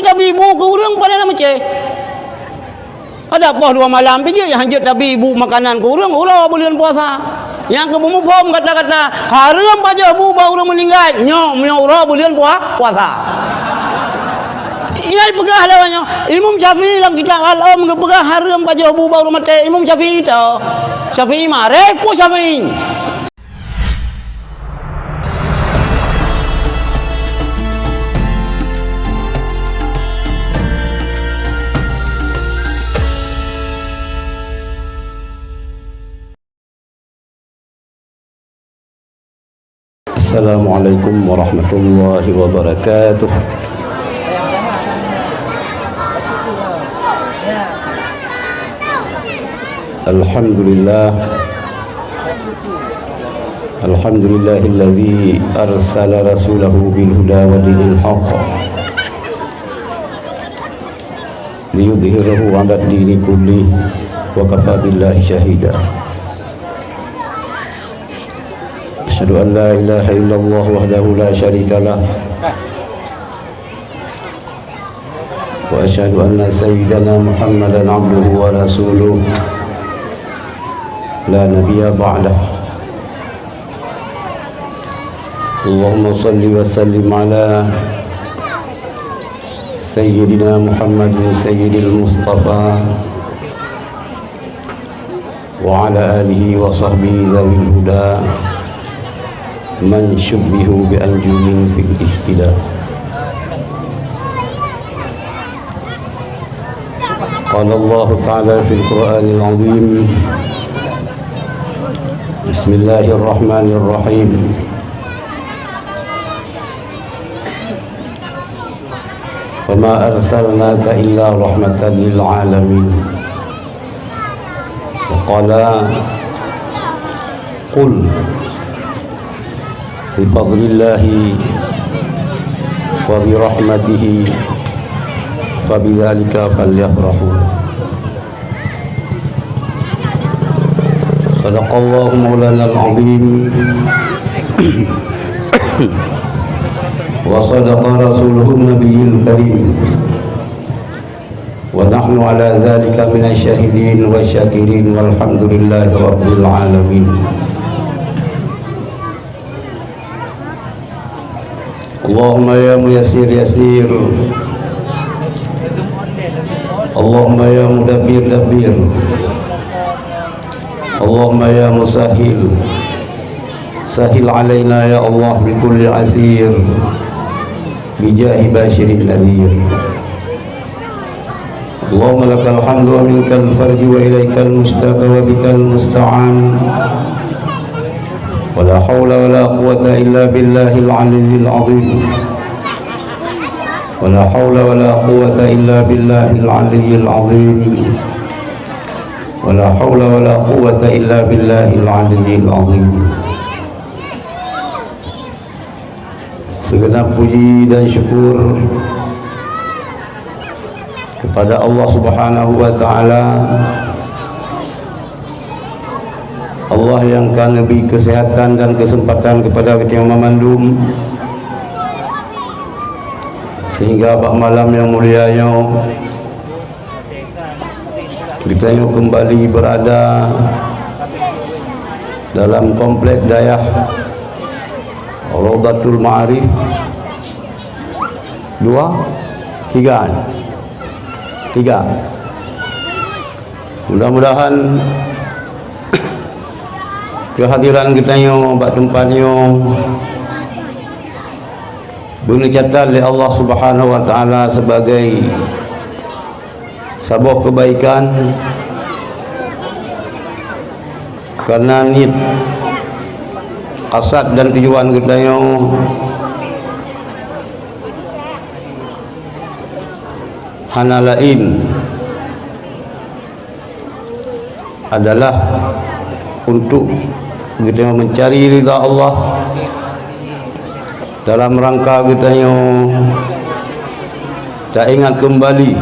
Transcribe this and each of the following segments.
tapi ibu ke urang pada nama ceh. Ada apa 2 malam je yang hanjut tapi ibu makanan ke urang ulah bulan puasa. Yang ke bumupom kata-kata haram aja bu ba urang meninggal. Nyok ulah bulan puasa. Ia pegah lawannya. Imam Syafi'i dalam kitab Al-Om pegah haram aja bu ba urang mati. Imam Syafi'i itu. Syafi'i mare pu Syafi'i. Assalamualaikum warahmatullahi wabarakatuh. Alhamdulillahilladzi arsala rasulahu bil huda wa dinil haqq liyudhhirahu 'ala ad-dini kullih wa kafa billahi shahida. Asyhadu an la ilaha illallah wahdahu la syarika lah wa asyhadu anna sayyidana Muhammadan 'abduhu wa rasuluh la nabiyya ba'dah. Allahumma salli wa sallim ala sayyidina Muhammadin sayyidil mustafa wa ala alihi wa sahbihi zawil huda man syubbihu bi anjumin fil ihtida. Qala Allah ta'ala fil Qur'anil 'azim. Bismillahirrahmanirrahim. Wa ma arsalnaka illa rahmatan lil alamin. Wa qala qul bifadlillahi wa birahmatihi fabidzalika falyafrahu. Sadaqallahu maulana al-azim wa sadaqa rasuluhu nabiyil karim wa nahnu ala dzalika minasy syahidin wa syakirin walhamdulillahi rabbil alamin. Allahumma ya muyassir yassir, Allahumma ya mudabbir dabbir, Allahumma ya musahil sahil alaina ya Allah bi kulli asir bi jahi basyirin nadhir. Allahumma lakal hamdu wa minkal farju wa ilaikal mustaqa wa bikal musta'an. ولا حول ولا قوة إلا بالله العلي العظيم. ولا حول ولا قوة إلا بالله العلي العظيم. ولا حول ولا قوة إلا بالله العلي العظيم. Segenap puji dan syukur kepada Allah Subhanahu wa taala, Allah yang kan lebih kesehatan dan kesempatan kepada kita yang memandum sehingga pada malam yang mulianya kita yang kembali berada dalam komplek Dayah Rawdatul Ma'arif 3. Mudah-mudahan kehadiran kita yang bak tempatnya dicatat oleh Allah Subhanahu wa taala sebagai sebuah kebaikan karena niat kasat dan tujuan kita yang hana lain adalah untuk kita mencari ridha Allah dalam rangka kita yang tak ingat kembali,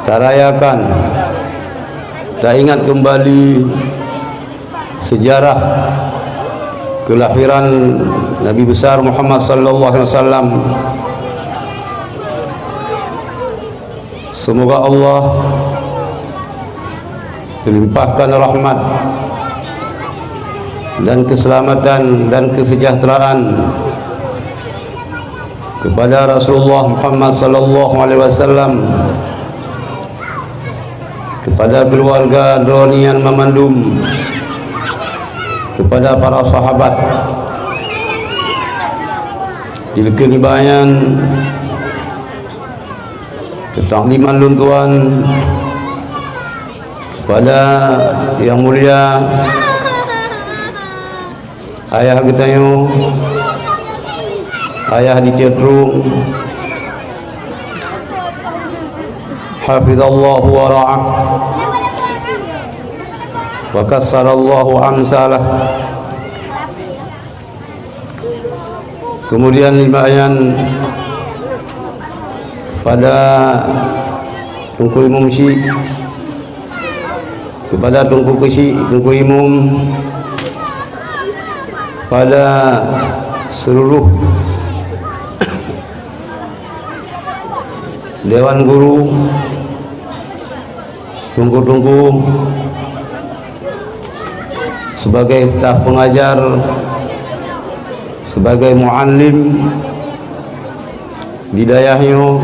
tak rayakan, tak ingat kembali sejarah kelahiran Nabi besar Muhammad sallallahu alaihi wasallam Semoga Allah melimpahkan rahmat dan keselamatan dan kesejahteraan kepada Rasulullah Muhammad sallallahu alaihi wasallam, kepada keluarga Dronian Mamandum, kepada para sahabat, dilkenibayan ketakliman luntuan kepada yang mulia ayah kita yo, ayah di Cetrung, hafizallahu wa ra'ah wa kassarallahu amsalah. Kemudian limayan pada Tunku Imam Syekh, kepada Tunku Kesi, Tunku Imam, pada seluruh Dewan Guru, Tunku-tunku sebagai staf pengajar, sebagai muallim di dayahnya,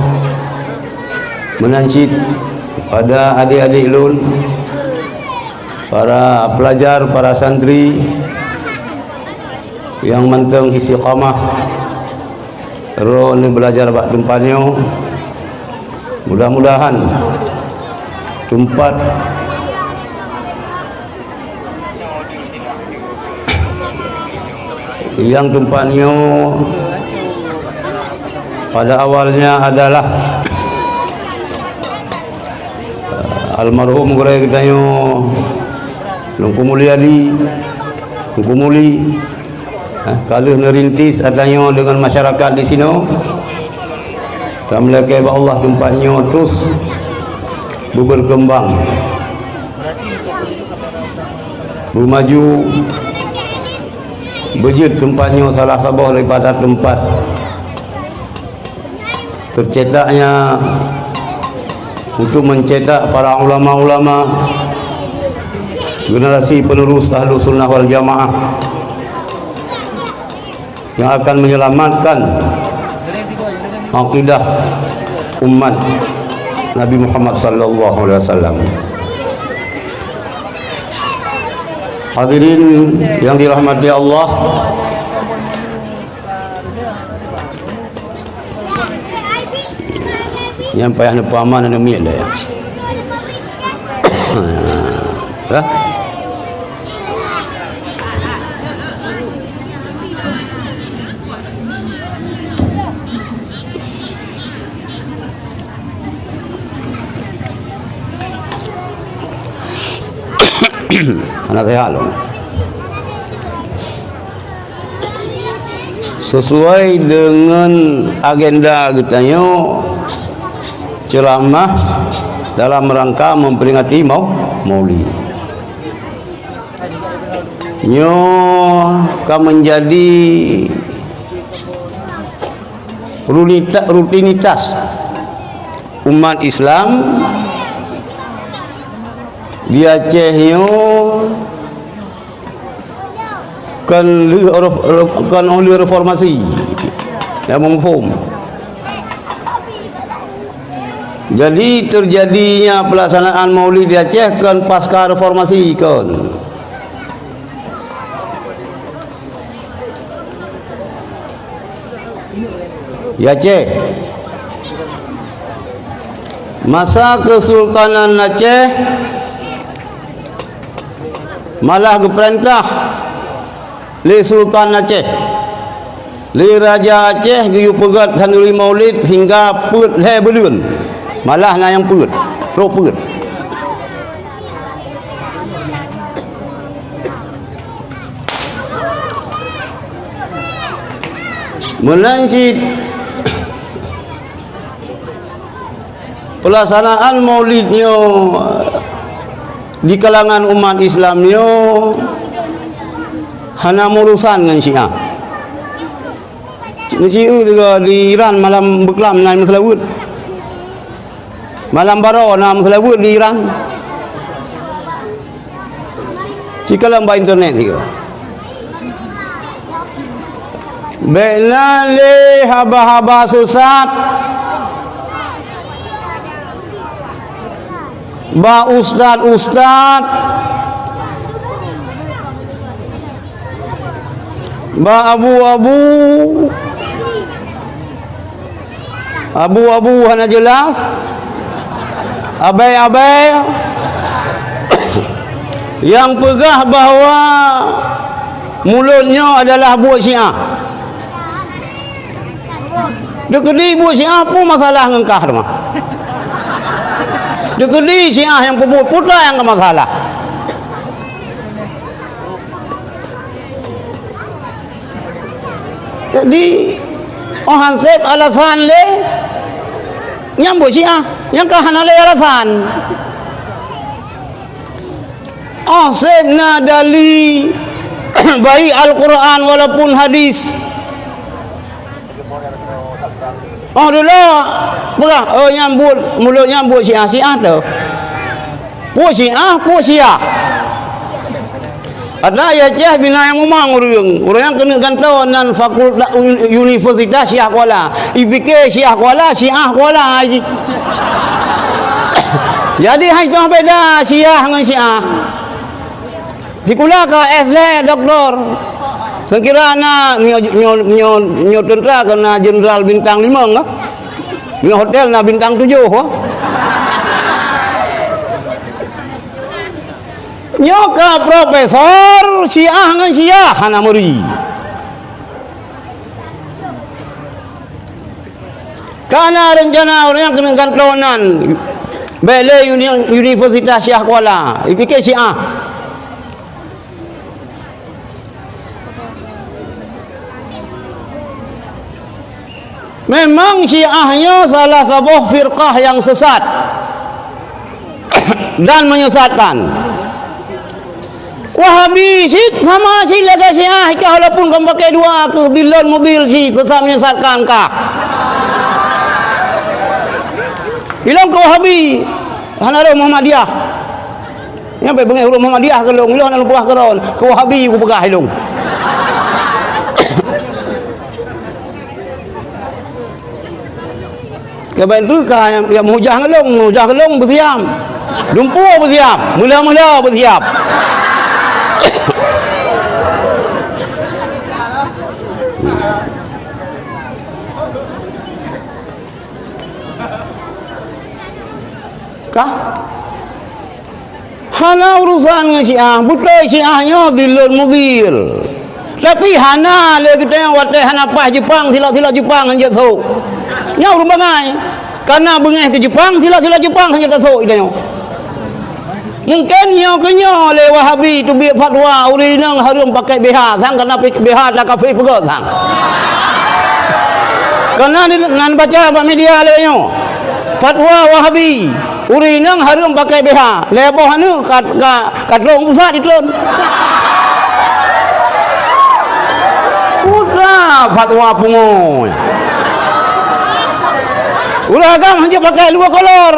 menancit pada adik-adik lun, para pelajar, para santri yang menteng istiqamah ro ni belajar bak tempatnya. Mudah-mudahan tempat yang tempatnya pada awalnya adalah almarhum gerai kitanya Nungku Mulyadi, Nungku Muli, kalau nerintis adanya dengan masyarakat di sini, dan melaki Allah tempatnya terus berkembang, bermaju, berjid tempatnya salah sabah daripada tempat tercetaknya untuk mencetak para ulama-ulama generasi penerus Ahlus Sunnah wal Jamaah yang akan menyelamatkan akidah umat Nabi Muhammad sallallahu alaihi wasallam. Hadirin yang dirahmati Allah, yang payah nak paman dan miat dah ya. Ha? Anak saya loh. Sesuai dengan agenda katanya ceramah dalam rangka memperingati Maulid. Nyo akan menjadi rutinitas umat Islam di Aceh kan oleh reformasi yang menghukum. Jadi terjadinya pelaksanaan Maulid di Aceh kan pasca reformasi kan. Di Aceh masa Kesultanan Aceh malah keperintah li Sultan Aceh, li Raja Aceh giyu pegat handuli Maulid sehingga put le belun, malah na yang put ro put. Melancit pelaksanaan Maulidnya di kalangan umat Islamnya hana urusan dengan Syiah. Syiah juga di Iran malam beklam naik masalah wud. malam baro nam selawut di Iran sikalam ba internet dia benale haba-haba sesat ba ustad ba abu-abu hana jelas abai yang pegah bahawa mulutnya adalah buat Syiah. Dia kedi buat Syiah pun masalah ngengkah tu mah. Dia kedi Syiah yang pebut putlah yang ke masalah. Jadi orang Hansip alasan le nyambut Syiah yang kahana le alasan Hansip na dali baik Al-Quran walaupun hadis dulu berah nyambut mulut nyambut Syiah tu puas Syiah ada ya cah bina yang memang orang yang kena gantaran fakultas Universitas Syiah Kuala IPK Syiah Kuala Syiah Kuala haji. Jadi hai tu beda Syiah dengan Syiah dikula ke SL doktor sekiranya nyo tentera kena jenderal bintang 5 enggak nyo hotel na bintang 7 nyoka profesor Syiah dengan Syiah hana muri karena rencana orang yang kena gantonan bele Universitas Syiah Kuala IPK Syiah memang Syiahnya salah sebuah firqah yang sesat dan menyesatkan. Wahabi sih sama sih lega Syiah kah walaupun kamu pakai dua ke dilon mobil sih tetap menyesatkan kah. Hilang ke Wahabi, hana Muhammadiyah. Yang bengai huruf Muhammadiyah ke long, hilang nak buah keron ke Wahabi ku pegah hilung. Kebain tu kah yang menghujah ngelong bersiap. Dumpu bersiap, mula-mula bersiap. Kah? Hana urusan dengan Syiah, betul Syiahnya dilun mobil. Tapi hana le kita yang watai hana pas Jepang, sila-sila Jepang hanya sok. Nya urung bangai. Karena bengeh ke Jepang, sila-sila Jepang hanya sok dia. Mungkin nyo kenyo le Wahabi tu biar fatwa uri nang harum pakai BH sang karena BH dah kafir pegot sang. Karena nan baca apa media le nyo. Fatwa Wahabi uri nang harum pakai BH. Leboh anu kat long pusat ditun. Putra fatwa pungoy. Ulah agam hanya pakai dua kolor.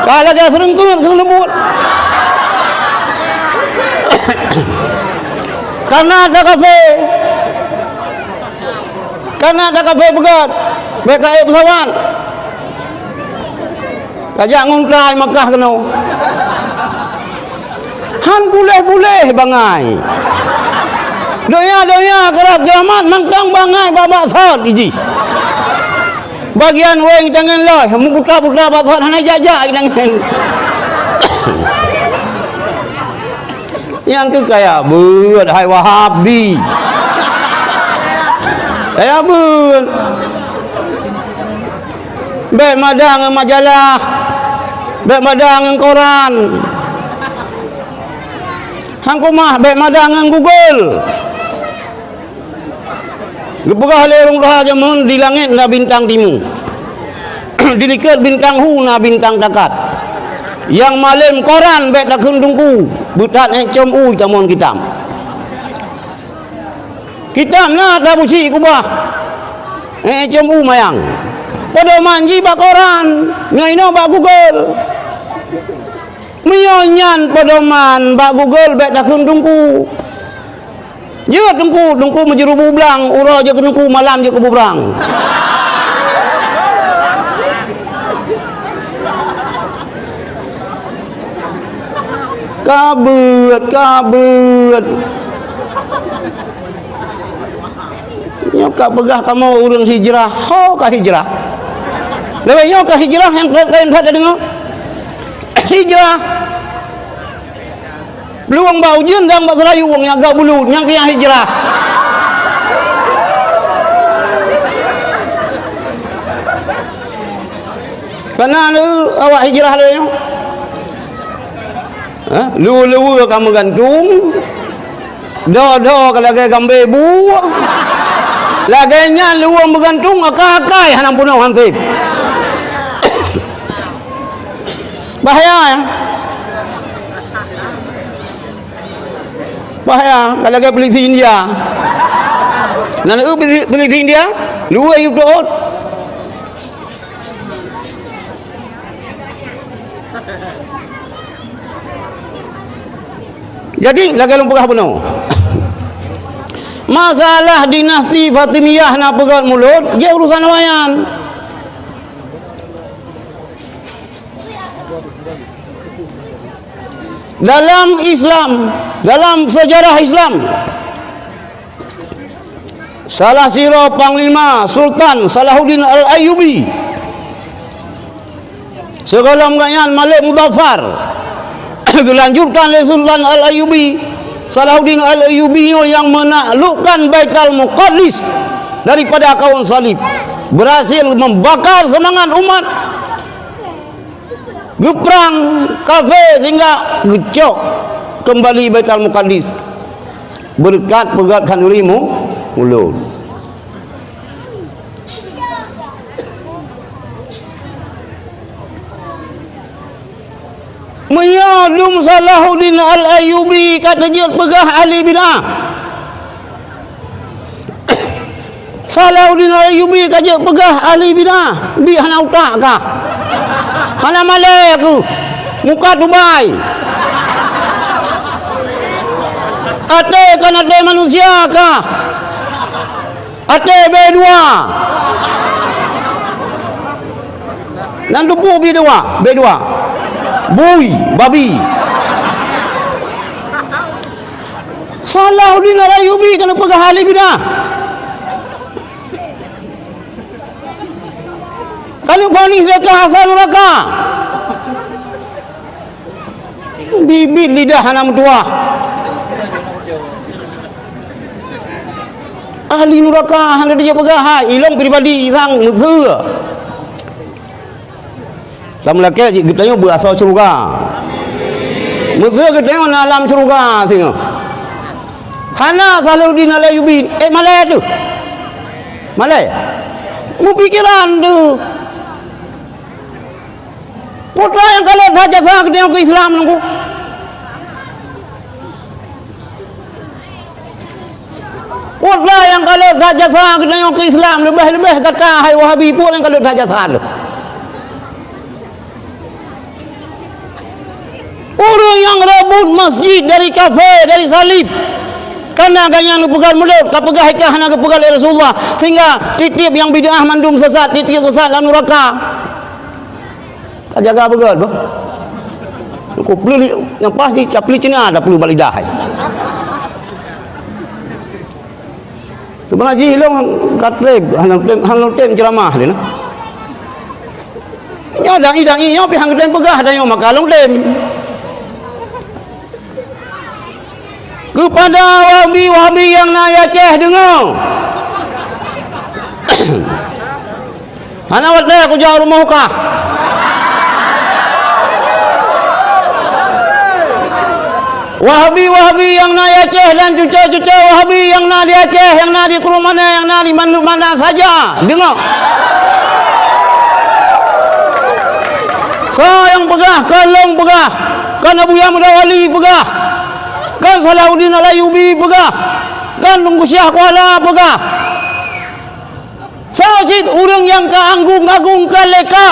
Kalau dia serengkut, selembut. Karena ada kafe begat. BKI pesawat. Kajak nguntrai Makkah kena. Han boleh bangai. Doya kerap jamat mangtang bangai babak sot iji. Bagian weng tangan loh, muka-muka batot hana jajak tangan. Yang ke kayak buat hai Wahabi. Kayak buat. Baik madang majalah. Baik madang koran. Hang kumah baik madang Google. Gepegah lerung raja mun di langit na bintang timu. Dilikat bintang hu na bintang takat. Yang malam koran bet dak kendungku. Butat com u tamon kitam. Kitam na da buci kubah. Com u mayang. pada manji bak koran ngaino bak Google mionyan pada man bak Google bak dakun tungku je tungku menjeru bublang ura je ke tungku malam je ke bubrang kabut nyokak pegah kamu urang hijrah ho ka hijrah lewe yo ka hijrah yang kalian ada dengar hijrah beluang bau jin dang bak selayu wong yang agak bulu yang kaya hijrah kana lu awak hijrah le yo lu kamu gantung do kalau gaya gambe bu laganya lu bergantung akakai hanam punau hansip bahaya ya bahaya kalau gaya polisi India nana polisi India lu ayu doot jadi lagi lu pegah penuh masalah dinasti Fatimiyah nak pegat mulut dia urusan wayan dalam Islam dalam sejarah Islam salah siro panglima Sultan Salahuddin Al-Ayyubi segala mengayan Malik Muzaffar dilanjutkan oleh Sultan Al-Ayyubi Salahuddin Al-Ayyubi yang menaklukkan Baitul Muqaddis daripada kaum salib berhasil membakar semangat umat geprang kafe sehingga gecok kembali Baitul Muqaddis berkat pegat khandurimu mulut Menyalum Salahuddin Al-Ayyubi kata dia pegah ahli bid'ah. Salahuddin Al-Ayyubi kata dia pegah ahli bid'ah. Bi hana utak kah? Hana malai aku. Muka Dubai. Ate kan ate manusia kah? Ate B2. Dan tupu B2. Bui, babi. Salahuddin Al-Ayyubi kena pegah ahli bidah. Kalau vonis mereka asal neraka. Bibit lidah hana mentua. Ahli neraka hana dia pegah ilong pribadi sang musuh. Dalam lelaki kita tengok berasal syurga. Musuh kita tengok alam syurga tengok. Hana Salahuddin Al-Ayyubi Malay tu. Malay. Mu pikiran tu. Putra yang kalau dah jasa kita tengok ke Islam nunggu. Putra yang kalau dah jasa kita tengok ke Islam lebih-lebih kata hai Wahabi pun yang kalau dah jasa tu. Orang yang rebut masjid dari kafir, dari salib karena gaya nu pegal mulut kapegah ikah hana kepegal Rasulullah sehingga titip yang bid'ah mandum sesat titip sesat dalam neraka jaga pegal bah aku perlu yang pasti capli cina ada perlu balik dah sebenarnya hilong katreb hanong tem ceramah dia nah nyo dang nyo pi hang tem pegah dah nyo makalong tem kepada Wahabi yang nak Aceh dengar. Hana wat aku jauh rumah kah? Wahabi yang nak Aceh dan cucu-cucu Wahabi yang nak di Aceh, yang nak di Kurumana, yang nak di mana saja, dengar. Sayang pegah, kalong pegah, kan Abu Yamda Wali pegah. Kan Salahuddin Al-Ayyubi pegah, kan Tunggu Syah Kuala pegah. cik orang yang keanggung-agungkan leka,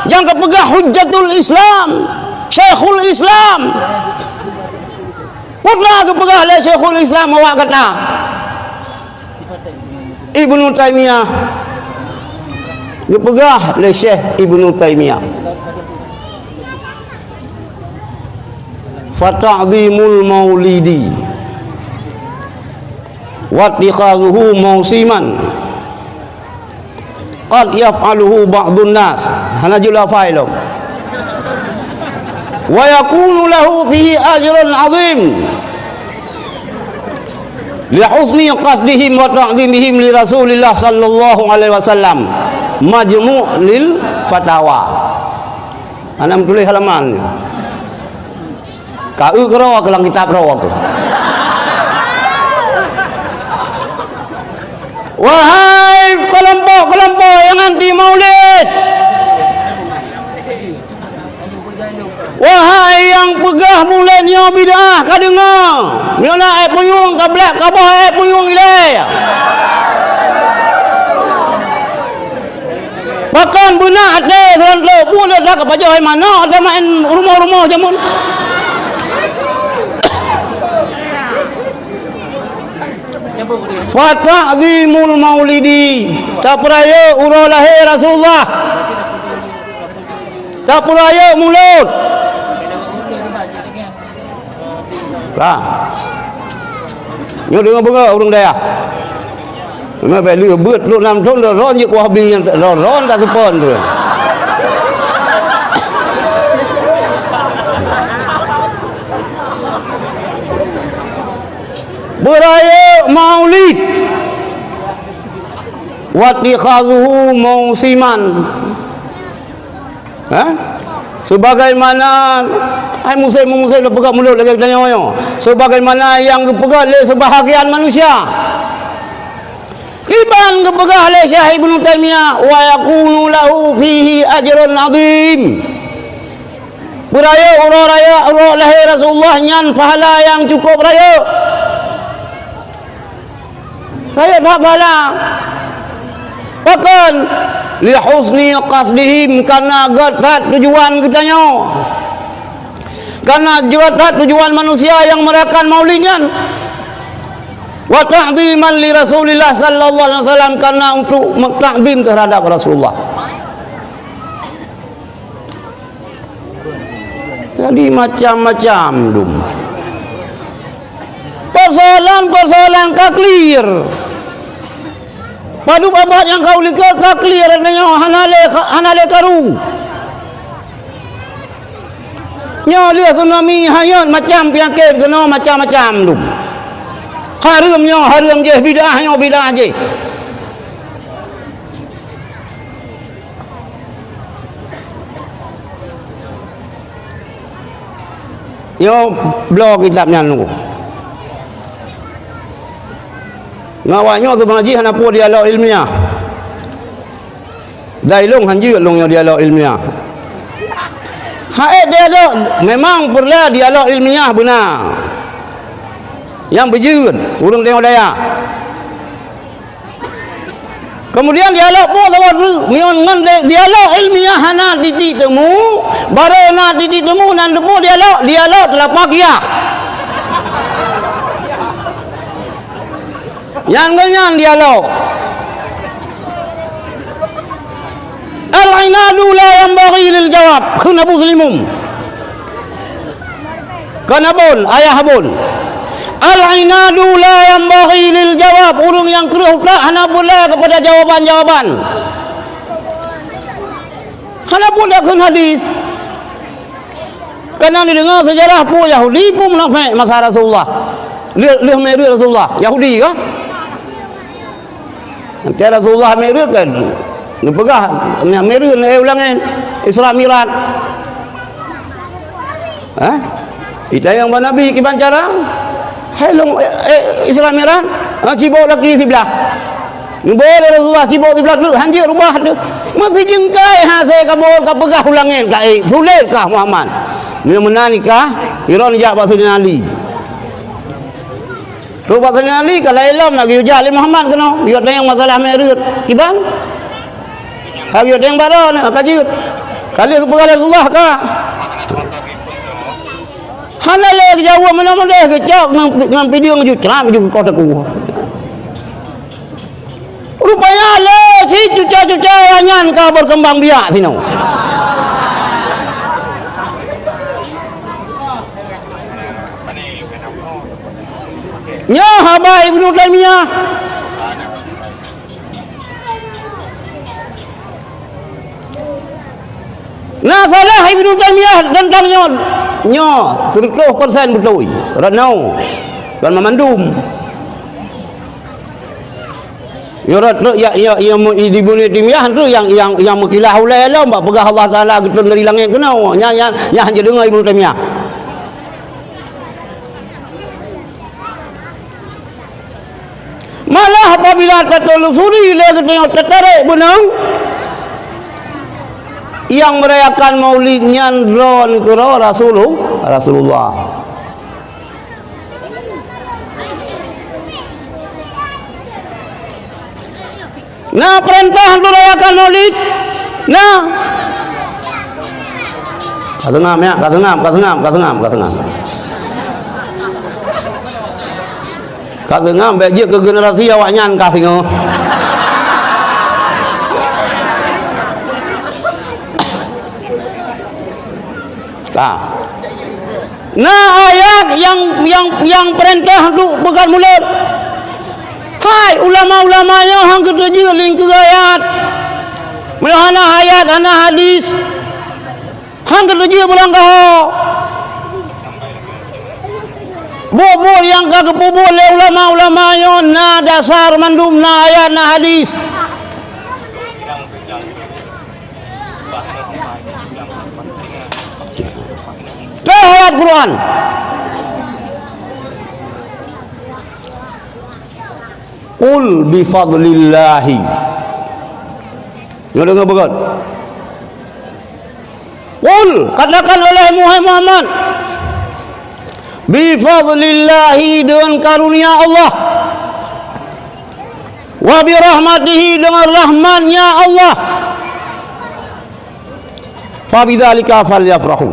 yang kepegah hujjatul Islam, Syekhul Islam. Pernah kepegah oleh Syekhul Islam awak kata Ibnu Taimiyah, kepegah oleh Syekh Ibnu Taimiyah. Fata'zimul maulidi wattikhadhuhu mausiman qad yaf'aluhu ba'dun nas hanajul fa'ilu wa yakunu lahu fihi ajrun 'azim li husni qasdihim wa ta'zimihim li Rasulillah sallallahu alaihi wasallam. Majmu' lil fatawa. Ana tulis halaman kau kerawa kelang kitab kerawa ke. Wahai kelompok-kelompok yang anti maulid, wahai yang pegah mulanya bid'ah, kau dengar mina puyung kablak kabah puyung ilai. Bahkan benar ada tuan lebu dah ke pajak mana ada main rumah-rumah jamun. Fata'zimul maulidi, tak peraya urah lahir Rasulullah, tak peraya mulut lah. Nyo dengar bunga urang daya memang beli beut lu 6 tahun dah ron je wahabi yang ron tak sepon tu. Beraya maulid wattikhadhuhu mausiman, sebagaimana hai musim dah pegang mulut lagi tanya sebagaimana yang pegang oleh sebahagian manusia iban kepegah oleh Syekh Ibnu Taimiyah wa yakunu lahu fihi ajrun 'azim. Beraya urah lahir Rasulullah nyan pahala yang cukup raya. Saya tak bala. Bahkan li husni qasdihim, karena gadat tujuan kitanya, karena gadat tujuan manusia yang merayakan maulidnya, wa ta'ziman li Rasulillah sallallahu alaihi wasallam, karena untuk takzim terhadap Rasulullah. Jadi macam-macam dum. Persoalan ka clear. Padu babat yang kau lihat ka clear adanya hanale karu. Nya lihat tsunami hayat macam penyakit kena macam-macam tu. Haram je bidah je. Yo blog kitabnya nu. Ngawanya sebenarnya hana pu dialog ilmiah. Dai long han je long dialog ilmiah. Dia memang perlu dialog ilmiah benar. Yang berjud urang tengok daya. Kemudian dialog pun ngan dialog ilmiah hana titik temu, baru nak titik temu nan temu dialog telah pagiah. Yang ganyan dialog. Al-inadu la yanbaghi lil jawab. Kena muslimum. Kena bun, ayah bun. Al-inadu la yanbaghi lil jawab. Urung yang keruh tak hana boleh kepada jawaban-jawaban. Hana boleh kun hadis. Kerana didengar sejarah pun Yahudi pun munafik masa Rasulullah. Dia meniru Rasulullah. Yahudi ke? Nanti Rasulullah meniru kan? Dia pegah meniru ulangin Isra Mi'raj. Itu yang Nabi kiban cara. Helong Isra Mi'raj. Cibok lagi sebelah. Boleh Rasulullah cibok sebelah dulu. Hanjir rubah tu. Masih jengkai saya kabur kapegah ulangin kai. Sulit kah Muhammad? Dia menanikah? Iran jak Sayyidina Ali. Rupa Sayyidina Ali kalau ilmu lagi ujar Ali Muhammad kena. Dia tanya masalah merut. Kiban? Hari yang baru nak kaji. Kali kepada Allah ka. Hana le jauh mana-mana ke jauh nang video ngaju tram juga kau tak ku. Rupanya le si cuca-cuca wanyan ka berkembang biak sini. Nya haba Ibnu Taimiyah. Nah salah Ibnu Taimiyah tentangnya nya 100% betul. Ranau dan memandum. Ya Ibnu Taimiyah tu yang mengilah ulai lah mbak pegah Allah Taala getun dari langit kena. Nya hanya dengar Ibnu Taimiyah. Malah apabila telusuri lagi tengok tertarik benang yang merayakan maulidnya drone ke Rasulullah. Nah perintah untuk rayakan maulid. Nah kata ngam ya, kata ngam. Kata ngam baik ke generasi awak nyan kasih ngo. Nah ayat yang perintah untuk pegang mulut. Hai ulama-ulamanya hang kerja ling ke ayat. Melahana ayat ana hadis. Hang kerja pulang kau. Bobol yang kagak bobol oleh ulama-ulama yon na dasar mandum na ayat na hadis. Ayat Quran. Qul bi fadlillahi. Dengar betul. Qul katakan oleh Muhammad bi fadlillahi dengan karunia Allah wa bi rahmatihi dengan rahmannya Allah fa bidzalika falyafrahu.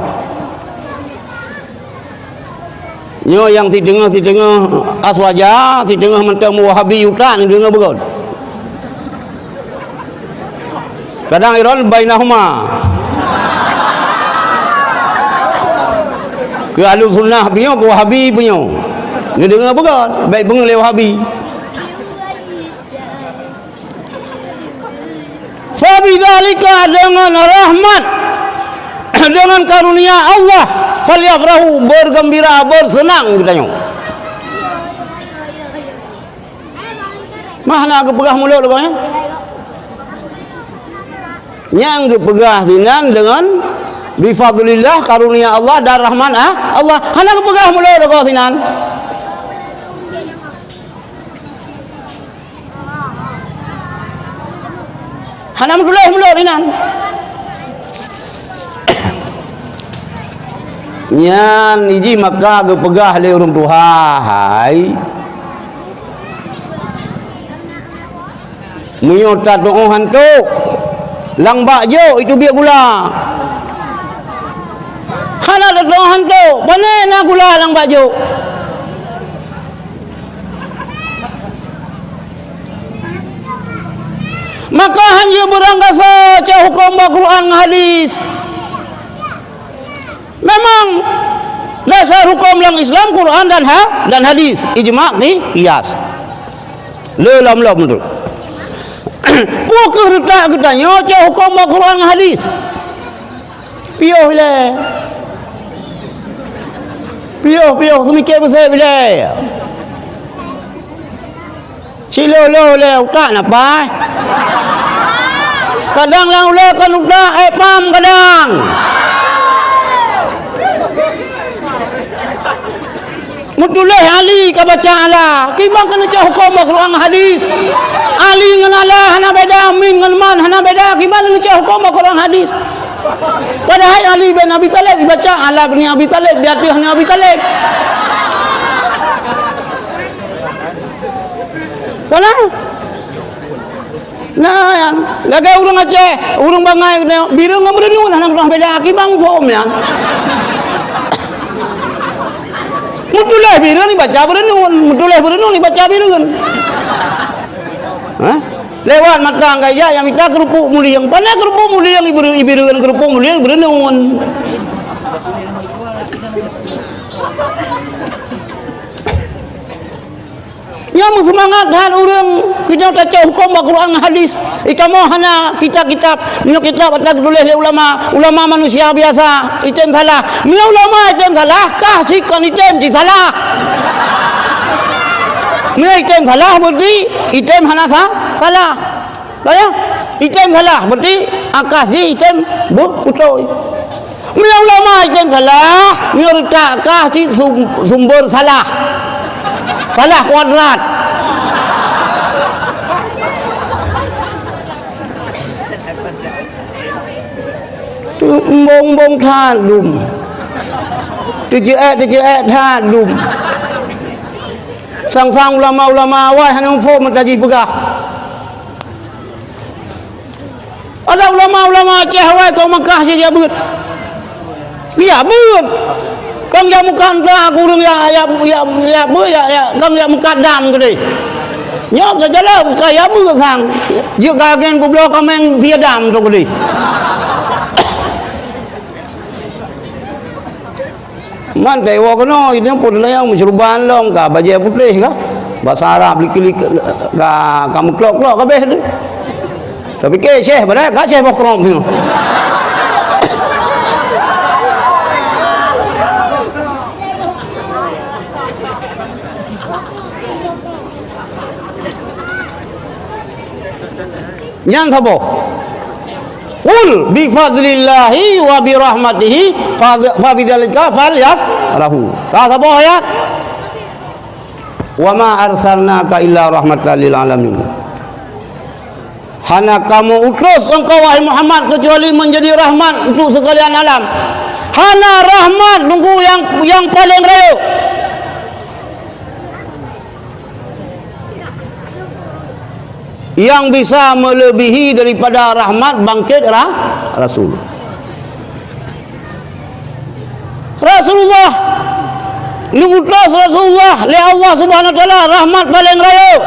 Nyo yang tidengah aswaja tidengah mentang wahabi utan dengar betul. Kadang iron bainahuma ke ahli sunnah punya ke wahabi punya ni dengar betul baik pengelih wahabi fa bidzalika dengan rahmat dengan karunia Allah falyafrahu bergembira bersenang katanya. Mana ke pegah mulut lu kan yang ke pegah sinan dengan bifadlillah karunia Allah dan rahman Allah hana kepegah mulut kau sinan hana mudulih mulut sinan nyan iji maka kepegah le urung tuhai menyotat doa hantu langbak jo itu biak gula. Hana ada doa hantu, mana nak gula lang baju? Maka hanya berangkasa cah hukum Al-Quran hadis. Memang dasar hukum lang Islam Quran dan hadis, ijma' ni qiyas. Lelam betul. Pukul retak katanya cah hukum Al-Quran hadis. Piuh le. Piuh semikir besar bila Silo le utak napa kadang lang ule kan utak pam kadang mutuleh Ali ka baca Allah kibang kena cah hukum Al-Quran hadis Ali ngan Allah hana beda min ngan man hana beda kibang kena cah hukum Al-Quran hadis padahal Ali bin Abi Talib dibaca Allah bin Abi Talib di hati Abi Talib Kalau Nah, yan. Lagay urang Aceh, urang Bangai, birang nga berenun, hanang dah beda akibang kom yan. Mutuleh birang ni baca berenun, mutuleh berenun ni baca birang. Hah? Lewat matang gaya yang minta kerupuk mulia, yang mana kerupuk mulia yang ibirang kerupuk mulia yang berenun. Yang semangat hal orang kita baca hukum Al-Quran hadis. Ikamu hana kitab-kitab, minyak kitab atas tulis oleh ulama manusia biasa. Item salah. Minyak ulama item salah kah si kan item si salah. Minyak item salah berarti item hana salah. Kaya item salah berarti akas si item betul. Minyak ulama item salah, minyak tak kah si sumber salah. Salah kuadrat. Tu bong than lum. Tu jeet than lum. Sang ulama wai hanang pho mentaji pegah. Ada ulama Aceh wai kau Mekah saja beut. Biar beut. Kang ya mukan dah kurang ya kang ya mukadam gede. Nyok saja lah kaya bu sang. Dia kagen kublo kameng siadam tu gede. Man dewa kono ini pun yang mencuruban long ka baju putih ka. Bahasa Arab lik ka kamu klok kabeh tu. Tapi ke syekh pada ka syekh bokrom tu. Yang apa? Qul bi fadlillahi wa bi rahmatihi fa bidzalika falyafrahu. Kata apa ayat? Wa ma arsalnaka illa rahmatan lil alamin. Hana kamu utus engkau wahai Muhammad kecuali menjadi rahmat untuk sekalian alam. Hana rahmat nunggu yang paling raya. Yang bisa melebihi daripada rahmat bangkit Rasul. Rasulullah diutus Rasulullah oleh Allah Subhanahu wa taala rahmat paling raya.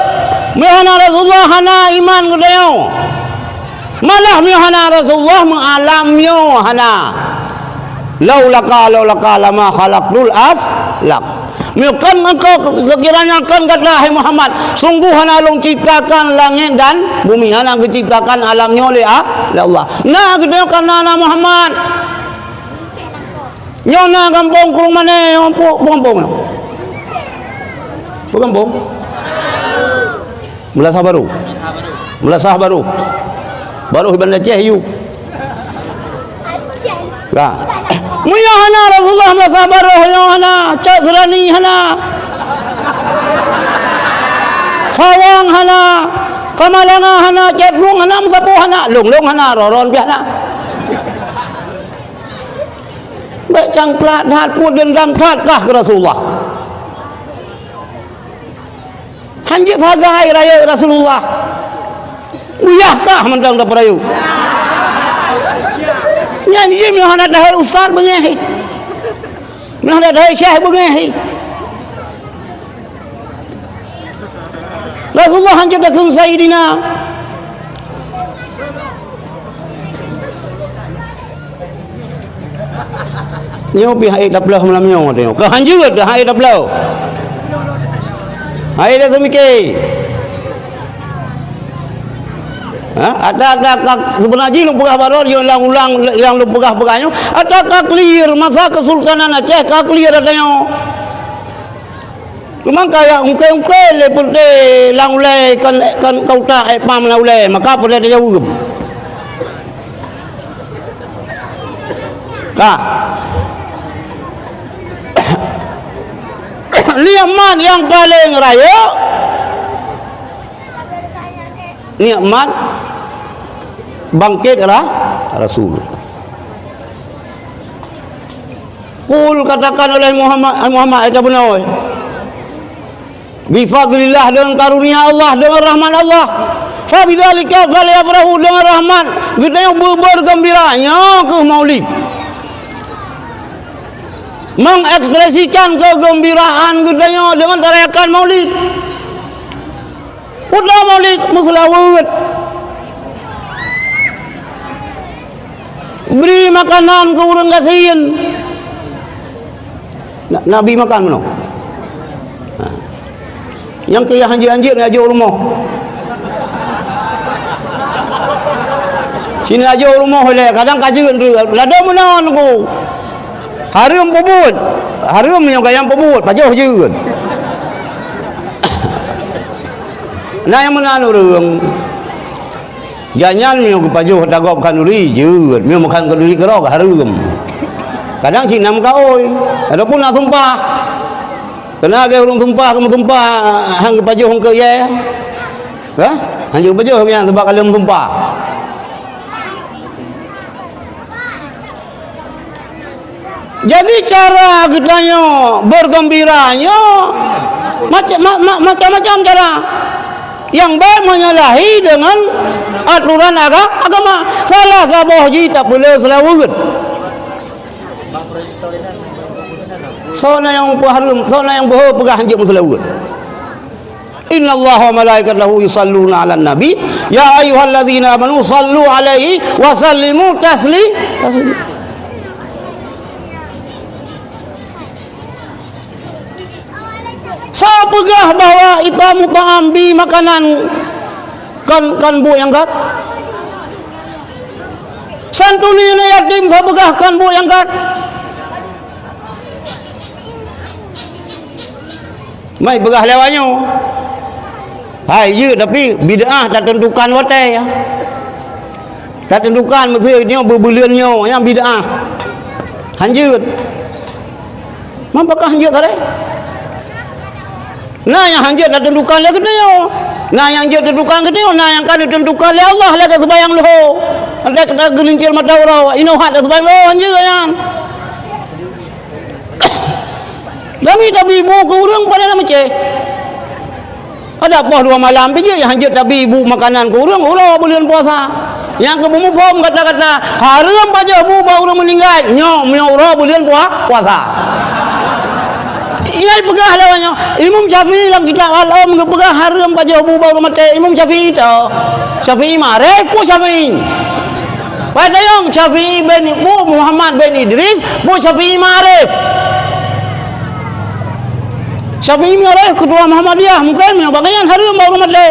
Mihana Rasulullah hana iman kedaya. Malah mihana Rasulullah mengalamnya hana. Laulaka lama khalaqul aflaq. Mikan engkau sekiranya kan kata hai Muhammad, sungguh hana long ciptakan langit dan bumi, hana ciptakan alamnya oleh Allah. Nah kita kana Muhammad. Nyona kampung kurung mana kampung. Kampung. Melasah baru. Baru Ibn Aceh yuk. Ka. Muya hana Rasulullah masabar hana Cazrani hana Sawang hana Kamalanga hana Cetrung hana Masapu hana Long hana Roron hana Baik cangklat hat pun dendam kah ke Rasulullah. Hanjit hagai raya Rasulullah. Uyahkah mentang dapat rayu. Nyanyi dia mihana dah ustaz bengehi. Mihana dah syekh bengehi. Rasulullah hanjit dakum Sayyidina. Nyo pi hai dablah malam nyo tengok. Ke hanjit dah hai dablah. Hai dah semiki. Ada sebenarnya lu pegah baru yang ulang yang lu pegahnya ada clear masa kesultanan Aceh clear adanya memang kaya ungke lepute lang ulai kan kau tak pam lang ulai maka boleh dia jawab kah nikmat yang paling raya nikmat bangkit Rasul. Qul katakan oleh Muhammad itu benar. Bi fadlillah dengan karunia Allah dengan rahmat Allah Fa bidzalika falyafrahu, dengan rahmat kita bergembiranya ke maulid, mengekspresikan kegembiraan kita dengan tarikan maulid. Udah maulid muslawat, beri makanan ke orang kasihan. Nabi makan mana? Yang ke anjir-anjir ni aja rumah. Sini aja rumah boleh. Kadang kajian tu. Lada mana aku? Harum pebut. Harum yang kaya pebut. Pajau je kan. Nah yang mana orang? Jangan yang pajau tagap kanuri je. Memang makan kanuri kerok harum. Kadang cik nam kaoi. Adapun nak tumpah. Kena ke orang tumpah, kamu tumpah hang ke pajau hang ke ye. Ha? Hang ke pajau yang sebab kalian tumpah. Jadi cara kitanya bergembiranya macam-macam cara. Yang baik menyalahi dengan aturan agama. Salah sabah ji tak boleh selawat. Sona yang harum, sona yang boh pegah hanjak selawat. Inna Allah wa malaikatahu yusalluna 'alan nabi ya ayyuhalladzina amanu sallu 'alaihi wa sallimu taslima. Saya pegah bahawa itamu ta'ambi makanan kan bu yang kat. Santuni yatim saya pegah kan bu yang kat. Mai pegah lewatnya. Hai je tapi bid'ah tak tentukan watai ya. Tak tentukan maksudnya berbulannya yang bid'ah. Hanjut. Mampakah hanjut tadi? Nah yang hanjut dah tentukan lah kena. Nah yang hanjut tentukan kena. Nah yang kan ditentukan oleh Allah lah kat sebayang loh. Ada kena gelincir mata orang. Inohat dah sebayang loh hanjut yang. Tapi ibu ke orang pada nama cik. Ada apa 2 malam je yang hanjut tapi ibu makanan ke orang bulan puasa. Yang ke bumbu pom kata-kata haram baca bu bau orang meninggal. Nyok orang bulan puasa. Ia pegah lawanya. Imam Syafi'i dalam kitab Al-Am pegah haram baca bu bau orang mati. Imam Syafi'i itu. Syafi'i marah ku Syafi'i. Pada yang Syafi'i bin Bu Muhammad bin Idris, Bu Syafi'i marif. Syafi'i marif ketua Muhammadiyah mungkin yang bagian haram bau orang mati.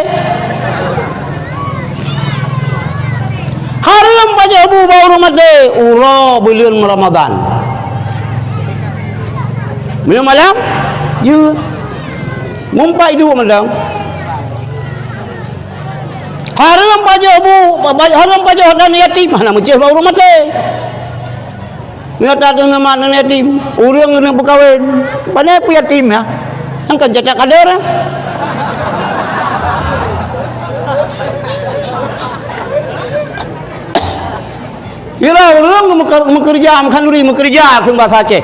Haram baca bu bau orang mati. Ura bulan Ramadan. Minum malam? Ya. Mumpai 2 malam. Haram pajak dan yatim. Mana macam baru mati. Dia tak ada nama dan yatim. Orang yang berkahwin. Mana apa yatim ya? Yang kan cacat kader. Kira orang bekerja, mengkanduri bekerja ke bahasa Aceh.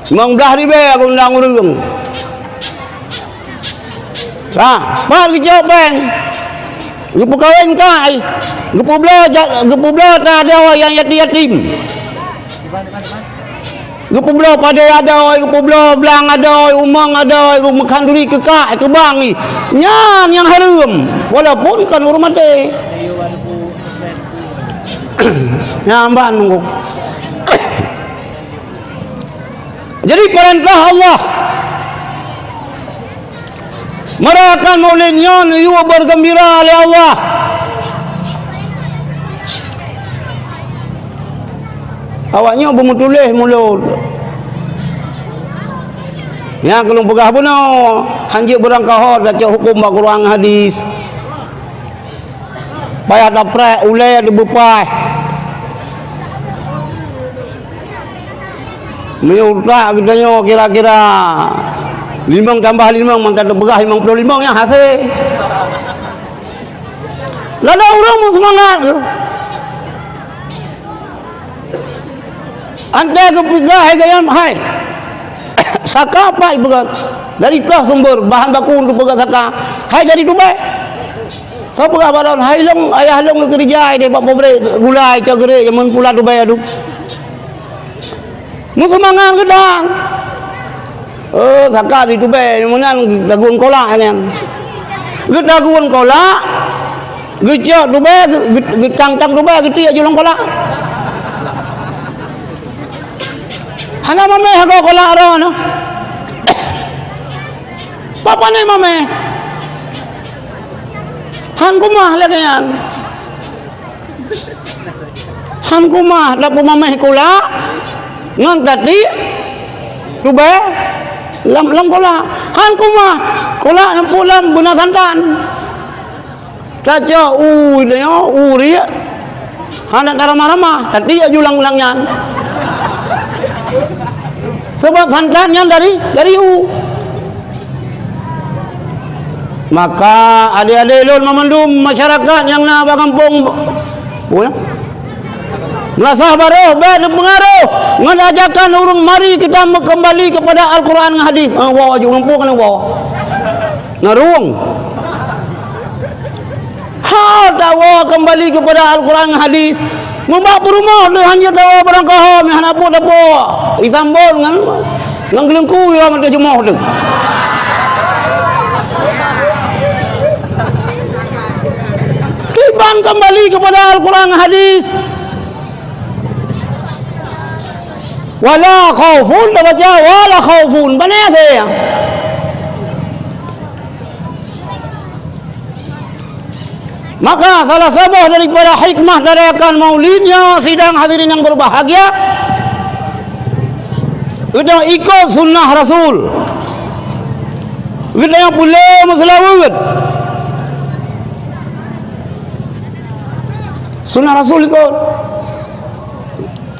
Memang dah ribe aku undang urung. Lah, bar kerja bank. Gupu kawin kai. Gupu blo tak ada yang yatim. Gupu blo pada ada, gupu blo belang ada, umang ada, makan duri ke kak ke bang ni. Nyan yang harum. Walaupun kan orang mati. Nyamban nunggu. Jadi perintah Allah merayakan maulidnya ni bergembira oleh Allah. Awaknya bermutulih mulut. Ya kalau pegah pun hanjir berangkahot baca hukum Al-Quran hadis. Payah daprak ulai ada bepai. Menyutak katanya kira-kira 5 tambah 5 memang tak ada berah 55 yang hasil. Lada orang mau semangat ke? Anda ke pizza hai gayam hai. saka apa ibarat dari itulah sumber bahan baku untuk pegat saka hai dari Dubai kau pegat badan hai long ayah long kerja dia buat pobre gulai cagere zaman pula Dubai adu musemangan gedang saka di Dubai menan dagun kolak kan dagun kolak gejak Dubai getang-tang Dubai geti aja long kolak hana mame hago kolak ro no papa ni mame han kumah lagi kan han kumah dapat mame kolak ngan tadi Dubai lam kolak han kumah kolak yang pulang buna santan raja dia uri han nak ramah-ramah tadi aju ulang-ulangnya sebab santannya dari maka adik-adik lon memandum masyarakat yang nak kampung punya merasa baru pengaruh mengajarkan orang mari kita kembali kepada Al-Quran dan hadis wah juga ngampung kan wah ngaruang dawa kembali kepada Al-Quran dan hadis membak perumah dia hanya dawa barang kaham yang dapur isambon kan ngelengku ya mata jemaah tu kiban kembali kepada Al-Quran dan hadis wala khaufun dah baca wala khaufun mana saya maka salah sebuah daripada hikmah dari akan maulidnya sidang hadirin yang berbahagia kita ikut sunnah Rasul kita yang boleh masalah sunnah Rasul ikut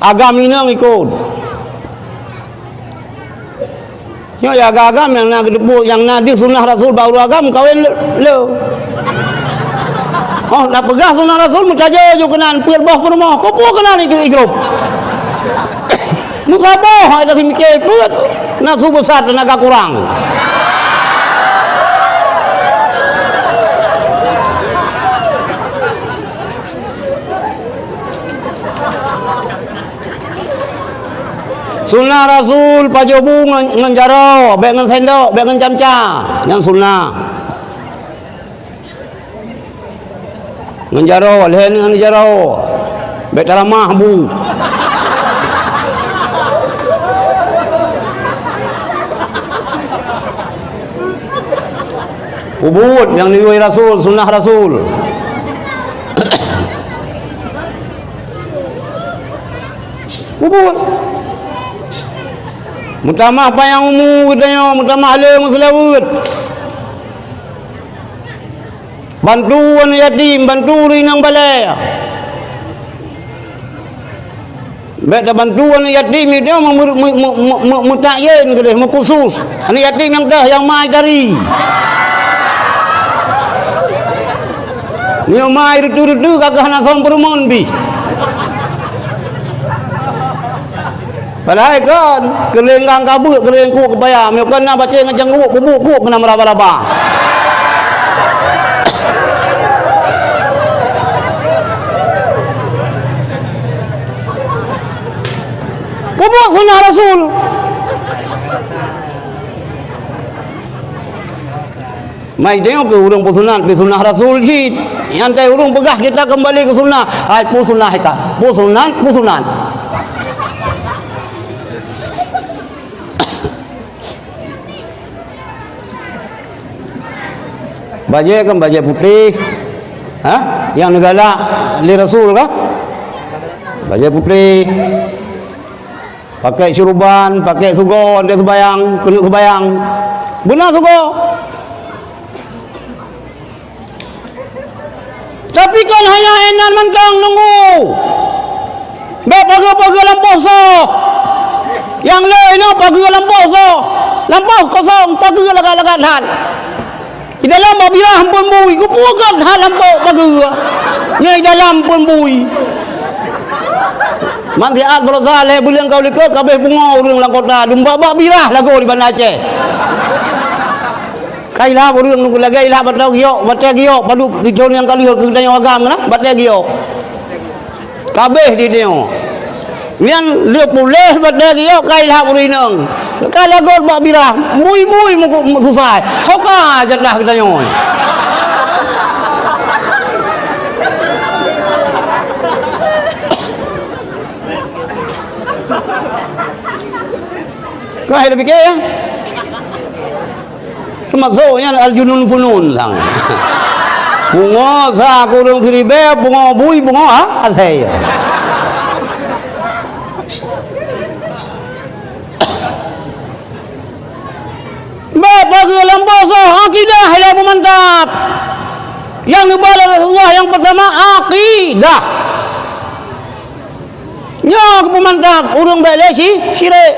agama ini ikut ya agam yang nak debuk yang nak di sunnah Rasul baru agam kawin le nak pegang sunnah Rasul mutaja jo kenan puat bah rumah ko pu kenan itu igrup musabah ada mikir puat nafsu besar tenaga kurang sunnah Rasul pajobu ngan jaro bek ngan sendok bek ngan camca yang sunnah ngan jaro lehen ngan jaro bek taramah bu ubud yang diwai Rasul sunnah Rasul ubud mutamah payang umu katanya mutamah le muslawud bantuan yatim bantu rinang balai beda bantuan yatim dia mutayin ke dia khusus anak yatim yang dah yang mai dari ni mai rutu-rutu kagak nak som perumon bi padahal kan kelenggang kabut kelengku kebaya meu kan nak baca ngajang bubuk kena meraba-raba bubuk sunnah Rasul mai tengok ke urang sunnah Rasul jid yang tai urang pegah kita kembali ke sunnah hai pu sunnah ka pu sunnah baju kan baju putih yang negara li Rasul kah baju putih pakai syuruban pakai sugo dia sembayang kena sembayang benar sugo tapi kan hanya enan mentang nunggu pagi-pagi lampuh soh yang lain pagi lampuh soh lampuh kosong pagi lagat-lagat han di dalam bila hampun bui ku pukan hal lampuh pagi ni dalam pun bui Mantiat bersaleh bulan kau lika kabeh bunga urang lang kota dumba bak birah lagu di Bandar Aceh. Kailah urang nunggu lagi ilah batau giok, batai giok padu kidon yang kali ke dayo agam na, batai giok. Kabeh di dia. Lian dia boleh batai giok kailah urinang. Kai lagu bak birah, mui mu susah. Hoka jatah kita dayo. Kau ada fikir ya? Maksudnya al-junun funun sang. Bunga sa kurung siribe, bunga bui, bunga asai. Bapak ke lamboso akidah hilang mantap. Yang dibala Rasulullah yang pertama akidah. Nyok mantap, urung baik syirik.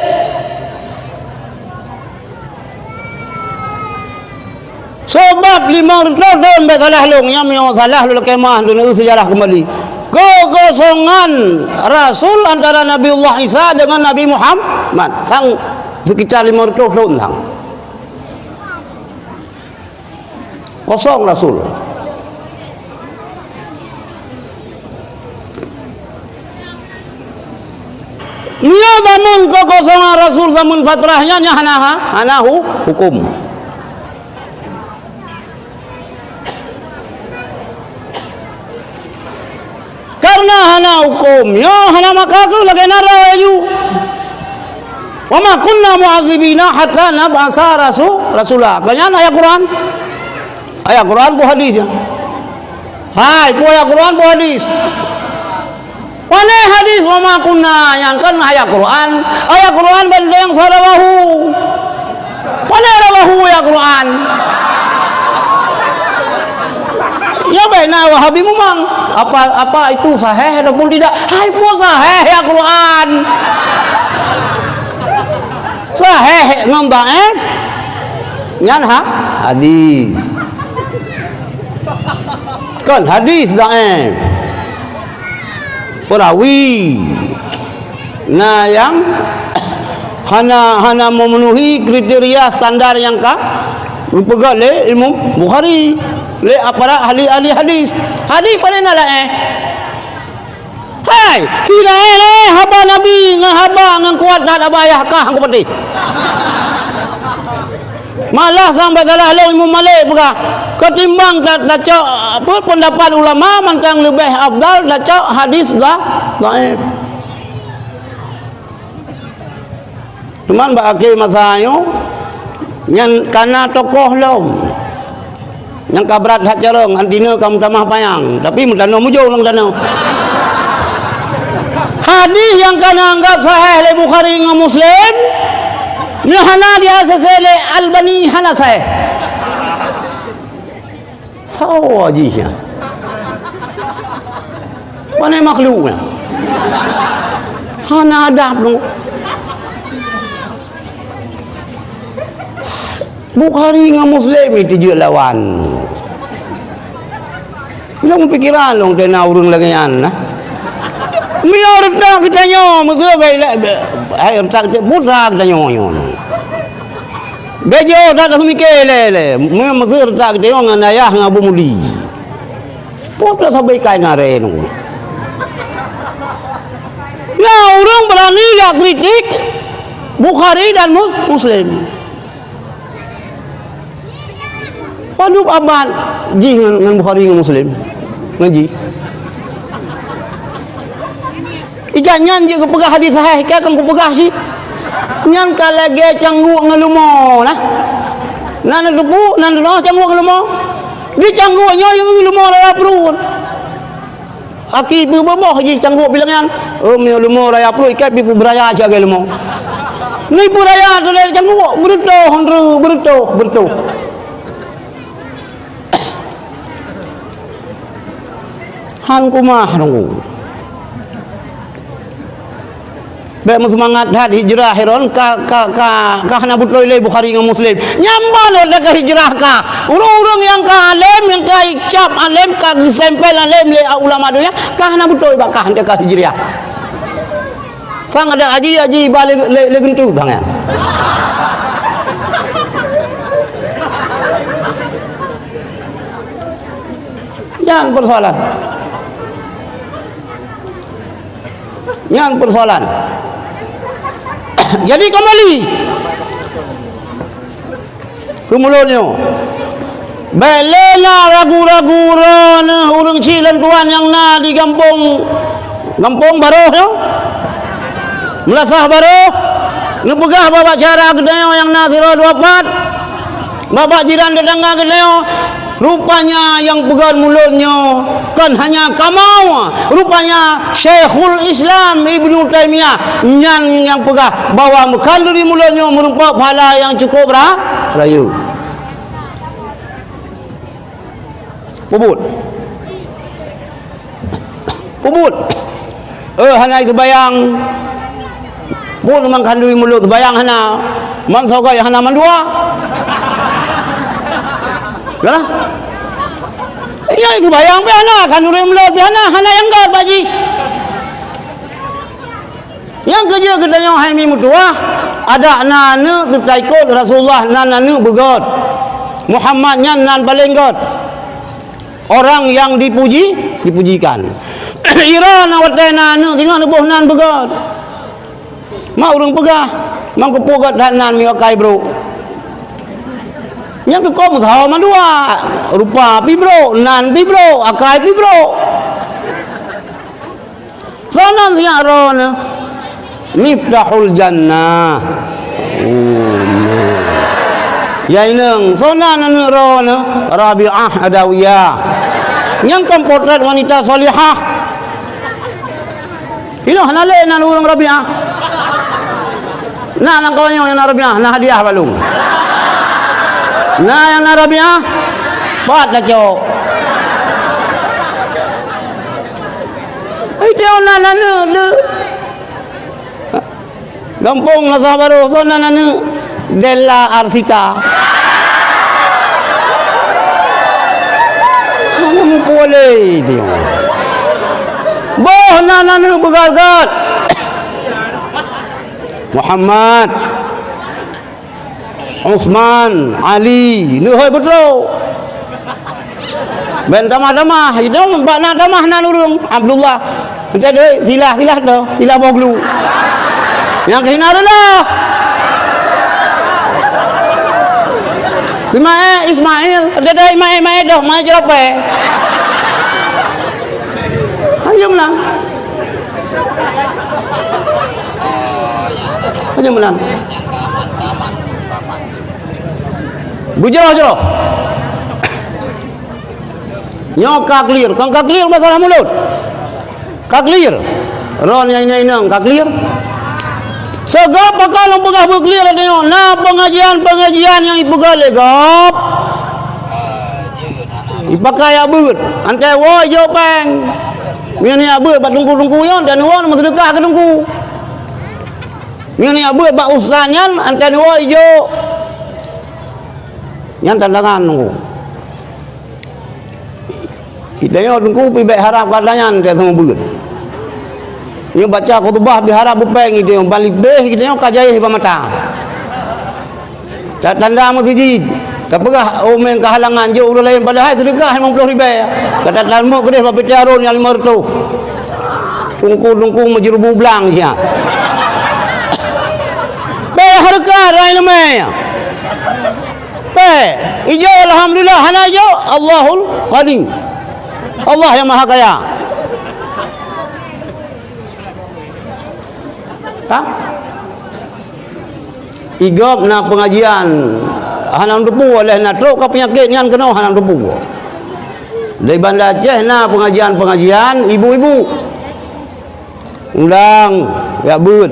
Sebab 500 tahun salah long yang salah lu kemah dunia sejarah kembali. Kekosongan Rasul antara Nabiullah Isa dengan Nabi Muhammad sang sekitar 500 tahun sang. Kosong Rasul. Nia zaman kekosongan Rasul zaman fatrahnya hanahu hukum. Karena hana hukum, hana makaku lagi narawaju. Wa ma kunna mu'adzibina hatta nab'asa rasulah. Kanyan ayat Quran. Ayat Quran bu hadis ya. Hai, bu ayat Quran bu hadis. Mana hadis wa ma kunna yang kan ayat Quran. Ayat Quran benda yang sarawahu. Mana rawahu ayat Quran? Ya benar Wahabi memang apa itu sahih ataupun tidak? Hai pun sahih ya Quran. Sahih ngam dhaif. Nyan hadis. Kan hadis dhaif. Perawi. Nah yang hana memenuhi kriteria standar yang dipegang oleh Imam Bukhari. Le para ahli hadis pada nala hai sila haba nabi ngahaba ngang kuat nak abayah kah angko pati malah sampai salah le Imam Malik buka ketimbang dak cak apa pendapat ulama mantang lebih afdal dak cak hadis dhaif. Cuman bak akhir masa yo nyan kana tokoh long yang kabrat hak jarong antina kamu tamah payang tapi mutano mujung lang dano hadis yang kana anggap sahih le Bukhari dengan Muslim ni hana dia sesele Albani hana sahih sawa jinya mana makhluknya hana adab lu Bukhari dengan Muslim itu je lawan. Long pikiran long tena urang lagi an nah. Mior tak kita nyo mesti baik air tak putra kita nyo. Bejo tak mikir le. Mesti tak kita ngan ayah ngabu mudi. Putra sampai kai ngare no. Nah, orang berani ya kritik Bukhari dan Muslim. Padu abad ji dengan Bukhari dengan Muslim ngaji ikan nyan je ke pegah hadis sahih kan ke pegah si nyan ka lagi canggu ngelumo nah nan debu nan no canggu ngelumo di canggu nyo yang ngelumo raya perut aki bu boboh ji canggu bilang nyan mi ngelumo raya perut ikat bi beraya aja ngelumo ni beraya tu dari canggu berutuh han kumah nunggu Baik semangat had hijrah heron ka hana butloi le Bukhari dengan Muslim. Nyambal ada ke hijrah ka. Urang-urang yang ka alim yang ka icap alim ka sempel alim le ulama dunia ka hana butloi ba ka hande ka hijrah. sang ada haji balik le gentu tangan. Jangan persoalan. Jangan persoalan. Jadi kembali ke mulutnya. Belena ragu-ragu rana urang cilan tuan yang na di kampung baru tu. Melasah baru. Nepegah bapak cara gedeo yang na 024. Bapak jiran tetangga gedeo. Rupanya yang pegang mulutnya kan hanya kamau. Rupanya Syekhul Islam Ibnu Taimiyah yang pegang bawa mekanduri mulutnya merupakan pahala yang cukup rayu. Pubut. Hana itu bayang. Pun mengkanduri mulut bayang hana. Man sogai hana mandua. Lah. Ya itu bayang pe hana kanduri mulut pe hana yang gat baji. Yang kerja kedanya hai mi mutua ada nana bertaikut Rasulullah nana begot. Muhammadnya nan balenggot. Orang yang dipujikan. Iran awatena nu tengok nubuh nan begot. Mak urang pegah, mang kepogat nan mi wakai bro. Yang tu kau tahu mandua, rupa pi bro, nan pi bro, akai pi bro. Sonan siang ron. Miftahul jannah. Ya ineng, sonan anu ron Rabi'ah Adawiyah. Yang kan potret wanita solihah. Ini hanale nan urang Rabi'ah. Nah nang kawan yang Rabi'ah, nah hadiah balung. Nah yang Rabi'ah, buat lah cok. Itu orang nana le. Gampung lah sahabat tu nana Della Arsita. Mana boleh dia. Boh nana begal-gal. Muhammad, Utsman, Ali, ni hoi betul. Ben damah-damah, itu mbak nak damah nan urang Abdullah. Kita deh silah dah, silah boglu. Yang kena adalah Ismail, ada Ismail dah, mai jerope. Hanya melang. Hanya melang. Bujur. Nyoka clear, kang clear masalah mulut. Ka clear. Ron yang nang ka clear. Segap kalau pegah clear tengok. Nah pengajian yang ipegal legap. Ipakai abut. Antai wo jo peng. Mian ni abut bat tungku yon dan wo mesti dekah ke tungku. Mian ni abut bat ustazan antai wo jo. Yang tandangan tunggu. Hidayah tunggu pi baik harap katanya dia sama beut. Ni baca khutbah biharap bupeng dia balik beh dia kajai pamata. Tak tanda masjid. Tak pegah omeng kehalangan je ulah lain padahal sedekah 50 ribu. Kata talmu kedeh bapak tiarun yang 500. Tungku menjerubu belang dia. Beh harga rai namanya. Ijo alhamdulillah hana ijo Allahul Qadim. Allah yang Maha Kaya. Ha? Igop na pengajian hanam depu oleh na truk ka penyakit ngan kena hanam depu. Dari Banda Aceh na pengajian ibu-ibu. Undang ya but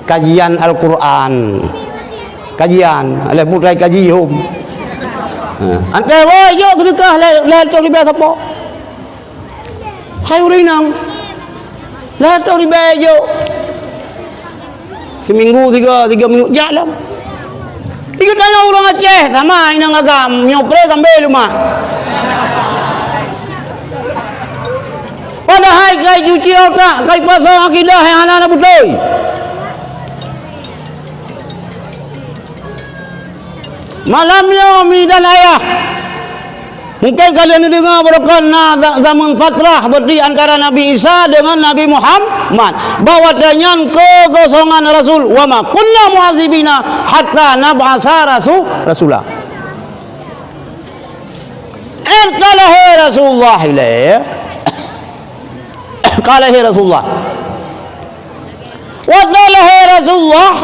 kajian Al-Quran. Kajian oleh putrai kaji hum. Antai woi yo sedekah le tok riba siapa? Hai urinang. Le tok riba yo. Seminggu 3 minggu jalan. Tiga tanya orang Aceh sama inang agam nyopre sampai rumah. Padahal kai cuci otak, kai pasang akidah yang anak-anak betul. Malamnya mi dan ayah. Mungkin kalian dengar berkena zaman fatrah berdi antara Nabi Isa dengan Nabi Muhammad. Bahawa dengan kekosongan Rasul. Wa ma kunna mu'azibina hatta nab'asa rasulah. Erkalahi Rasulullah ilaih. Kalahi Rasulullah. Wadalahi Rasulullah.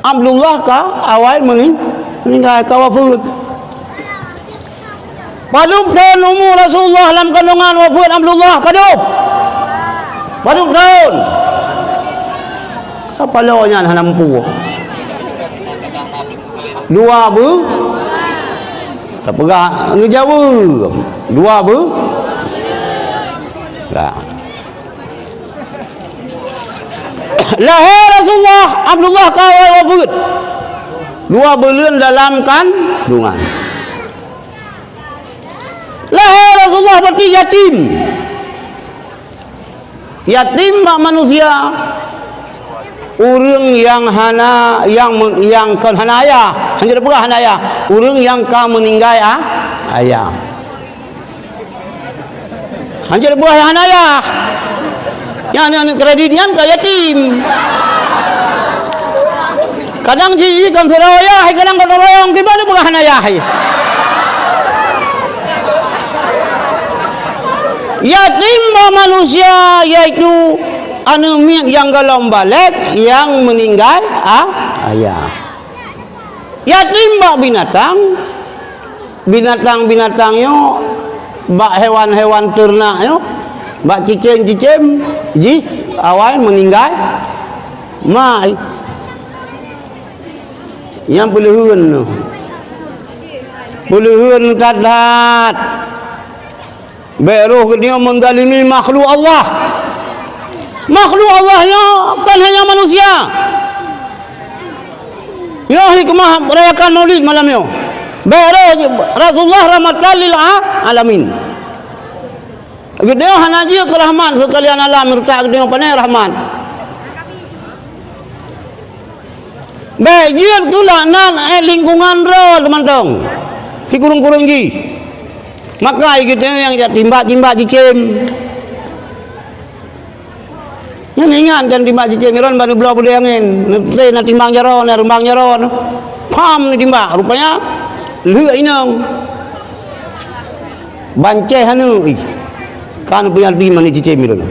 Abdullah ka awal meninggal kawafud. Paduk daun umur Rasulullah dalam kandungan wafat Abdullah. Paduk daun. Apa lawanya nak nampu? Dua bu. Tak pegah ni Jawa. Dua bu. Lah. Lahir Rasulullah Abdullah kawal wafat. Dua bulan dalam kandungan. Lahir Rasulullah berarti yatim. Yatim mak manusia. Orang yang hana yang kan hana ayah. Hanya pegah hana ayah. Orang yang ka meninggal ayah. Hanya pegah yang hana ayah. Yang kredit yang ka yatim. Kadang ji kan seraya, kadang kan orang gimana pegah hana ayah. Yatim manusia yaitu anumiat yang galom balik yang meninggal ayah. Yatim binatang-binatangnya bak hewan-hewan ternaknya bak cicim-cicim ji awal meninggal mai yang puluhan tadat beruh dia mendalimi makhluk Allah. Makhluk Allahnya kan hanya manusia. Ya hikmah merayakan Maulid malamnya. Beruh Rasulullah rahmatan lil alamin. Gede hanaji ke rahman sekalian alam rutak gede panai rahman. Bejir tu lah nan lingkungan ro teman-teman. Si kurung-kurung ji. Maka kita yang timba-timba cicim. Yang ingat dan timba cicim iron baru belah boleh angin. Nanti nak timbang jaron, rembang jaron. Pam ni timba, rupanya leh inang. Banceh hanu. Kan punya di mana cicim iron.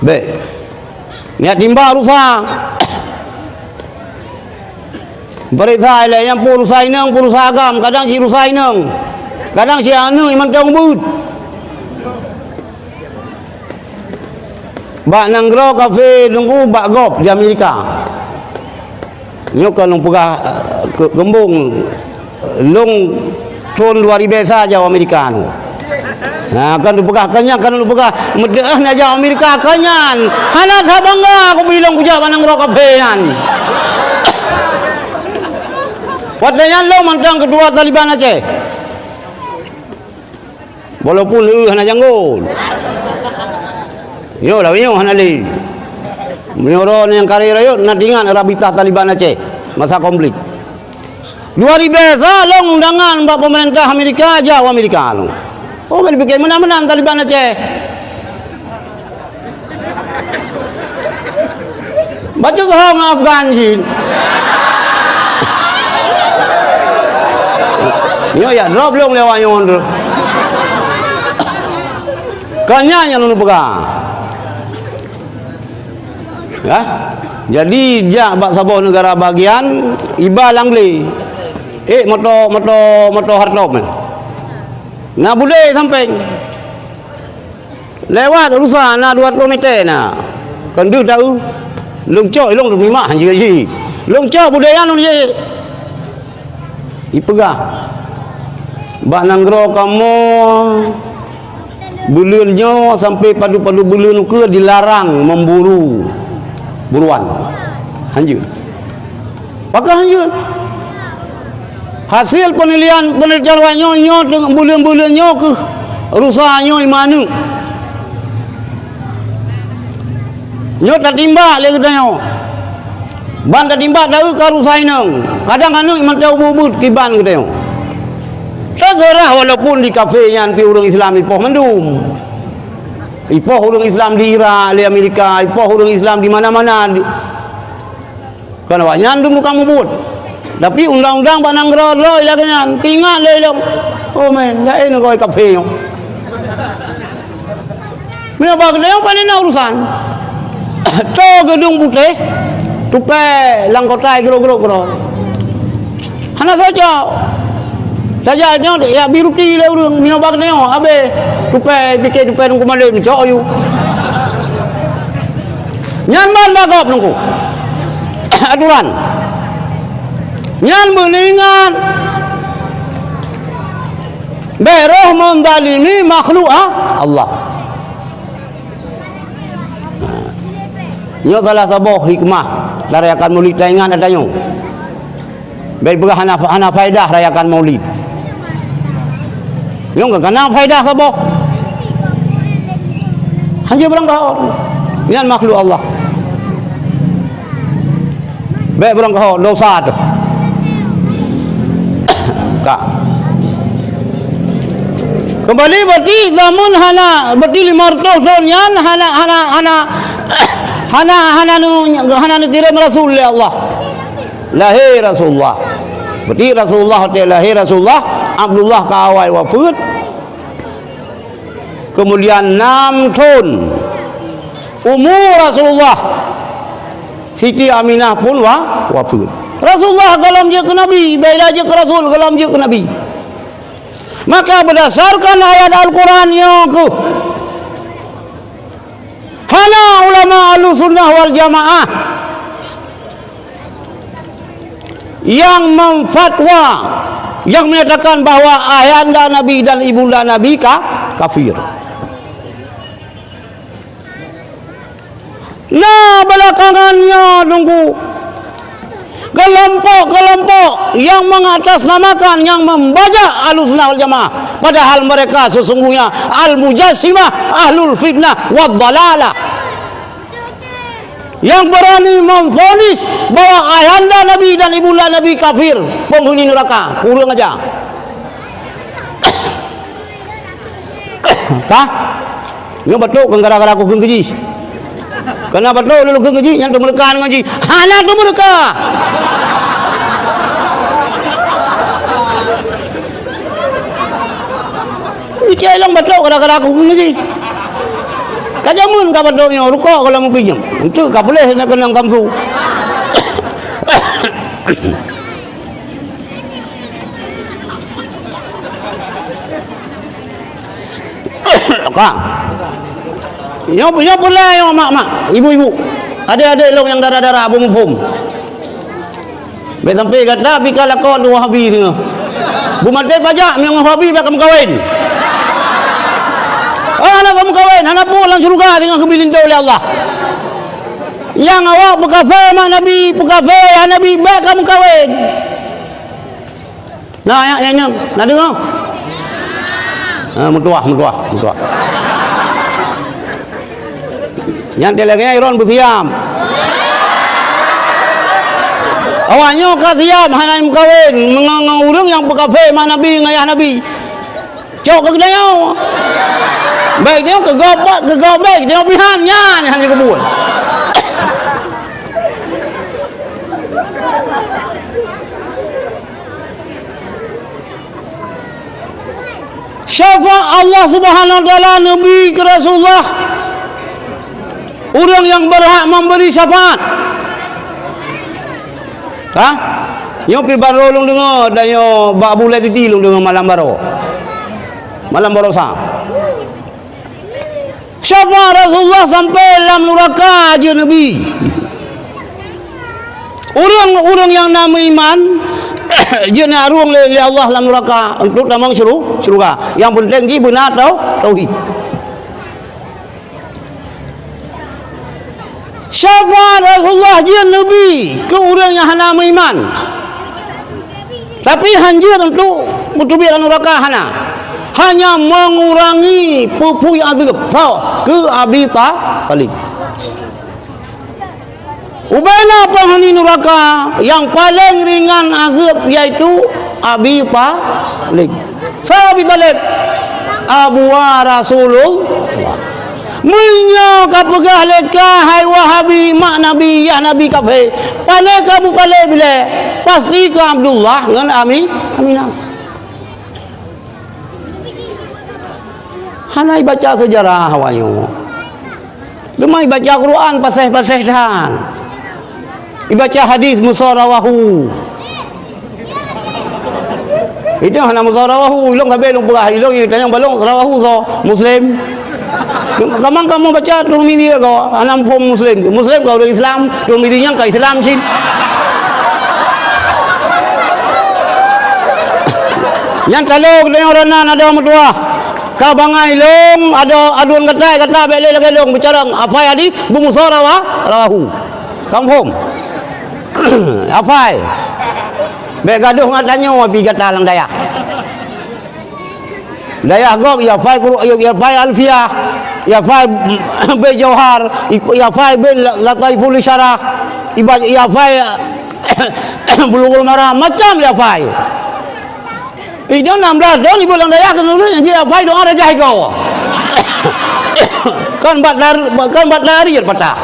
Baik. Niat timba rusak. Berita ile yang pun rusak inang, pun rusak agam, kadang si rusak inang. Kadang si anu iman tang bud. Bak nanggro kafe nunggu bak gop di Amerika. Nyok kalau pegah gembung long ton luar biasa jauh Amerika anu. Nah kan lu pegah kanyan kan lu pegah medeah na jauh Amerika kanyan. Hana dah bangga aku bilang puja nanggro kafe yan. Watanya lo mantang kedua Taliban Aceh. Walaupun lu hana janggul. Yo lah yo hana li. Menyoron yang karir yo nadingan rabita Taliban Aceh masa konflik. Luar biasa lo undangan bak pemerintah Amerika jauh Amerika lo. Oh men bagaimana Taliban Aceh. Baca hong Afgan sih. Yo ya drop long lewat yang onder. Kanya yang lu pegang. Ya. Jadi jak bak saboh negara bagian iba langli. Moto hartop. Nah boleh sampai lewat urusan na 2 km na. Kan du tahu. Long cok long rumah juga ji. Long cok budaya nu je. Ipegah. Bak nanggro kamu bulunnya sampai padu-padu bulun ke dilarang memburu buruan. Hanjur. Pakai hanjur. hasil penelitian nyo dengan bulan-bulan nyo ke rusaknya imanu nyo tak timba le katanya ban tak timba dah ka rusai nang kadang anu iman tau bubut kiban katanya segera walaupun di kafe yang pi urang Islam ipoh mendum ipoh urang Islam di Irak di Amerika ipoh urang Islam di mana-mana kan awak nyandum kamu bubut tapi undang-undang banang geroi lagi nyan tingat le oh men dah ini kau kafe yo mina bag dia apa ni urusan to gedung putih tupe langkotai gero hana saja dia ya biru ti le urang mina bag dia abe tupe pikir tupe nungku male ni cok yu nyan man bagop nungku aturan nyan meningan beroh mendalimi makhluk Allah nyo salah satu hikmah rayakan maulid taingan adanya baik berhana faedah rayakan maulid nyo enggak kena faedah sabo hanya berangkau nyan makhluk Allah baik berangkau dosa tu kak kembali berarti zaman hana berarti 500 tahun yan hana kirim Rasul Allah lahir Rasulullah berarti Rasulullah lahir Rasulullah Abdullah kawai wafat kemudian 6 tahun umur Rasulullah Siti Aminah pun wafat Rasulullah kalam je ke Nabi baiklah je ke Rasul kalam je ke Nabi maka berdasarkan ayat Al-Quran yang ke hana ulama Ahlussunnah wal Jamaah yang memfatwa yang menyatakan bahawa ayahanda Nabi dan ibunda Nabi kafir. Nah belakangannya tunggu kelompok-kelompok yang mengatasnamakan yang membajak Ahlussunnah wal Jamaah padahal mereka sesungguhnya al-mujassimah ahlul fitnah wad dalalah yang berani memvonis bahwa ayahanda Nabi dan ibunda Nabi kafir penghuni neraka kurang aja kah ini betul kan gara-gara aku keji kenapa betul lu keji yang tu mereka ngaji anak tu mereka Bicara lang betul gara-gara aku ngaji. Kajamun ka betul nya rukuk kalau mau pinjam. Itu ka boleh nak kenang kamsu. Kak. Yo boleh yo mak-mak, ibu-ibu. Adik-adik long yang darah-darah bum-bum. Be sampai kata bikal lakon dua habi tengah. Bumate pajak yang habi bakam kawin. Anak kamu kawin, anak pulang surga dengan kebilin oleh Allah. Yang awak berkafe mak Nabi, berkafe ya Nabi, baik kamu kawin. Nah, yang nak dengar? Mutuah. Yang dia lagi iron bersiam. Awaknya kasiam hana kawin, mengang urang yang berkafe mak Nabi, ngayah Nabi. Cok ke kedai baik dia kegobek dia pihannya hanya kebun syafa Allah subhanahu wa ta'ala Nabi ke Rasulullah orang yang berhak memberi syafaat yo pi baro long dengar dan yo bak bulan titi long dengar malam barosa syafaat Rasulullah sampai dalam neraka aja Nabi. Orang yang nama iman dia nak ruang le Allah dalam neraka untuk namang syurga. Yang penting dia benar tauhid. Syafaat Rasulullah dia Nabi ke orang yang nama iman. Tapi hanjur untuk bertubik dalam neraka hanya mengurangi pupui azab ke Abi Talib. Ubaina penghuni neraka yang paling ringan azab yaitu Abi Talib. Abi Talib Abu Rasulullah. Menyo ka pegah leka hai Wahabi mak Nabi ya Nabi kafe. Pandai ka Abu Talib bila pasti ke Abdullah dengan Aminah. Hanai baca sejarah hawayo. Demai baca Quran pasih-pasih dan. Ibaca hadis musarawahu. Itu hana musarawahu ilong kabe ilong pegah ilong tanya balong sarawahu so muslim. Kamang kamu baca Tirmidzi kau anam form muslim kau orang Islam Tirmidzi yang ke Islam sih. Yang taluk dengan orang ada mertua. Kau bangai long ada aduan kata beli lagi long bicara apa hadis bu musarawahu. Kamu form. Apa? Be gaduh ngatanya wabi kata lang daya. Daya gop ya fai guru ya fai alfiyah ya fai be jauhar ya fai be lataiful syarah ya fai bulughul maram macam ya fai itu 16 don ibu lang daya kan dulu ya fai doa raja kau kan bat lari patah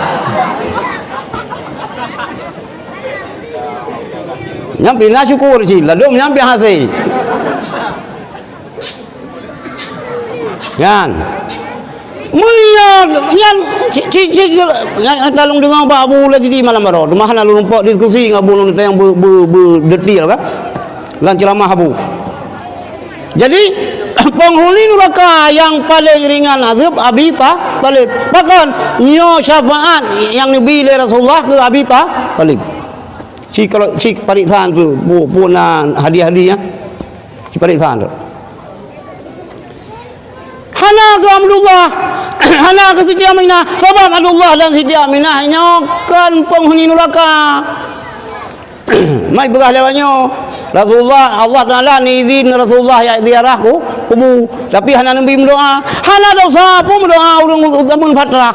nyampi na syukur sih lalu nyampi hasil yan yan talong dengan Pak Abu lah jadi malam baru rumah lalu lumpuk diskusi dengan Abu yang berdetail kan lan ceramah Abu jadi penghuni neraka yang paling ringan azab Abi Talib bahkan nyo syafaat yang Nabi Rasulullah ke Abi Talib kalau parisan tu punan hadiah-hadiah parisan tu hana ke Abdullah hana ke Siti Aminah sebab Abdullah dan Siti Aminah nyokan penghuni neraka mai berah lewatnya Rasulullah Allah Taala ni izin Rasulullah ya ziarah kubu tapi hana Nabi berdoa hana dosa pun berdoa urang zaman fatrah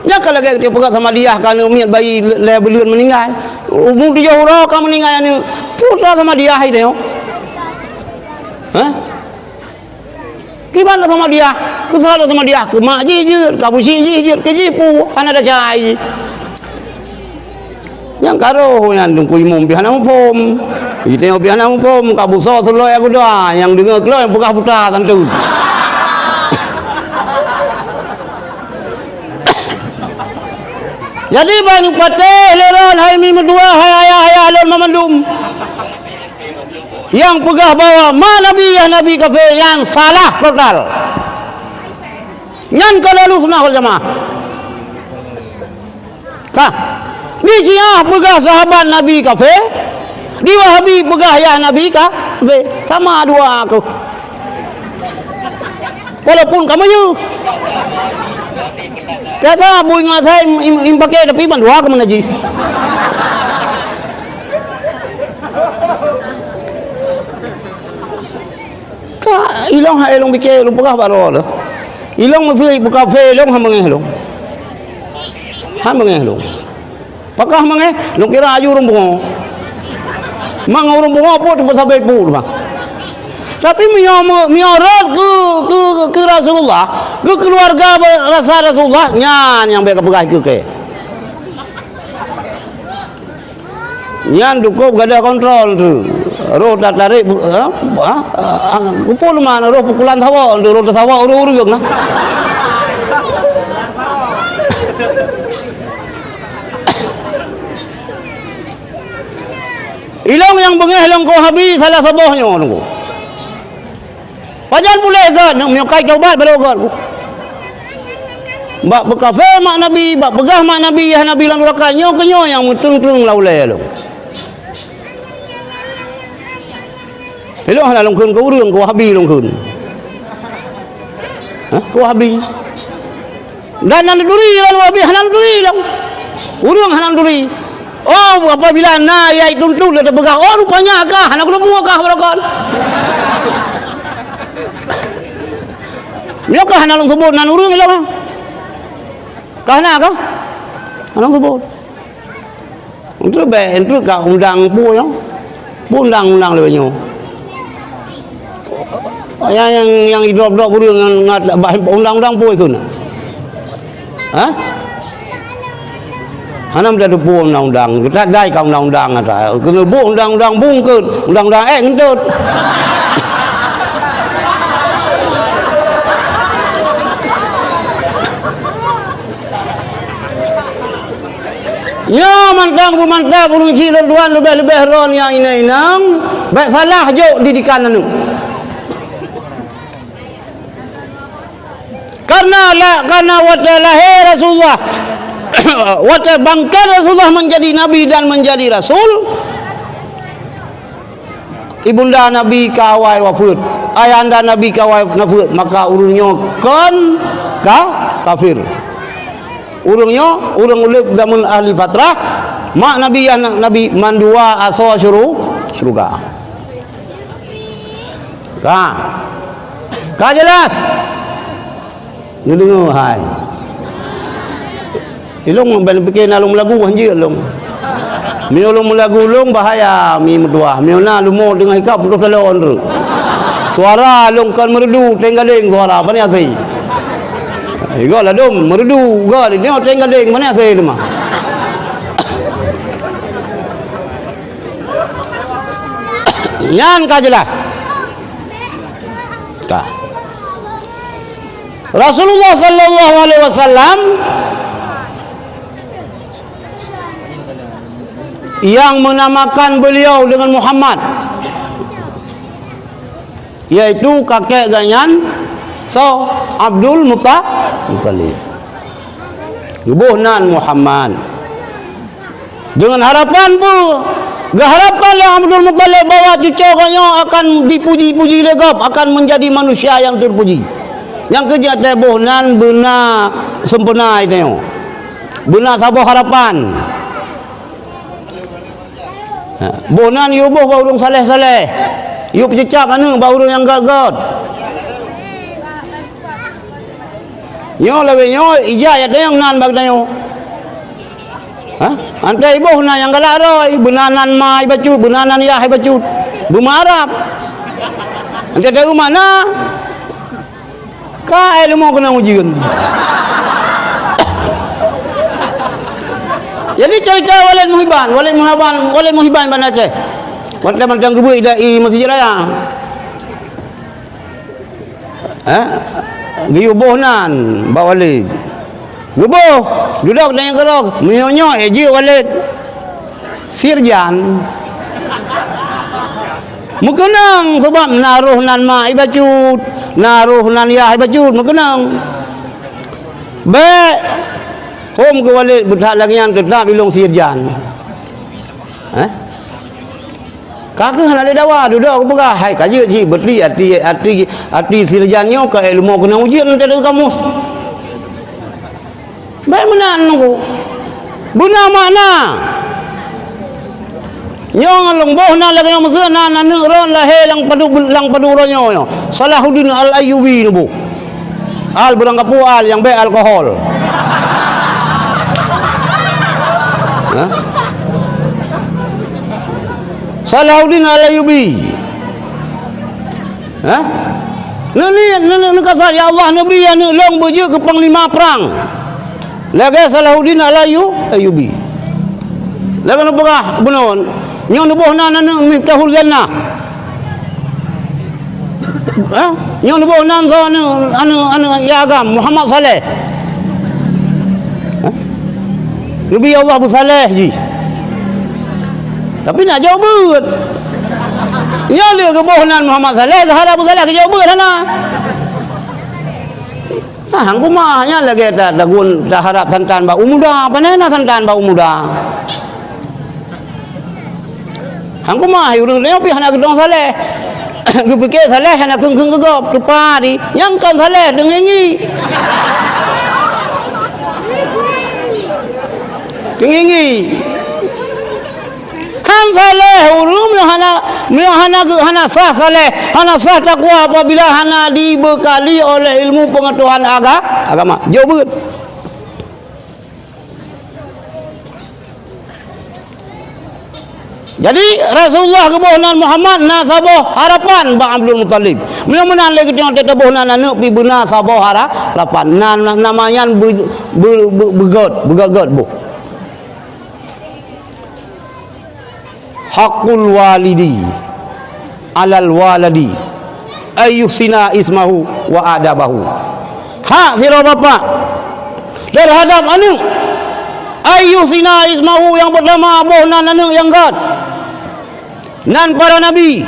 jangan lagi dia pegang sama dia kan umiat bayi belum meninggal umur dia hura kamu meninggal ni putra sama dia hai dia gimana sama dia kesalahan sama dia ke mak jijir kamu jijir ke jipu kan ada cahaya yang karo yang dungku imum bihana mupom itu yang bihana mupom kabu so selo aku doa yang dengar kelo yang pegah putra tentu jadi banyak patih leron hai mi medua hai ayah alun mamandum yang pegah bawa ma Nabi ya Nabi kafe yang salah total nyan kalau sunnah wal jamaah kah di Syiah pegah sahabat Nabi kafe di Wahabi pegah ya Nabi kafe sama dua aku walaupun kamu you kata bu ingat saya pakai tapi bandua kamu najis ilong ha ilong bike ilong pegah baro lo ilong mesti buka fe ilong ha mengeh lo pakah mengeh lo kira aju urung bungo mang urung bungo po tu sampai pu mah tapi miorot ke Rasulullah ke keluarga rasa Rasulullah nyan yang mereka pegah ke nyan cukup gak ada kontrol tu roh dah tarik kupul mana roh pukulan sawa roh sawa urung nah ilong yang bengeh ilong ko habis salah sabohnya nunggu pajan boleh kan nyokai taubat baru kan bak bekafe mak Nabi bak begah mak Nabi ya Nabi lan neraka kenyo yang mutung-tung laulai lo hello hala longkeun ke urang ke Wahabi longkeun ke Wahabi dan nan duri lan Wahabi hanan duri lang urang hanan duri Oh, apabila na yai tuntun dia bergah. Oh, rupanya kah anak lembu kah berakon. Dia kah anak long sebut nan urang ilang. Kah na kah? Anak sebut. Untuk untuk kah undang pu yo. Undang lebihnya. Yang hidup-hidup urang ngat undang-undang pu itu. Hah? Hanam dah bu undang-undang, kita dai ka undang-undang ata. Kena bu undang-undang bungkeut, undang-undang ngentut. Ya mantang bu mantang urang ci tuan lebih-lebih ron yang ini nang, baik salah jo didikan anu. Karena waktu lahir Rasulullah waktu bangkit Rasulullah menjadi Nabi dan menjadi Rasul, ibunda Nabi kawai wafat, ayahanda Nabi kawai wafat, maka urungnya kan kafir. Urungnya urung ulip zaman ahli fatrah, mak Nabi anak Nabi mandua aso syurga. Kah jelas? Ngedengar hai. Ilung ben bikin alung lagu hanje alung. Mi ulung lagu ulung bahaya mi medua. Mi na lumo dengan ikap putus salon tu. Suara alung kan merdu tenggading suara apa ni asai. Igo lah dom merdu go ni tenggading mana asai tu mah. Yang kajelah. Kah. Rasulullah sallallahu alaihi wasallam yang menamakan beliau dengan Muhammad, yaitu kakek ganyan Abdul Muttalib. Gebuhnan Muhammad dengan harapan pun harapan yang Abdul Muttalib bawa cucu ganyo akan dipuji-puji legap, akan menjadi manusia yang terpuji. Yang kerja tebohnan benar sempurna itu. Benar sabar harapan. Bohnan you boh ba urang saleh-saleh. You pececak anu ba urang yang gagot. Nyo lewe nyo ijayat yang nan bag dayo. Antai boh na yang galak roi, benanan mai bacut, benanan ya hai bacut. Bumarap. Antai dari mana? Ka ilmu kena ujian. Jadi cerita Walid Muhibban ban Aceh. Waktu macam gebu idai Masjid Raya. Giyubohnan ba Walid. Gebuh duduk dengan kerok, menyonyo eji Walid. Sirjan. Mukenang sebab naruh nan ma ibacut, naruh nan ya ibacut mukenang. Be hom ke Walid berhak lagi yang tetap bilong sirjan. Kakak nak ada dawa duduk aku pegah. Hai kaji ji berli arti sirjannya ke ilmu kena ujian nanti ada kamus. Baik mana nunggu. Benar makna. Nyong long boh na lagi yang mesra na ron lahir lang padu ronyo. Salahuddin Al-Ayyubi nubu. Al berang kapu al yang baik alkohol. Salahuddin Al-Ayyubi. Ni kata ya Allah Nabi yang long beje ke panglima perang. Lagi Salahuddin Al-Ayyubi. Lagi nak berah benon. Nyong nubuh na Miftahul Jannah. Nyong nubuh na anu ya agam Muhammad Saleh. Nabi Allah Abu Saleh ji. Tapi nak jawab beut. Nyong dia kebohnan Muhammad Saleh, harap Abu Saleh ke jawab beut sana. Hang kumahnya lagi tak lagun tak harap santan ba umuda, panena santan ba umuda. Hang kumah urang leo pi hana gedong Saleh. Gepikir Saleh hana keng-keng gegop lupa di. Yang kan Saleh dengengi. Dengengi. nan saleh urum hana sah saleh, hana sah takwa apabila hana dibekali oleh ilmu pengetahuan agama. Jauh beut. Jadi Rasulullah kebohnan Muhammad nasabah harapan ba Abdul Muttalib. Mudah-mudahan lagi tengok tetabohnan anak pi benar sabah harapan. Namanya begagot bu. Hakul walidi alal waladi ayyusina ismahu wa adabahu. Hak sira bapa terhadap anak ayyusina ismahu yang pertama bohnan anak yang god. Nan para nabi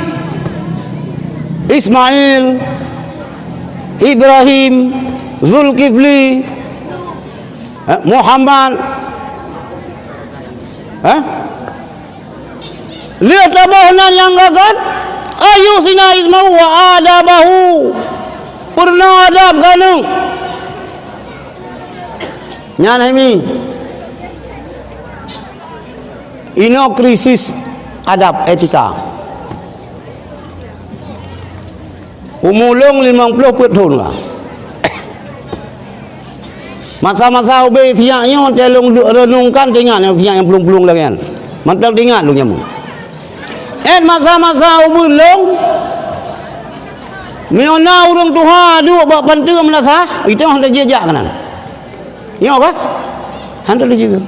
Ismail, Ibrahim, Zulkifli, Muhammad, lihat bohnan yang gagal. Ayu sina ismahu wa adabahu, pernah adab kanung nyan ini ino krisis adab etika umulung 50 tahun lah masa-masa ube tiaknya telung renungkan dengan yang tiak yang pelung-pelung lagi kan mantak dengan lu nyamu masa-masa umulung miona urang tuha dua bak pantu melasah itu hendak jejak kanan nyo ka hendak juga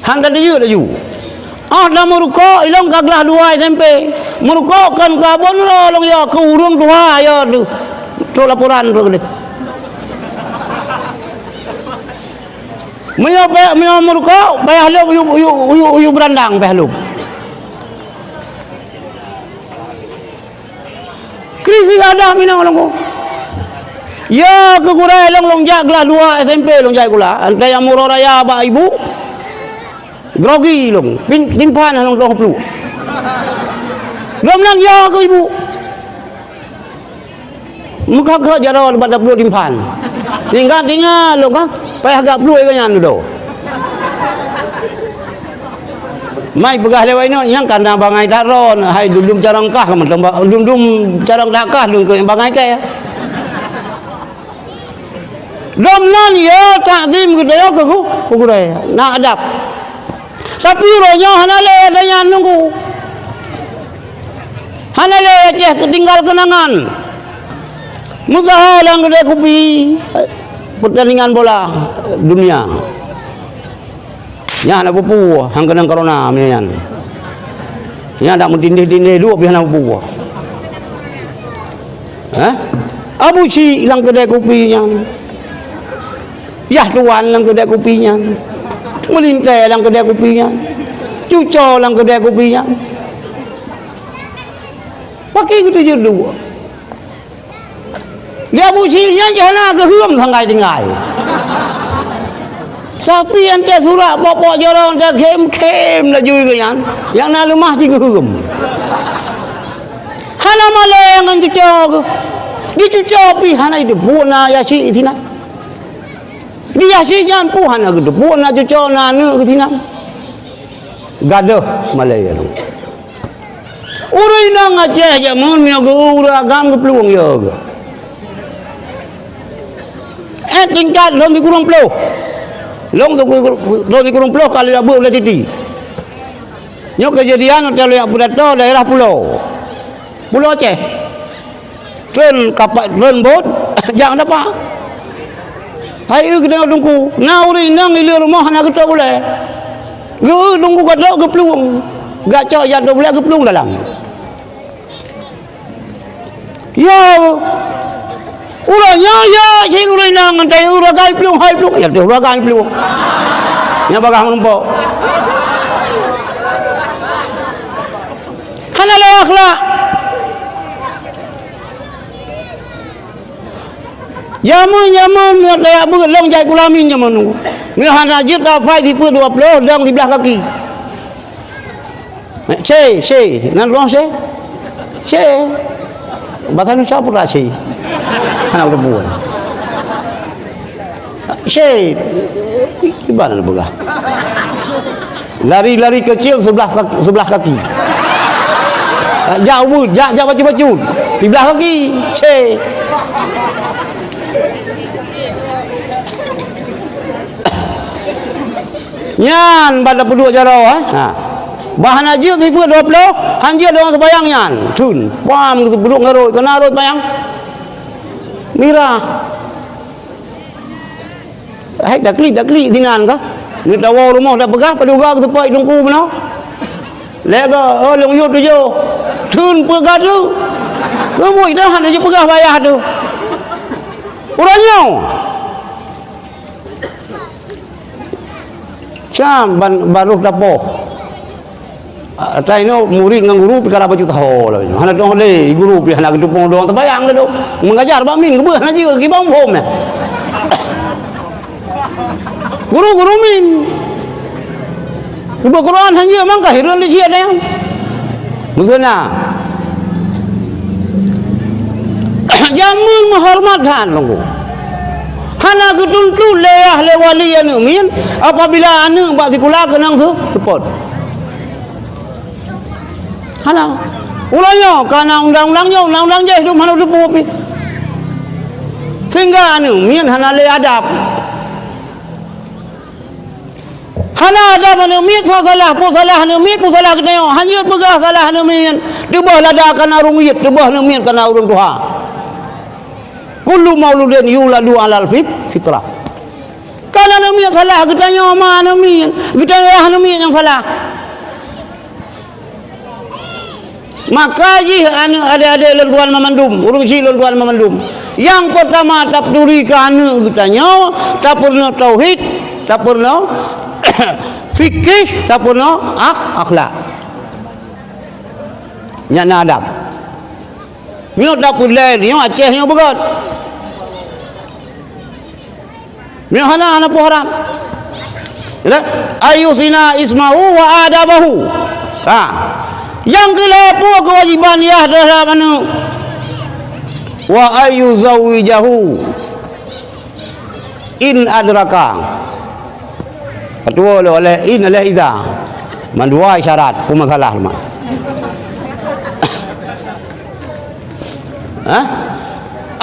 hendak juga dah meruko ilang kaglah 2 SMP meruko kan kabon lo long ya ke urang tuha ya tu laporan tu gede Mio meruko bayah lu uyu berandang bayah lu krisis ada minang orang ko ya ke kurai long jak kelas 2 SMP long jak kula antai yang murah raya bak ibu grogi long timpan long 20 Ramlan ya ke ibu muka ke jaro pada puluh timpan tinggal long ka payah agak puluh ke nyan do mai pegah lewai no yang kandang bangai daron hai dundum carang kah ke dundum carang dakah dun ke bangai ke ya Ramlan ya takzim ke dia ke ku dai nak adab tapi ronya hanale dayan nunggu hanale aceh ketinggal kenangan muzahalang gede kopi pertandingan bola dunia nya nak pupu hang kenang corona mian nya dak mendindih-dindih dua pian pupu abu ci ilang kedai kopinya yah tuan lang kedai kopinya melintai lang kedai kopinya cuco lang kedai kopinya pakai gitu je dua dia abu ci nya jana ke huam sangai tinggai tapi ente surat pokok jorong ente kem lah jui ke yang nak lemah juga hukum hana maleng kan cuco ke di cuco pi hana itu buana yasi itina di yasi jangan pu hana gitu buana cuco nanu ke tina gaduh malaya dong urai nang aja aja mun mio ke uragam ke peluang ya ke tingkat long di kurang peluh long tu di kurung pulau kali abu boleh titi nyok kejadian hotel yang Pudato daerah pulau Aceh tren kapal tren bot jangan dapat hai kena tunggu nauri nang ilir rumah nak kita boleh tunggu kata ke peluang gak cok jatuh boleh ke peluang dalam ya uranya ya cing urai nang antai uragai pelung hai pelung ya dia uragai pelung nya bagah numpuk kana le akhlak jamun mi ada beut long jai kulamin jamun mi hana jit da fai di pu 20 dang di belah kaki se nan long se batan siapa lah se anak udah buat syed gimana begah lari-lari kecil sebelah kaki. Jauh baca-baca sebelah kaki. Cek. Nyan pada penduduk jarau bahan aja tu pun 20 hanja ada orang sembahyang nyan tun pam gitu penduduk ngaroi kena aroi bayang mirah dah klik sinan ka ni tawa rumah dah pegah paduga ke tempat dungku mana lega long yut tu jo tun pegah tu semua dah hanya je pegah bayar tu urangnya cam baru dapoh atai no murid dengan guru perkara baju tahu lah hana dong le guru pi hana gedupong doang terbayang dah mengajar bamin ke hana je ki bang pom guru min sebab Quran hanya mangkah hiran di sia dah musana jamun menghormatkan lu hana ketuntu leah le wali anu min apabila anu bak sekolah kenang support hana ulanya kana undang-undang je hidup mana depu pi sehingga anu min hana le adab hana adab anu min salah anu min salah keneo hanya pegah salah anu min debah lada kana rungit debah anu min kana urang tuha kullu mauludin yuladu alal fitrah kana nami yang salah ketanya mana nami ketanya nami yang salah maka ji ada lenduan memandum urung si lenduan memandum yang pertama tak peduli kana ketanya tak pernah tauhid tak pernah fikih tak pernah akhlak nyana adab nyo tak pulai nyo Aceh nyo begot nyo hana poharam ayusina ismahu wa adabahu yang kelepo kewajiban ya adalah mana wa ayuzawijahu in adraka kedua oleh in oleh idza mandua syarat pemasalah mak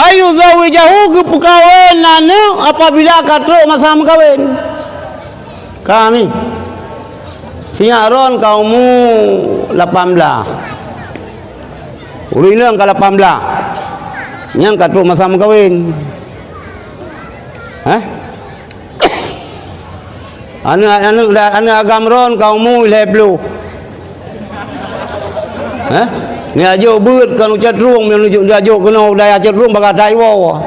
ayu zawijahu ke perkahwin apabila katruk masa kawin kami sinyaron kaumu 18 urinang ke 18 yang katruk masa kawin anu agamron kaumu 20 ni ajo beut kan ucat ruang menuju dia ajo kena daya acat ruang bagat dai wo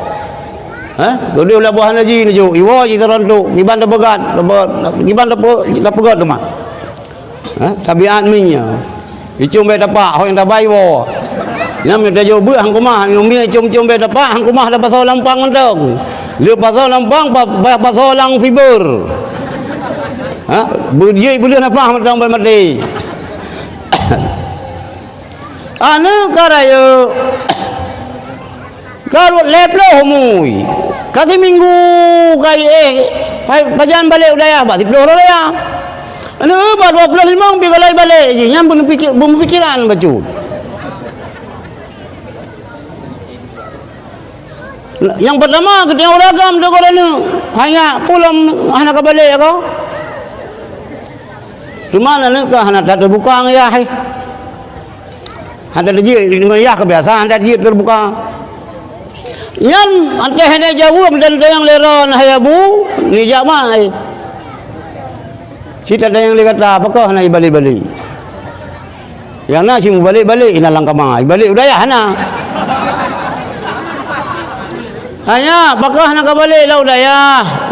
dulu lah buah haji ni jo iwo ji terontu giban da begat giban da pegat tu mah tabiat minya icung be dapak ho yang da bai wo nyam da jo beut hang kumah mi cum be dapak hang kumah da pasal lampang mentong le pasal lampang pasal lang fiber budi budi apa mentong mati anu karayo kalau leplo homui kasi minggu kai pajan balik udaya ba 10 ya anu ba 25 bi galai balik je nyam belum pikiran baju yang pertama ketika uragam dogo anu hanya pulang hana ka balik ko cuma anu ka hana tak terbuka ya hai ada dia dengan ya kebiasaan ada dia terbuka yang antah hanya jauh dan yang leron hayabu ni jamai cita ada yang kata apakah hanya balik-balik yang nak simu balik-balik ina langkah mai balik udaya hana hanya apakah hana ka balik lah udaya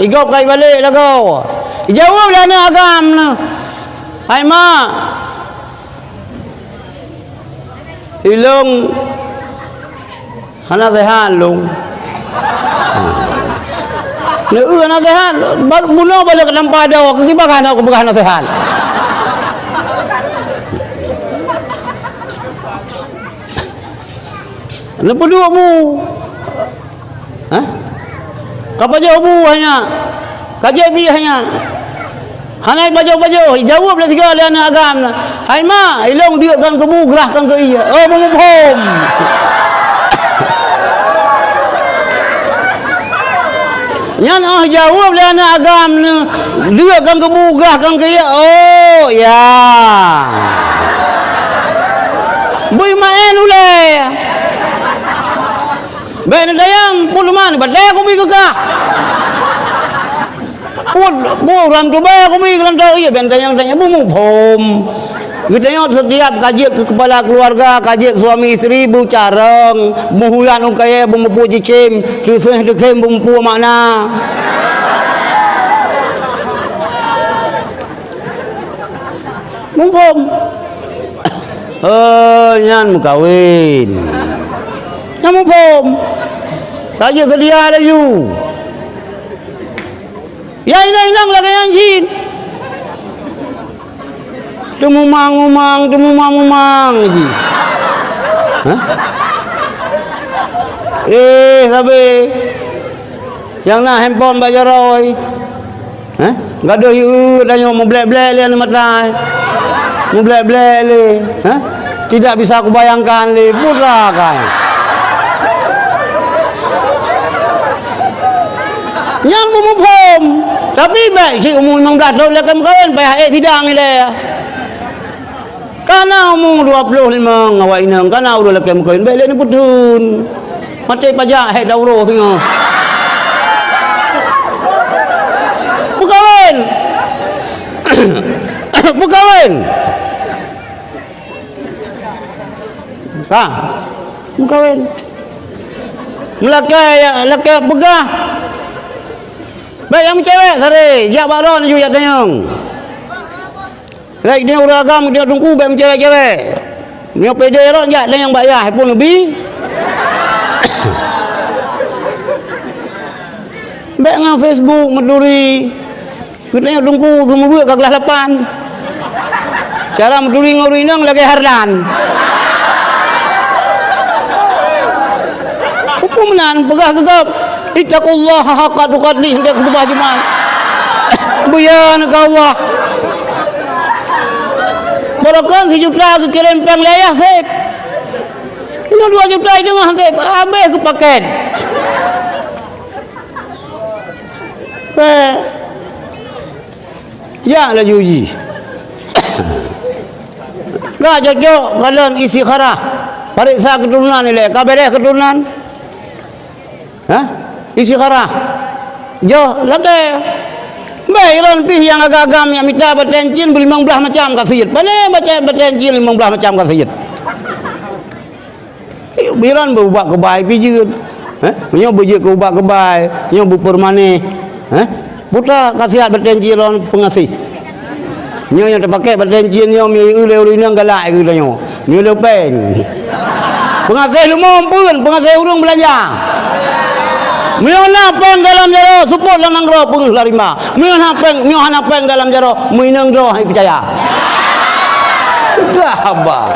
igop kai balik lah kau jauh dah na agam na hai mak ilung hana sehat lung hana sehat mula balik ke tempat ada ke kibah hana aku hana sehat lepas dua mu kapal jauh mu hanya kajebi hanya Hanai baju-baju, jawab lah segala anak agam. Hai ma, ilong dia kan kebu gerahkan ke iya. Oh, mengupom. Nyan jawab lah anak agam ni. Dia kan kebu gerahkan ke iya. Oh, ya. Bui main ulai. Baik nak dayang, pun mana? Badai aku pergi kekah. Pun orang tu baik aku pergi kelantar. Ya, baik dayang-dayang pun mumpum. Kita yang setiap kajian ke kepala keluarga, kajian suami isteri, bucareng, muhulan ukaya, bumpu cicim, susah dekem bumpu makna. Mumpum. Nyan mukawin. Nyan mumpum. Kajian sedia lah you. Ya inang lah kayak anjing. Temumang ji. Hah? Sabi. Yang nak handphone baca roy. Hah? Gaduh you tanya mau blek-blek le mata. Mau blek-blek le. Hah? Tidak bisa aku bayangkan le putra kan. Yang mumupom. Tapi baik si umur 16 tahun lah kawan payah sidang ni le. Kana umur 25 ngawak inang kana udah lah kawan baik le ni putun. Mati pajak hek dauro tengok. Pukawin. Pukawin. Ka. Pukawin. Melakai pegah. Baik yang cewek sare, jak balon juga tanyong. Baik dia urang agam dia tunggu baik cewek-cewek. Dia pede ron jak tanyong bayar pun lebih. Baik ngang Facebook meduri. Kita tunggu semua buat ke kelas 8. Cara meduri ngori nang lagi harlan. Hukum menan pegah gegap. Ittaqullah haqqa tuqatih hendak khutbah Jumaat. Buyan ke Allah. Barakan 1 juta ke kirim pang layah sip. Ini 2 juta itu ngah sip. Habis ke paket. Ya lah juji. Gak cocok kalian isi kharah. Periksa keturunan ni le. Kabareh keturunan. Hah? Isi kharah. Jo, lagi. Bayiran pih yang agak-agam yang minta bertencin 15 macam kasih. Mana baca bertencin 15 macam kasih. Biran berubah kebaik pi je. Hah? Nyo buje ke ubah kebaik, nyo berpermane. Hah? Putra kasihat bertencin ron pengasih. Nyo yang terpakai bertencin nyo mi ule-ule nang galak ke nyo. Nyo lepeng. Pengasih lumom pun, pengasih urung belajar. Miona peng dalam jaro support lang nang ro pung larima. Miona peng dalam jaro minang ro hai percaya. Gaba.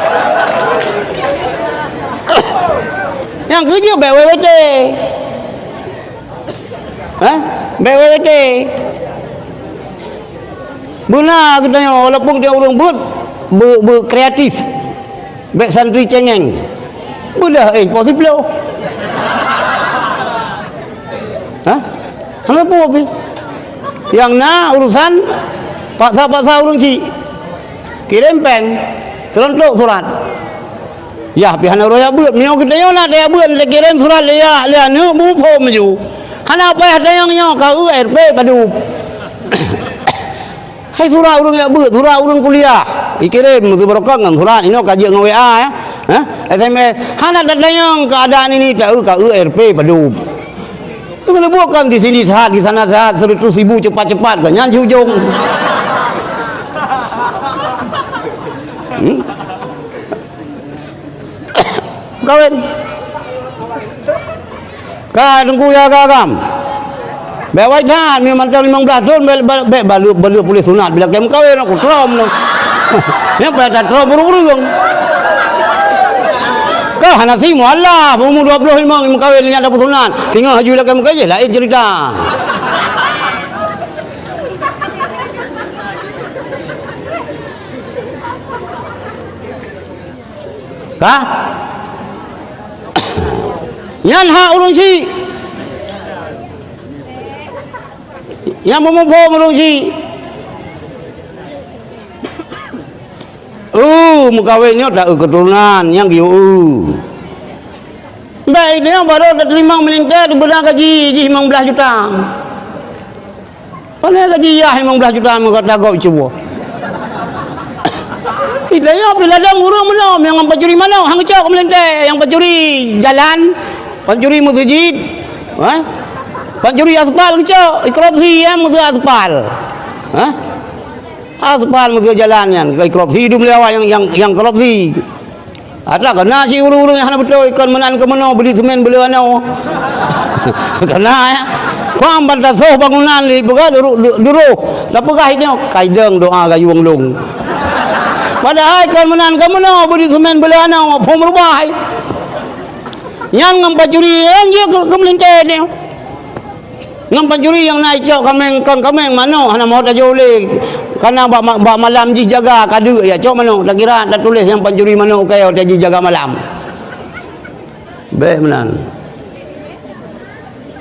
Yang kerja BWT. Hah? BWT. Benar katanya walaupun dia orang kreatif. Baik santri cengeng. Budah possible. Hah? Kenapa apa? Yang na urusan paksa-paksa urung ci. Kirim peng, serontok surat. Ya, pihak roya buat. Mio kita yo nak dia buat le kirim surat le ya nu bu pom ju. Hana apa ada yang nyo ka URP padu. Hai surat urung ya buat, surat urung kuliah. Dikirim tu barokah ngan surat ini kaji ngan WA ya. Hah? SMS. Hana ada yang keadaan ini tak ka URP padu. Kalau bukan di sini sehat, di sana sehat, 100.000 cepat-cepat kan nyanyi ujung. Kawin. Ka tunggu ya gagam. Bawa dah, mi mantal 15 tahun balu boleh sunat bila kem kawin aku trom no. Yang pada trom buru-buru. Kah nasi muallah umur 25 kawin dengan dapat sunat. Tengok haju lagi muka je lain cerita. Kah? Nyan hak urang si. Yang memupom urang si. Mukawinnya tak keturunan yang giu. Baik dia baru dah terima melintas benar gaji 15 juta. Mana gaji ya 15 juta muka tak kau cuba. Idanya bila dah urang mana yang pencuri mana hang cak melintas yang pencuri jalan, pencuri masjid, pencuri aspal kecak, korupsi yang masjid aspal. Aspal masjid jalannya, korupsi hidup lewa yang korupsi. Ada kena si urang-urang yang betul ikan menan ke mana beli semen beli ano. Kena ya. Kuam bantasoh bangunan li pegah duru. Da pegah ini kaideng doa gayung lung. Padahal ikan menan ke mana beli semen beli ano pom rubah. Yang ngam pacuri anjir ke melintai ni. Ngam pacuri yang naik cok kameng mano hana mau tajole. Karena bak malam ji jaga kadu ya cok mano tak kira tak tulis yang pencuri mano kaya dia ji jaga malam. Baik menan.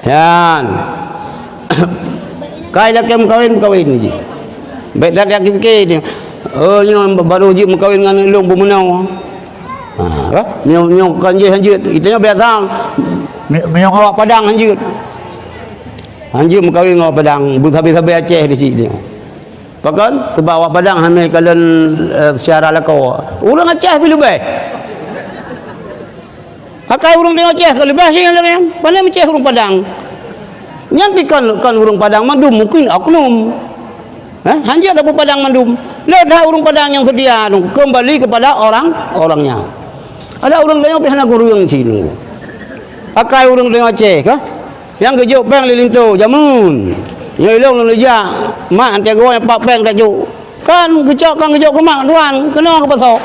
Yan. Kai dak kawin ji. Baik dak fikir ni. Nyo baru ji kawin dengan long pemenau. Nyo kan je hanjut. Itanya biasa. Nyo awak Padang hanjut. Hanjut kawin awak Padang, habis-habis Aceh di sini. Pakan sebab awak Padang hamil kalian secara lakau. Urang Aceh pilih baik. Pakai urang tengok Aceh kalau lebih sih yang pandai Aceh urang Padang. Nyan pikan kan urang Padang mandum mungkin oknum. Hanya ada Padang mandum. Dah urang Padang yang sedia kembali kepada orangnya. Ada urang tengok pihak urang sini. Pakai urang tengok Aceh kah? Yang kejuk peng lilinto jamun. Yang ilong lu leja, mak antia gua yang pak peng tak juk. Kan kejok ke mak tuan, kena ke pasok.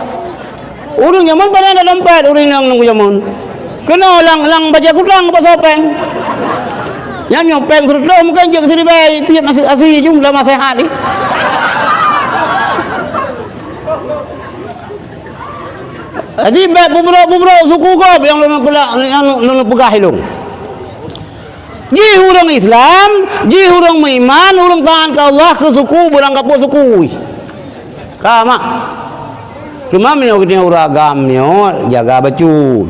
Urang zaman pada ada dompet, urang yang nunggu zaman. Kena lang baca kutang ke pasok peng. Yang nyok peng suruh mungkin je kesini baik, piat masih asli jumlah masih sehat ni. Jadi baik bumro suku kau yang lu pegah ilong. Ji urang Islam, ji urang iman, urang tahan ke Allah ke suku berang kapo suku. Kama. Cuma menyo kita urang agamnya jaga betul.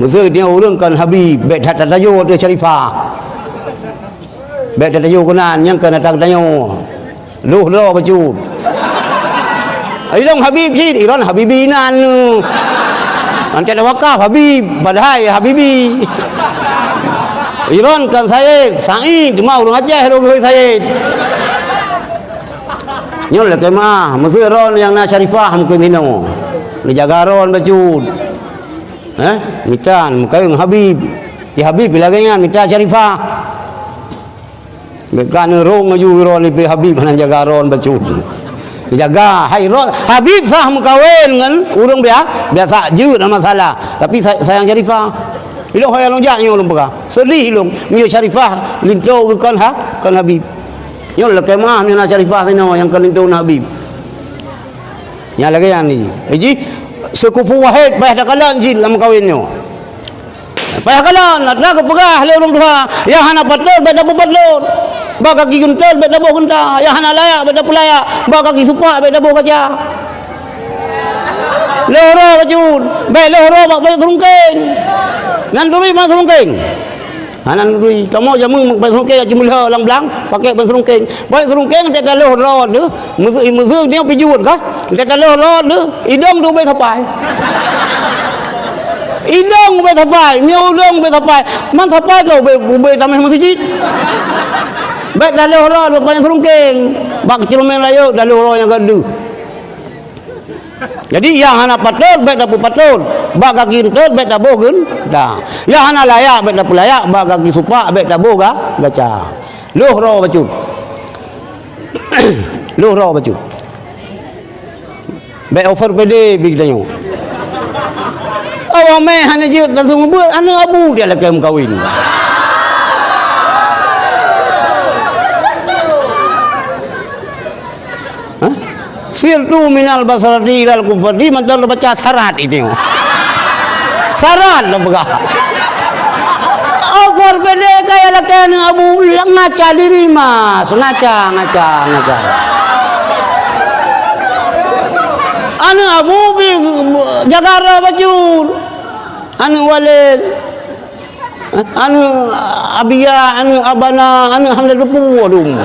Musuh dia urang kan Habib, bet tak tayo dia Syarifah. Bet tak tayo kunan yang kena tak tayo. Luh betul. Ilong Habib sih, Iran Habibinan nu. Nanti ada wakaf Habib, padahal Habibi. Iran kan Said, Said, mau orang Aceh rogo Said. Nyol le kemah, mesti Iran yang na Syarifah mungkin hino. Ni jaga ron bacud. Mitan mukaung Habib. Ya Habib lagi ngan mita Syarifah. Bekan rong aju Iran ni Habib nan jaga ron bacud. Dijaga hai ron Habib sah mukawin ngan urang biasa je tak masalah. Tapi sayang Syarifah. Ilong hayang lonjak nyo lumpaka. Sedih ilong nyo Syarifah linto kan Habib. Nyo le kemah nyo na Syarifah sino yang kan linto Habib. Nya lagi yang ni. Ji sekufu wahid payah dakalan jin lam kawin nyo. Payah kalan nak ke pegah le urang tua. Yang hana patut beda patut. Ba kaki gentel beda bo genta. Yang hana layak beda pulayak. Ba kaki supak beda bo kaca. Loro bajun. Baik loro bak baik terungking. Nan duri mas serungking. Nan duri kamu jamu pas serungking jumlah lang blang pakai pas serungking. Baik serungking dia kalau rod tu, musuh dia pijut kah? Dia kalau rod tu, idong tu be tapai. Idong be tapai, nyu idong be tapai. Man tapai tu be tamah masjid. Baik kalau rod pakai serungking. Bak celumen layu kalau rod yang gaduh. Jadi yang hana patut baik dapat patut, bak kaki entut baik dapat bogen, dah. Yang hana layak baik dapat layak, bak kaki supak baik dapat gaca. Luh ro bacut. Luh ro bacut. Baik offer pede big danyo. Awak mai hana je langsung buat ana abu dia lagi kawin. Sirtu minal basarati ilal kufri mantan baca syarat ini. Saran lah begah. Over pede kaya lakian abu ngaca diri mas, ngaca. Anu abu bi Jakarta bajur, anu walid, anu abia, anu abana, anu hamdan depu adung.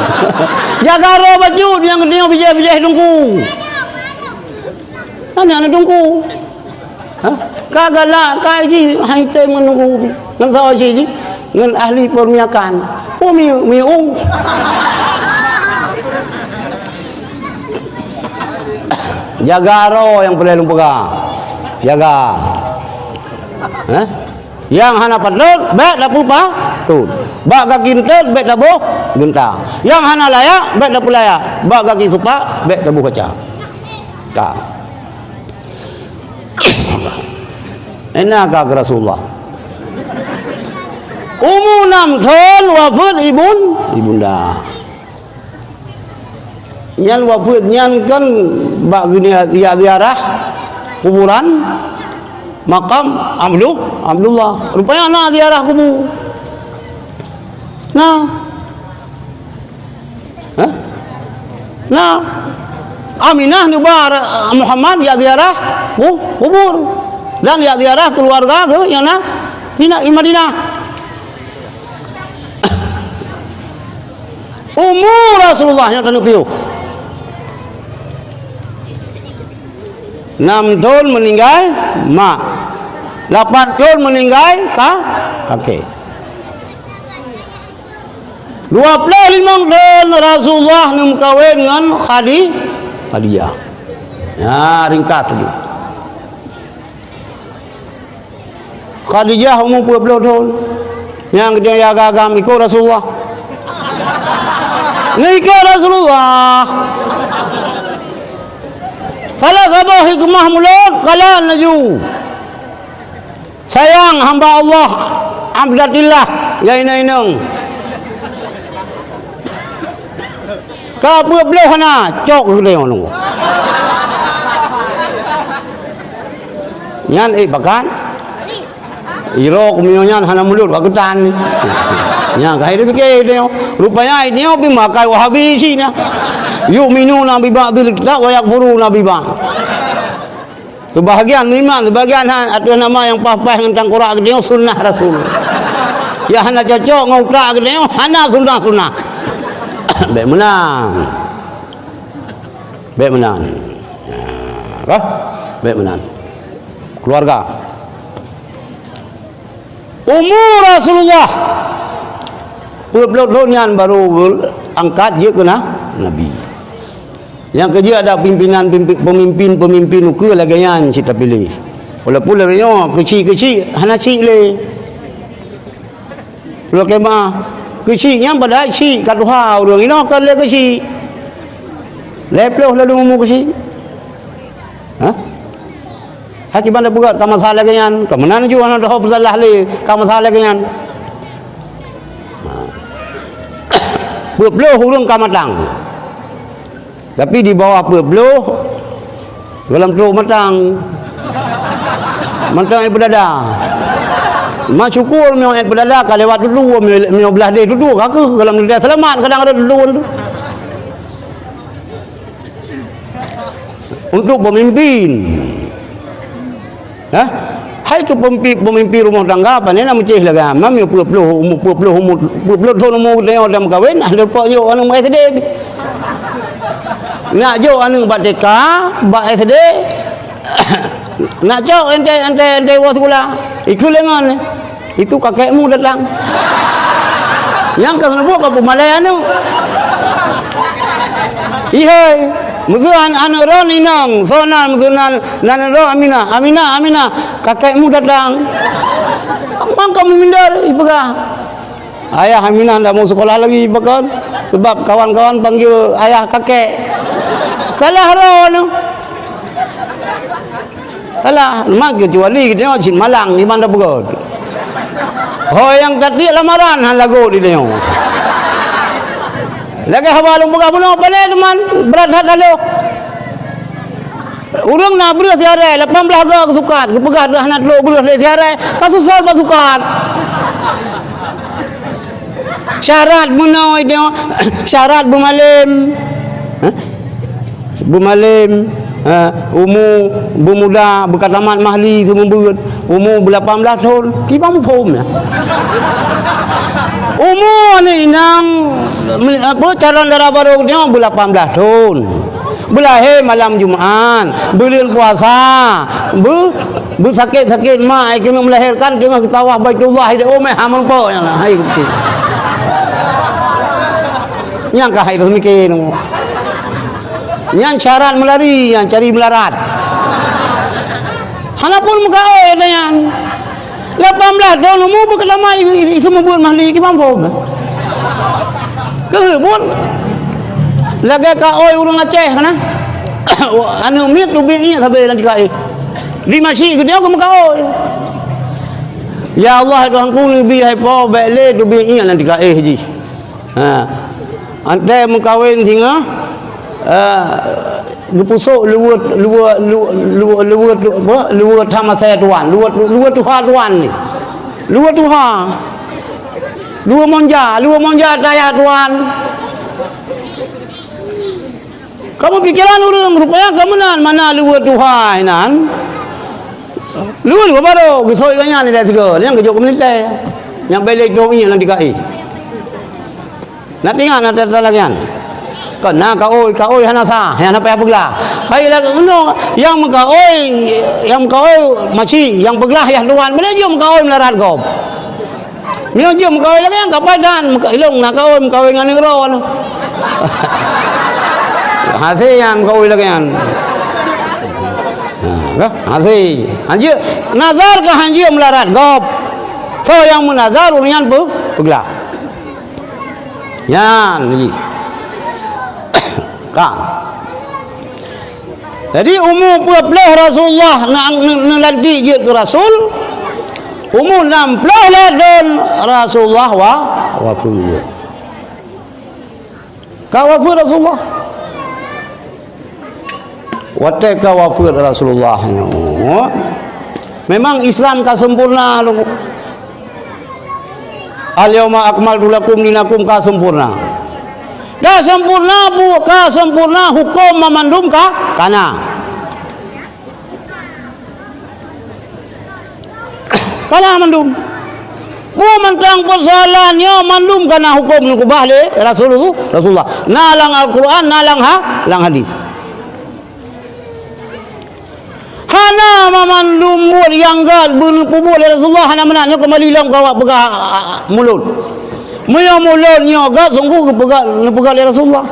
Jakarta bajur yang dia bijah dungku. Anu dungku. Kagak lah kaji haite menunggu ngan tahu ji ngan ahli permiakan miung jaga ro yang perlu pegang jaga yang hana padot bek dah pupa tu bak kaki entet bek dah boh gentang yang hana layak bek dah pulaya bak kaki supak bek dah buh kaca ka enak ke Rasulullah umunam thon wafat ibunda nyan wafat nyan kan bak gini ziarah kuburan makam Abdullah rupanya anak ziarah kubur nah Aminah nubar Muhammad ya ziarah kubur dan ya ziarah keluarga ke yang na Madinah. Umur Rasulullah yang tanu piu 6 tahun meninggal mak 8 tahun meninggal kakek 25 tahun Rasulullah nem kawin dengan Khadijah ya ringkas tu Khadijah umur 20 tahun yang dia agam ikut Rasulullah nikah Rasulullah salah sabah hikmah mulut kalan laju sayang hamba Allah abdatillah ya inang ka belah hana cok dia nunggu nyan bakan iro kumionyan hana mulut wakutan nya kai dia fikir dia rupanya ini opi makai wahabi sini yuk minuna bi ba'dil kitab wa yakfuruna bi ba'd sebahagian iman sebahagian ada nama yang pah-pah tentang Quran dia sunnah Rasul ya hana cocok ngautra dia hana sunnah baik menang baik menang keluarga umur Rasulullah 20 tahun baru angkat dia kena Nabi. Yang kerja ada pemimpin ke lagi yang kita pilih. Walaupun lebihnya kecil hana cik le. Kalau kemah kecilnya pada cik kat Tuhan orang ini kan le kecil. Leploh lalu mu kecil. Hakiman dah buat kamu salah kenyan, kamu mana juga nak tahu bersalah le, kamu salah kenyan. Berbloh hurung kamatang. Tapi di bawah berbloh dalam telur matang ibu dada. Mak syukur memang ibu dada kalau lewat dulu memang belah dia dulu kaku dalam dia selamat kadang ada dulu tu. Untuk pemimpin. Hai ke pemimpin rumah tangga apa ni nak mencih lagi mam yo 20 tahun umur dia dah kahwin lepas yo anu mai SD nak jo anu bateka ba SD nak jo ente wa sekolah ikut lengan itu kakekmu datang yang ke sana ke Malaya tu ihai musuhan anak ron inang sonan musuhan nan ron Amina kakekmu datang mang kamu mindar ibegah ayah Amina ndak mau sekolah lagi bahkan sebab kawan-kawan panggil ayah kakek salah ron salah mak kecuali kita cin Malang di mana begod oh yang tadi lamaran han lagu di dia lagi habalung buka puno pale teman berat hat lalu Urang nak belah tiarai 18 ga kesukaan kepegat dah nak lo belah tiarai kasusal pasukan syarat menoi dia syarat bumalim bumalim bermuda berkatamat mahli semua berat umur 18 tahun kita mau pom ya umur ni nang apa calon darah baru dia 18 tahun berlahir malam Jumaat bulan puasa bersakit-sakit mak kena melahirkan dengan ketawah Baitullah dia umeh amal po hai yang kah itu mikir yang syarat melari yang cari melarat hanapun muka yang 18 tahun umur berkelama semua bulan mahli ke mampu kehebun lagi ka oi urang Aceh kana anu mit lebih nya sampai nanti ka di masjid dia ke muka oi ya Allah Tuhan ku lebih hai po bele lebih nya nanti ka ji ante mengkawin singa gepusuk luwet sama saya tuan luwet tuhan ni luwet tuhan luwet monja daya tuan kamu pikiran orang rupanya kemenan mana luwet tuhan nan luwet ko baru gesoi kanya ni dah segala yang kejok komunitas yang balik tu ini nanti kai nak tengok nak talagian kena ka oi hanasa yang apa peglah hai la uno yang ka oi maci yang peglah ya tuan mana je ka oi melarat kau ni je ka oi lagi ka padan ka ilong nak ka oi ngan ngro hasil yang ka oi lagi kan hasil hanje nazar ka hanje melarat kau so yang menazar urang peglah yan ni Kang. Jadi umur 12 Rasulullah nak lagi je ke Rasul. Umur 60 dan Rasulullah wafat. Kawafat Rasulullah. Watak kawafat Rasulullah. Memang Islam tak sempurna lu. Al-yawma akmaltu lakum dinakum ka sempurna. Ka sempurna bu ka sempurna hukum memandum ka kana mandum bu mentang persoalannya mandum kana hukum nu kubah le Rasulullah nalang Al-Quran nalang hadis hana memandum buat yang gal bunu pubul Rasulullah hana menanya kembali lang kawak pegah mulut Maya mulutnya agak sungguh kepegal Rasulullah.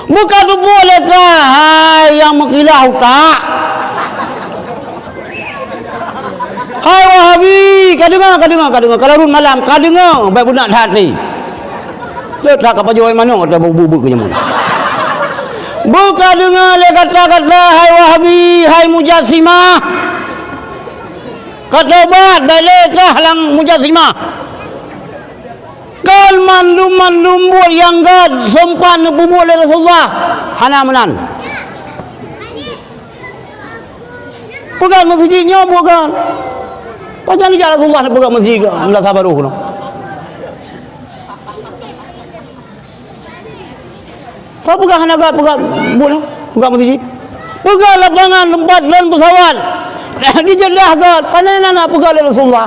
Bukan tu bolehkah hai yang mengilah tak? Hai Wahabi, kadengar kalau run malam kadengar baik budak hati. Letak apa jauh mana ada bubu ke jamu. Bukan dengar le kata-kata hai Wahabi, hai Mujassimah. Kata bat balikah lang Mujassimah. Kal mandum buat yang gad sempan bubu oleh Rasulullah hana menan pegang masjidnya bukan pasal ni Rasulullah nak pegang masjid Allah sabaruh no saya pegang hana gad pegang buat pegang masjid pegang lapangan tempat dan pesawat di Jeddah gad panen nak pegang oleh Rasulullah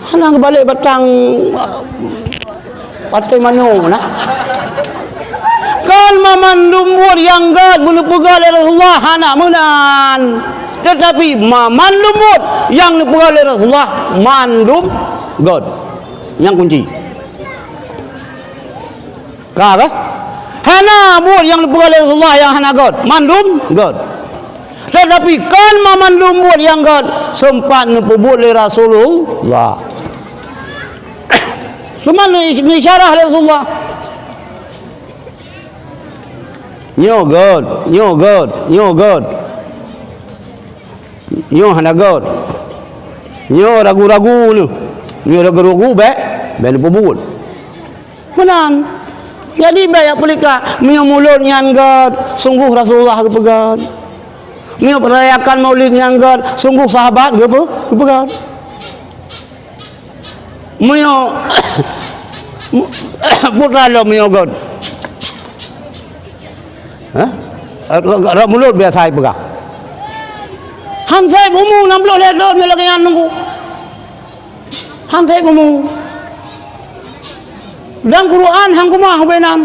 hana balik batang patai mano nak kan mamandum buat yang gad bunu pegal Rasulullah hana menan tetapi mamandum buat yang dipegal Rasulullah mandum god yang kunci kah hana buat yang dipegal Rasulullah yang hana god mandum god tetapi kan mamandum buat yang god sempat dipebuat oleh Rasulullah cuma ni syarah Rasulullah nyo god nyo hana god nyo ragu-ragu ni nyo ragu-ragu be ben pebul menan Jadi baik pelika mio mulut nyanggat sungguh Rasulullah kepegat. Mio merayakan maulid nyanggat sungguh sahabat kepegat. Mio putra lo mio god. Mulut biasa pegang. Hansai umur 60 tahun ni lagi yang nunggu. Hansai umur. Dan Quran hang kumah benan.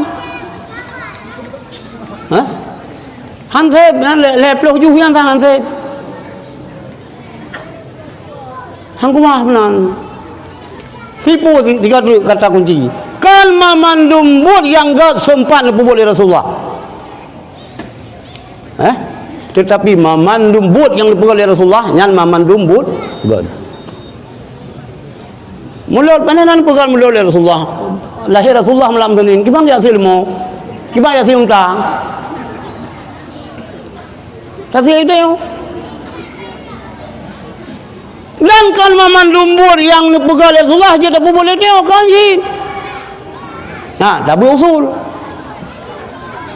Hansai leploh juh yang tak hansai. Hang kumah benan. Sipu tiga kata kunci. Kalma mandum buat yang gak sempat boleh Rasulullah. Tetapi mamandum buat yang dipegang oleh Rasulullah nyan mamandum buat god. Mulut panenan pegang mulut oleh Rasulullah. Lahir Rasulullah malam Senin. Kibang ya silmo. Kibang ya siumta. Kasih ide yo. Dan kan mamandum buat yang dipegang oleh Rasulullah je tak boleh dia kan jin. Nah, tak berusul.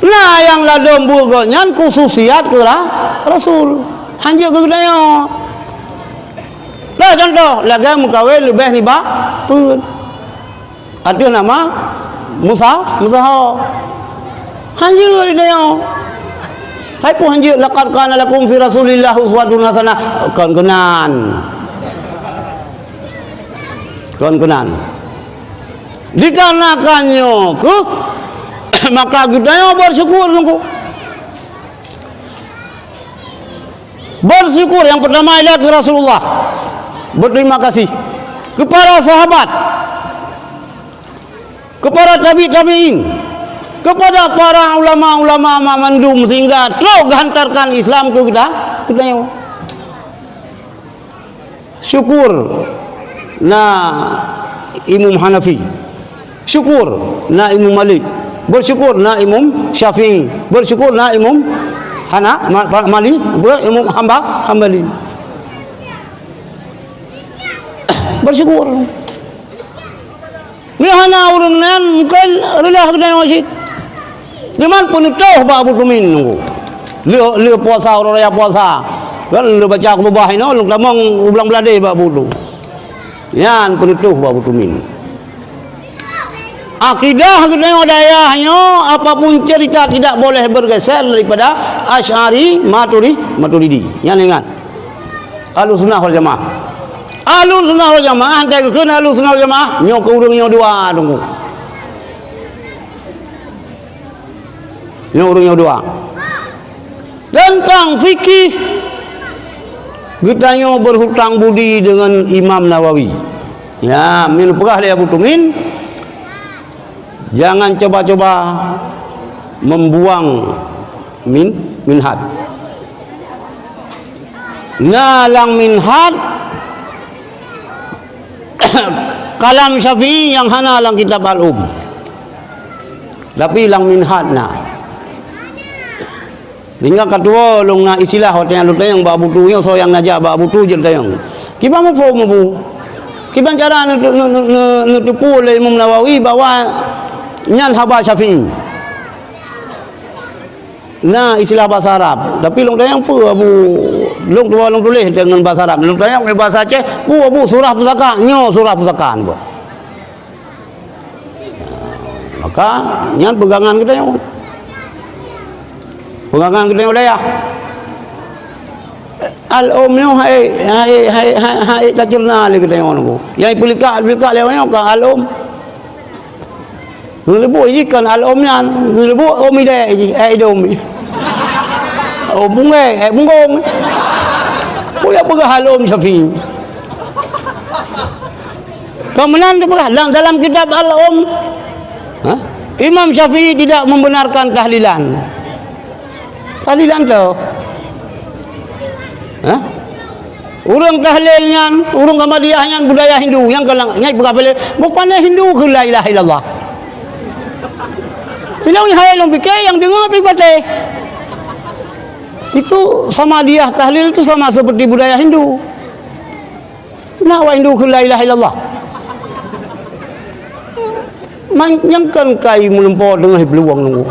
Nah yang ladom bugonyan khususiat ke Rasul. Hanya ke kedaya. Lah contoh lagi mukawai lebih ni ba pun. Ada nama Musa. Hanya kedaya. Hai pun hanya laqad kana lakum fi Rasulillah uswatun hasanah. Kon-konan. Dikarenakannya maka kita bersyukur nunggu. Bersyukur yang pertama ialah ke Rasulullah. Berterima kasih kepada sahabat, kepada tabi'in, kepada para ulama-ulama mamandum sehingga telah hantarkan Islam ke kita. Syukur Imam Hanafi, syukur Imam Malik, bersyukur Imam Syafi'i, bersyukur Imam Mali, Imam Hambali. Bersyukur. Mihana orang nan mungkin relah kena masjid. Cuman pun tahu ba Abu Tumin nunggu. Le puasa orang raya puasa. Kan le baca khutbah ini lu tamang ulang belade ba Abu tu. Yan pun tahu ba Abu Tumin. Akidah kedai dayahnya apapun cerita tidak boleh bergeser daripada Asy'ari Maturidi. Yang ingat. Ahlussunnah wal Jamaah. Ahlussunnah wal Jamaah hantai ke Ahlussunnah wal Jamaah nyo ke urang nyo dua tunggu. Nyo urang nyo dua. Tentang fikih kita nyo berhutang budi dengan Imam Nawawi. Ya, min pegah dia Abu Tumin. Jangan coba-coba membuang minhad. Nalang minhad kalam Syafi'i yang hana lang kitab al-um. Tapi lang minhad na. Tinggal kedua long na istilah hotel yang ba Abu Tu yang so yang najak ba Abu Tu je tayang. Kiba mo po mo bu. Kiban cara nutupu oleh Imam Nawawi bahwa nyan haba Syafi'i. Nah istilah bahasa Arab. Tapi long tayang pu Abu long tua long tulis dengan bahasa Arab. Long tayang bahasa Aceh pu Abu surah pusaka nyo surah pusaka bu. Maka nyan pegangan kita yang pegangan kita yang daya. Al-umnya hai tak cerna lagi kita yang bu. Yang pelika lewanya ka al-um. Lebu ikan al-omnya, lebu omi deh, domi. Oh bunga, bungong. Punya pegah al-om Syafi'i. Kemudian pegah dalam kitab al-om. Imam Syafi'i tidak membenarkan tahlilan. Tahlilan tu. Urang tahlilnya, urang Ahmadiyahnya budaya Hindu yang kalang nyai pegah beli. Bukan Hindu ke la ilaha illallah. Bilang hai long pikir yang dengar pipate. Itu sama dia tahlil itu sama seperti budaya Hindu. Nah wa Hindu la ilaha illallah. Manyangkan kai melempo dengan peluang nunggu.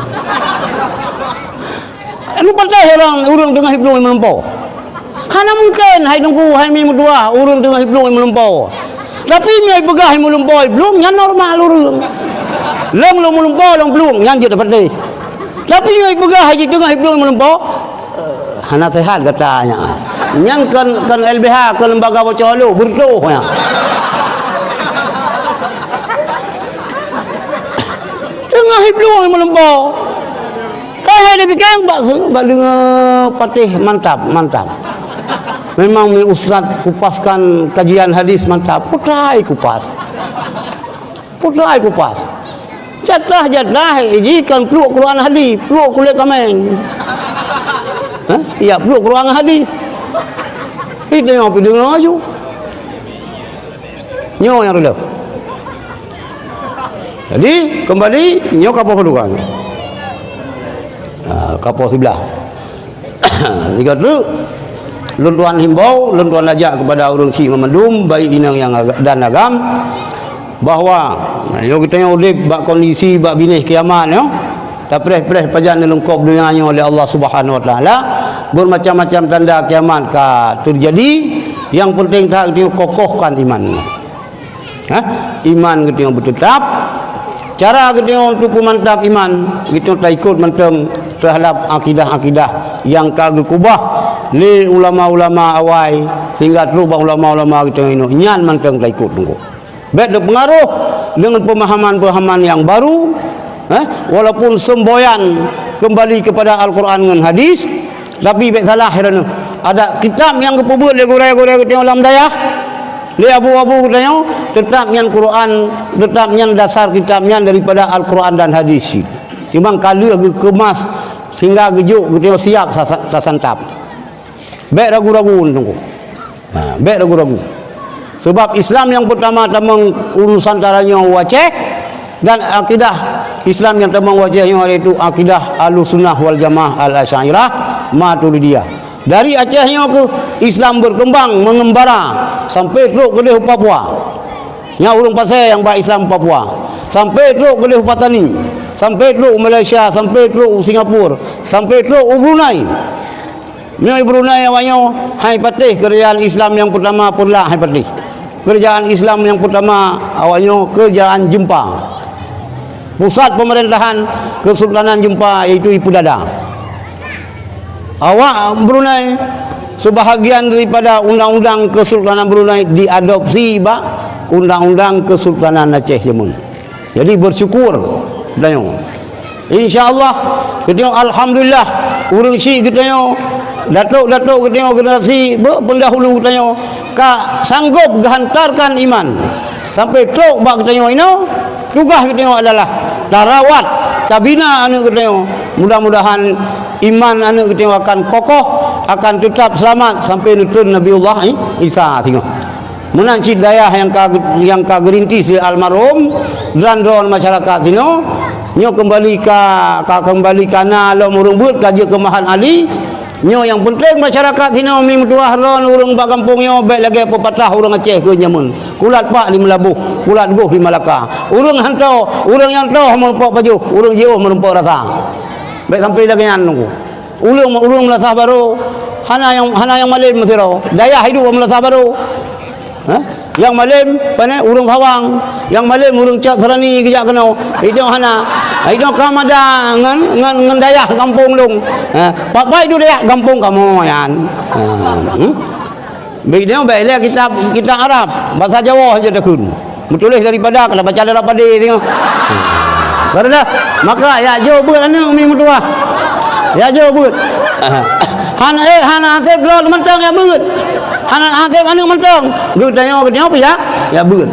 Anu patah orang dengan peluang melempo. Hana mungkin hai nunggu hai mi mudua urang dengan peluang melempo. Tapi mi begah melempo belum nya normal urang. Long melempo long peluang nya je dapat deh. Tapi mi begah hai dengan peluang melempo. Hana sehat katanya. Nyang kan LBH ke lembaga bocolo burdo nya. Tengah peluang melempo. Kai dia fikir bak dengar patih mantap. Memang ustaz kupaskan kajian hadis mantap. Putrai kupas. Jatah ijikan peluk Quran hadis, peluk kulit kameng. Ya peluk Quran hadis. Itu yang pergi dengar aja. Nyo yang relap. Jadi kembali nyo kapal kedudukan. Kapal sebelah. Jika tu luntuan himbau, luntuan ajak kepada orang Cik Memandum, baik inang yang dan agam, bahawa yo kita yang urip bak kondisi bak binih kiamat yo. Dapres-pres pajan lengkap dunia oleh Allah Subhanahu Wa Taala, bermacam-macam tanda kiamat ka terjadi. Yang penting tak kita kokohkan iman. Iman kita bertetap. Cara kita untuk mantap iman, kita tak ikut menteng terhadap akidah-akidah yang kagak kubah li ulama-ulama awai sehingga terus ulama-ulama kita ini nyan menteng tak ikut tunggu. Baik berpengaruh dengan pemahaman-pemahaman yang baru, walaupun semboyan kembali kepada Al-Quran dan hadis, tapi baik salah kerana ada kitab yang kepubut le gurai-gurai kita ulam daya. Li abu-abu katanya tetap yang Quran, tetap yang dasar kitabnya daripada Al-Quran dan hadis. Cuma kali kemas sehingga gejuk kita siap sasantap. Baik ragu-ragu tunggu. Baik ragu-ragu. Sebab Islam yang pertama tamang urusan taranya wajah dan akidah Islam yang tamang wajahnya iaitu akidah Ahlussunnah wal Jamaah Al-Asy'ariyah Maturidiyah. Dari Acehnya ke Islam berkembang mengembara sampai teruk ke Papua. Nya urang pasai yang baik Islam Papua. Sampai teruk ke Patani, sampai teruk Malaysia, sampai teruk Singapura, sampai teruk Brunei. Nya Brunei awaknya hai patih kerajaan Islam yang pertama pula hai patih. Kerajaan Islam yang pertama awaknya kerajaan Jepang. Pusat pemerintahan Kesultanan Jepang iaitu Ipu Dada. Awak Brunei sebahagian daripada undang-undang Kesultanan Brunei diadopsi bak undang-undang Kesultanan Aceh Jemun. Jadi bersyukur dayo. Insya-Allah kita alhamdulillah urang si kita yo datuk-datuk kita generasi pendahulu kita yo ka sanggup menghantarkan iman sampai tok bak kita yo ino tugas kita yo adalah tarawat tabina anak kita yo. Mudah-mudahan iman anak kita akan kokoh, akan tetap selamat sampai nutun Nabiullah Isa tengok. Menancit daya yang kagerintis almarhum dan don masyarakat sino nyo kembali kana lo murumbut kaje kemahan ali nyo yang penting masyarakat sino mi mutuah ron urang bak kampung nyo baik lagi pepatah urang Aceh ke nyamun kulat pak di Melabuh kulat goh di Malaka urang hantau urang yang tau merempok baju urang jauh merempok rasa baik sampai lagi nunggu ulung melasah baru hana yang malim mesiro daya hidup melasah baru yang malim pane urung sawang yang malim urung cak serani kejak kena itu hana itu kamada ngan daya kampung dong papai itu daya kampung kamu yan begini baiklah kita Arab bahasa Jawa saja dah kun betulis daripada kalau baca daripada tengok karena maka ya jauh buat anak umi mutua ya jauh buat hana asep lo mentang ya buat hana asep anak mentang lu tanya apa ya buat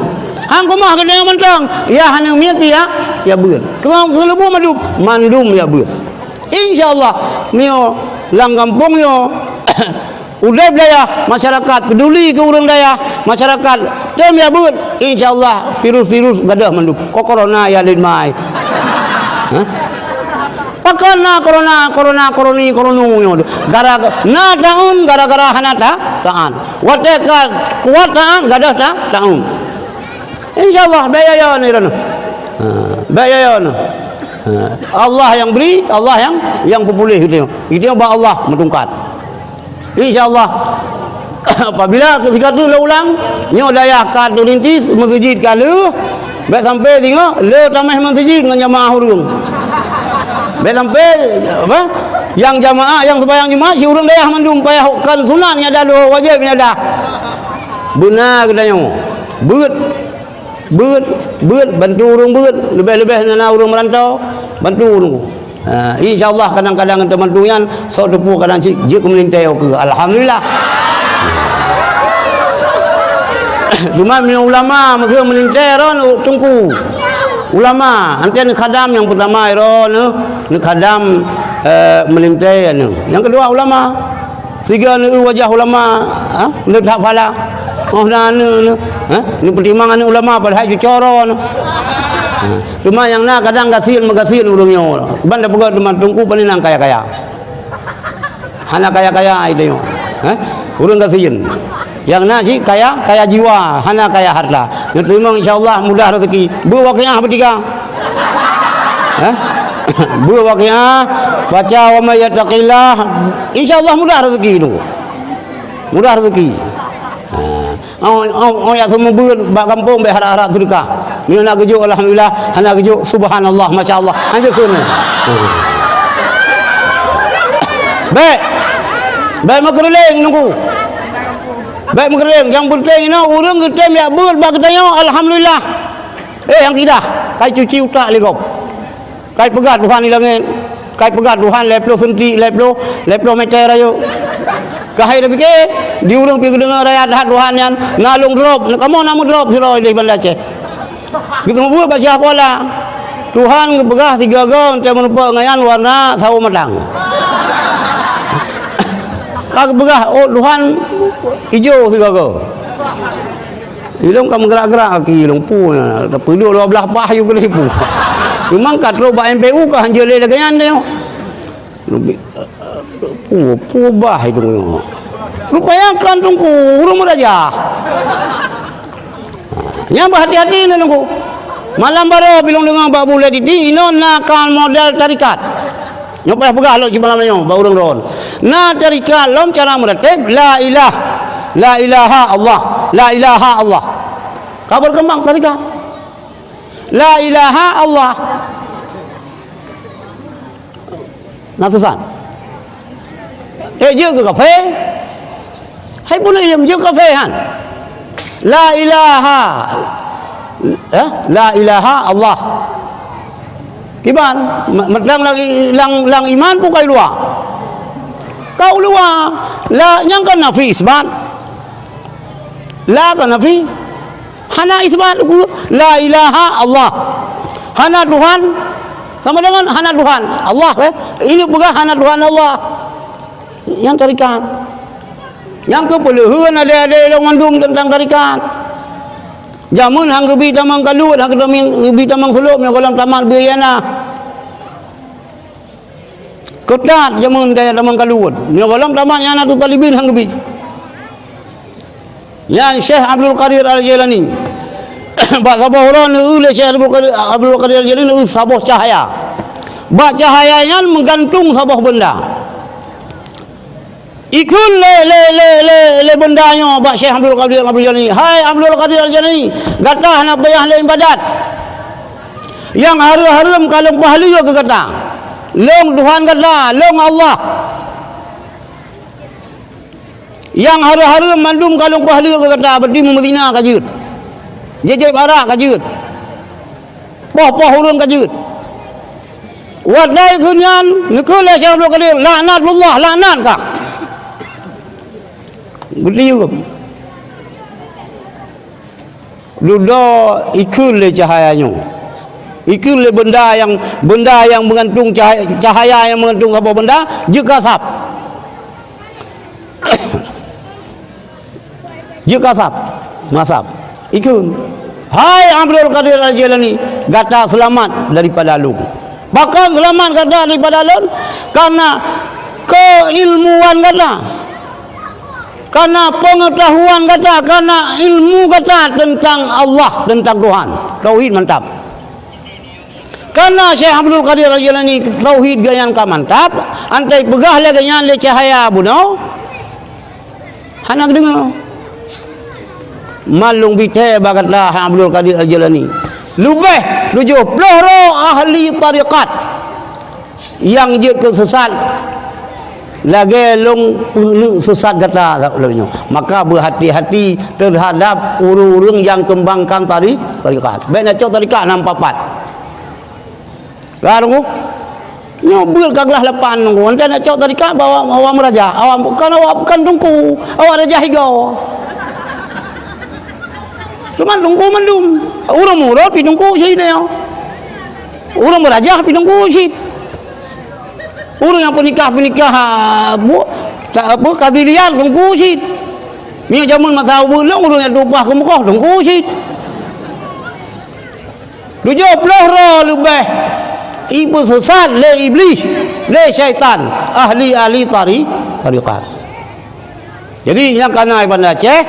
hang kumah kena mentang ya hana miat ya buat kalau kelebu mandum ya buat insyaallah mio lam kampung yo udah daya masyarakat peduli ke urang daya masyarakat dem ya buat insyaallah virus gadah mandum kok corona ya lin mai pakana corona gara-gara hanata taan watekat kuat taan gadah ta taun insyaallah daya ya ni rana Bayayon. Allah yang beri, Allah yang pepulih gitu. Itu ba Allah mentungkat. Insya-Allah apabila ketika tu ulang nyo daya kad rintis masjid kalau baik sampai tengok le tamah masjid dengan jamaah urang. Baik sampai apa? Yang jamaah yang sembahyang Jumaat si urang daya mandum payah kan sunatnya dah wajibnya dah. Benar katanya. Beut bantu urang beut lebih-lebih nana urang merantau bantu urang. Insya-Allah kadang-kadang teman-teman sok tepu kadang cik je kemelintai ke alhamdulillah. Cuma ulama maka melintai ron tungku. Ulama antian khadam yang pertama ron ne khadam melintai anu. Yang kedua ulama. Tiga ne wajah ulama ne tak pala. Oh ni pertimbangan ulama pada haji coron. Cuma yang na kadang gasin urungnya. Banda pegat teman tungku paninang kaya-kaya. Hana kaya-kaya itu yo. Urung gasin. Yang na sih kaya jiwa, hana kaya harta. Yang terima insyaallah mudah rezeki. Berwaqiah bertiga. Berwaqiah baca wa may yattaqillah insyaallah mudah rezeki itu. Mudah rezeki. Ya semua bak kampung be harap-harap sedekah. Ni nak gejuk alhamdulillah, nak gejuk subhanallah masyaallah. Hanya sunat. Baik makreleng nunggu. Baik makreleng yang penting ni urang getem ya beul bak katanya alhamdulillah. Yang tidak, kai cuci utak legop. Kai pegat Tuhan di langit. Kai pegat Tuhan leplo senti leplo meter ayo. Kahai dah fikir diurung pergi dengar ayat Tuhan yang nalung drop kamu namu drop siroi di Banda Aceh kita mau baca sekolah Tuhan ngebegah 3 gaun teh menumpuk ngayan warna sawo matang kag begah Tuhan hijau 3 gaun ilung kamu gerak-gerak kaki ilung pu tapi 12 bah you boleh pu cuma kat lo ba MPU kah hanjele ganyan deh bah itu rupanya kan tunggu urung raja nya hati-hati nunggu malam baru bilang dengan Pak Bule di ino nakal model tarikat nyoba pegah lo malam nyo ba urung ron na tarikat lom cara meratib la ilaha Allah kabar kembang tarikat la ilaha Allah nasusan je ke kafe hai boleh je kafe han la ilaha Allah kiban medang lagi lang iman pun kai luar kau luar la yang kan nafi isbat la kan nafi hana isbat la ilaha Allah hana Tuhan sama dengan hana Tuhan Allah ini bukan hana Tuhan Allah yang tarikat yang kepuluhan ada yang mandum tentang tarikat jamun hang gebi tamang kalut hang gebi tamang suluk yang kolam taman biayana ketat jamun daya tamang kalut yang kolam taman yang tu kalibin hang gebi yang Syekh Abdul Qadir Al-Jilani bak sabah orang oleh Syekh Abdul Qadir Al-Jilani sabah cahaya bak cahayanya menggantung sabah benda ikut le bendanya bak Syekh Abdul Qadir Al-Jilani. Hai Abdul Qadir Al-Jilani, gatah nak bayar le ibadat. Yang harum kalau pahala ke kata. Long Tuhan kata, long Allah. Yang harum mandum kalau pahala ke kata berdi Madinah kajut. Jejak barak kajut. Poh urang kajut. Wadai kunyan nikula Syekh Abdul Qadir laknatullah laknat kah? Gede juga. Duda ikut le cahayanya. Ikut le benda yang menggantung cahaya yang menggantung apa benda juga kasap. Juga kasap. Masap. Ikut. Hai Abdul Qadir Al-Jilani, kata selamat daripada lu. Bahkan selamat kata daripada lu karena keilmuan kata. Karena pengetahuan kata, karena ilmu kata tentang Allah, tentang Tuhan. Tauhid mantap. Karena Syekh Abdul Qadir Al-Jilani tauhid gayan ka mantap, antai pegah le gayan le cahaya buno. Hanak dengar. Malung bite bagatlah Abdul Qadir Al-Jilani. Lubeh 70 ahli tariqat yang je kesesat lagi long sesat kata lalunya. Maka berhati-hati terhadap orang-orang yang kembangkan tarikat. Baik nak cok tarikat 64. Kalau nyobel kaglah lepan nunggu. Anda nak cok tarikat bawa awam raja. Awam bukan tungku. Awak raja higau. Cuma tungku mandum. Orang murah pi tungku sini. Orang beraja pi tungku sini. Orang yang penikah tak apa kadirian tunggu sit. Ni zaman masa belum orang yang dubah ke Mekah tunggu sit. 70 lebih ibu sesat le iblis, le syaitan, ahli tariqat. Jadi yang kena pada Aceh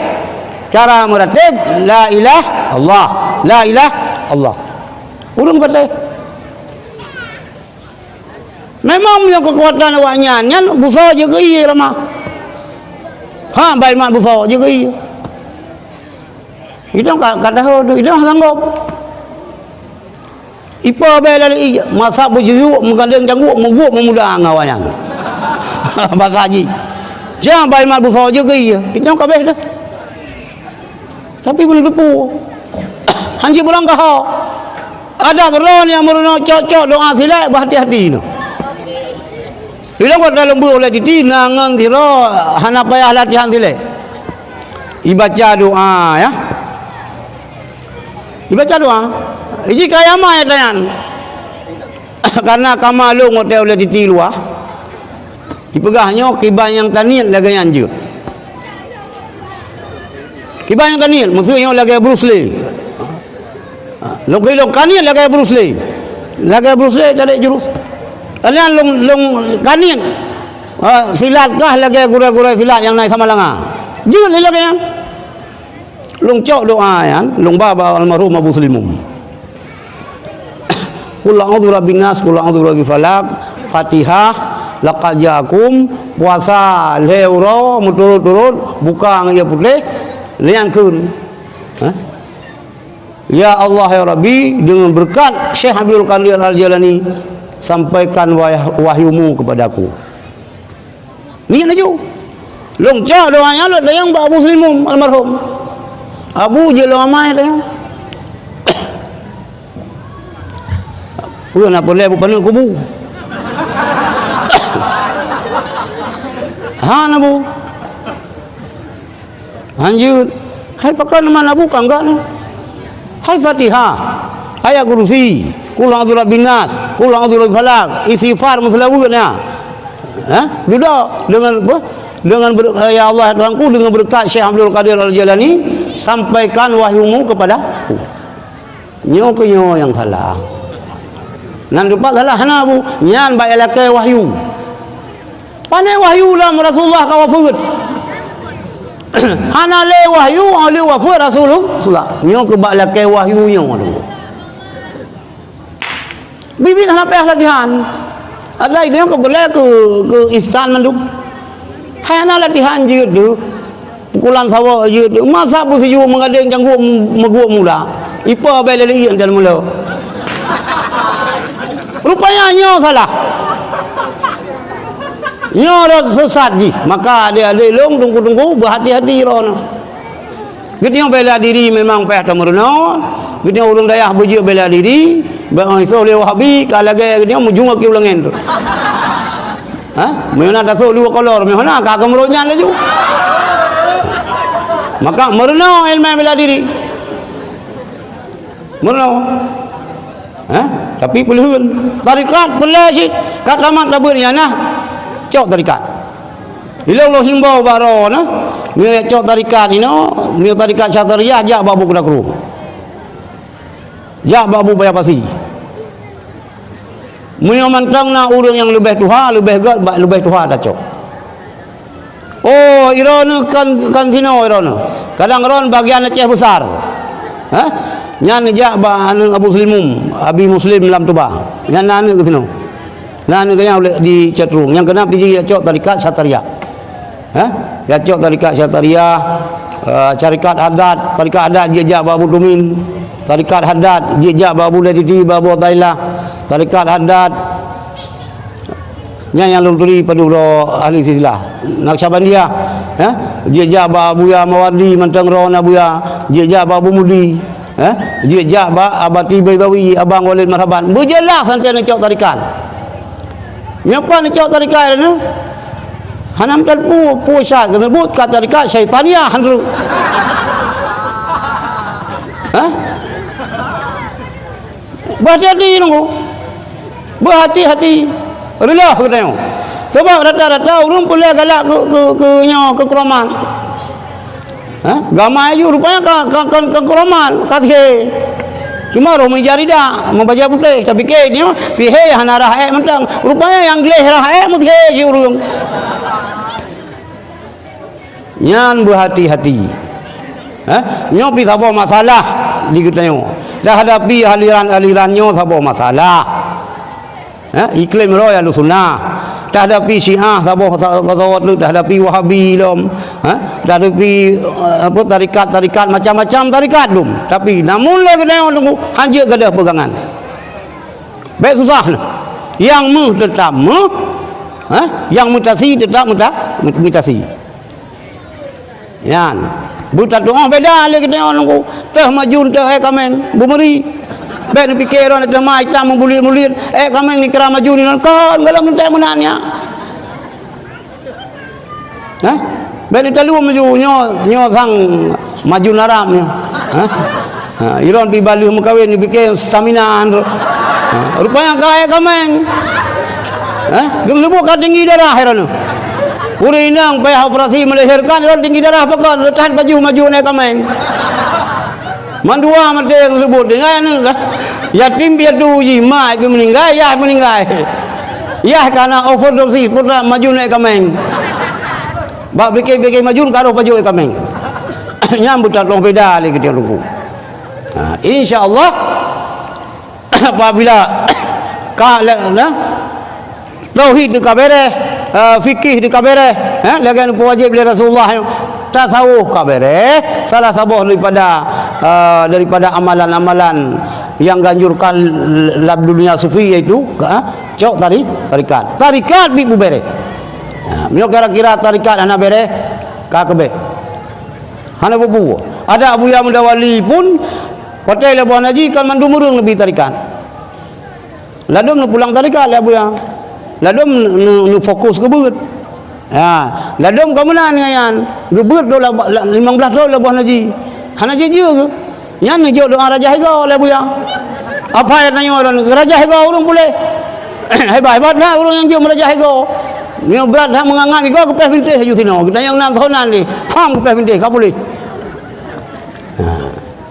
cara meratib la ilah Allah, la ilah Allah. Urang patah. Memang punya kekuatan awaknya nyan busa je ke iya lama. Ha baik mak busa je ke iya. Itu kata tu, itu sanggup. Ipa bela iya masak berjeruk mengandeng janggut mengguk memudah ngawayang. Bahasa haji. Jangan baik mak busa je ke iya. Itu kabeh dah. Tapi boleh lepu. Hanji pulang ke hak. Ada beron yang merono cocok doa silat berhati-hati no. Bila kau dalam buah oleh titi nangan tiro hana payah latihan tile. Ibaca doa ya. Ibaca doa. Iji kaya mai tayan. Karena kamalung hotel oleh titi luah. Dipegahnya kibah yang tanian lagi anjur. Kibah yang tanian maksudnya lagi Bruce Lee. Long kanian lagi Bruce Lee. Lagi Bruce Lee dari jurus. Kalian long kanin silatkah lagi gura-gura silat yang naik sama langa jangan lagi yang long cok doa yan long baba almarhum Abu Slimum qul a'udzu birabbin nas qul a'udzu birabbil falaq Fatihah laqad ja'akum puasa leuro muturut-turut buka ngaya putih liangkeun ya Allah ya Rabbi dengan berkat Syekh Abdul Qadir Al-Jilani sampaikan wahyumu kepadaku. Ni aja. Longcah doanya lo yang Abu Slimum almarhum. Abu je lo amai dah. Puan apa le bukan kubu. Ha nabu. Lanjut. Hai pakai nama Abu kan enggak ni. Hai Fatihah. Hai Kursi. Qul a'udzu birabbin nas, qul a'udzu birabbil falaq, istighfar muslawuna. Duduk dengan ya Allah Tuhanku dengan berkat Syekh Abdul Qadir Al-Jilani sampaikan wahyumu kepadaku. Nyo ke nyo yang salah. Nan lupa salah hana bu, nyan baik lakai wahyu. Pane wahyu lah Rasulullah ka wafud. Hana le wahyu ali wafud Rasulullah. Nyo ke baik lakai wahyu nyo tu. Bibi tak nampak latihan. Ada dia ke boleh ke instan manduk. Hanya latihan je tu. Pukulan sawah je tu. Masa pun sejuk mengadeng janggut meguk mula. Ipa bela lagi yang dalam mula. Rupanya nyo salah. Nyo dah sesat je. Maka dia long tunggu-tunggu berhati-hati rono. Kita yang bela diri memang payah tamerno. Kita orang dayah berjaya bela diri. Bang iso le Wahabi kalau lagi dia mujung ke ulangan tu. Ha? Mana dah so dua kolor, mana kagak meronyan laju. Maka merno ilmu bela diri. Merno. Ha? Tapi pelihun tarikat pelajit kata mak tabur ya nah. Cok tarikat. Bila Allah himbau baro nah. Ni cok tarikat ni no, ni tarikat Syatriyah jak babu kena kru. Jak babu bayar pasi. Munyo mantang na urang yang lebih tuha, lebih gat, lebih tuha dah cok. Oh, irona kan sino irona. Kadang ron bagian Aceh besar. Ha? Nyan ja ba anu Abu Muslimum, Abi Muslim lam tu ba. Nyan anu ke sino. Anu ke yang di Catrung. Yang kenapa dia cok tarikat Syataria. Ya cok tarikat Syataria, syarikat adat, tarikat adat dia ja ba Abu Dumin. Tarikat Haddad jejak babu ladidi babu Tailah. Tarikat Haddad yang luluri paduro ahli silsilah Naqsyabandiyah jejak babu ya Mawardi Mantang Rona buya jejak babu Mudi jejak ba Abati Baidawi Abang Walid Marhaban berjelas sampai nak cok tarikat nyapa nak cok tarikat ni hanam dan pusat tersebut kata tarikat syaitaniyah hanru berhati-hati nunggu berhati-hati adalah kata sebab rata-rata orang boleh galak ke Keramat gamai ju rupanya ke Keramat kathe cuma roh menjari dah membaca putih tapi ke dia sihe hana rahe mentang rupanya yang gleh rahe muthe ji urang nyan berhati-hati nyopi sabo masalah di kita dah hadapi aliran-alirannya sabo masalah iklim roh ya sunnah dah hadapi Syiah sabo kawat lu dah hadapi Wahabi lom dah hadapi apa tarikat macam-macam tarikat lum tapi namun le kena tunggu hanya gadah pegangan baik susah yang tetap yang mutasi tetap mutasi yan buta doa beda le kena nunggu teh majun teh kameng bumeri baik ni fikir orang dah mai tam membulir-bulir kameng ni kera maju ni kan galang teh menanya baik ni talu maju nyo sang maju naram iron pi balu mukawin ni fikir stamina rupanya kaya kameng gelebu ka tinggi darah heran Uri nang payah operasi melahirkan orang tinggi darah pekan tahan maju naik kameng. Mandua mate yang sebut dengan yatim piatu ji mai pi meninggal ya meninggal. Ya karena overdose putra maju naik kameng. Bak fikir maju karo maju naik kameng. Nyambut long beda lagi dia lugu. Insya-Allah apabila tauhid dekat beres fikih di kabere lagi wajib oleh Rasulullah tasawuf kabere salah satu daripada amalan-amalan yang ganjurkan lab dunia sufi iaitu cok tarikat bi bere mio kira-kira tarikat hana bere ka kebe hana bubu ada Abuya Mudawali pun hotel lebuh haji kan mandu murung lebih tarikat ladum pulang tarikat le Abuya ladum nu fokus ke beut ladum ka mana ngayan gebeut do 15 tahun lebuh haji hana je ke nyan je doa raja hega le buya apa yang nanya orang raja hega urang boleh hebat lah urang yang je raja hega ni berat dah mengangap hega ke peh bintih ju sino kita yang nang thonan ni fam ke peh bintih ka boleh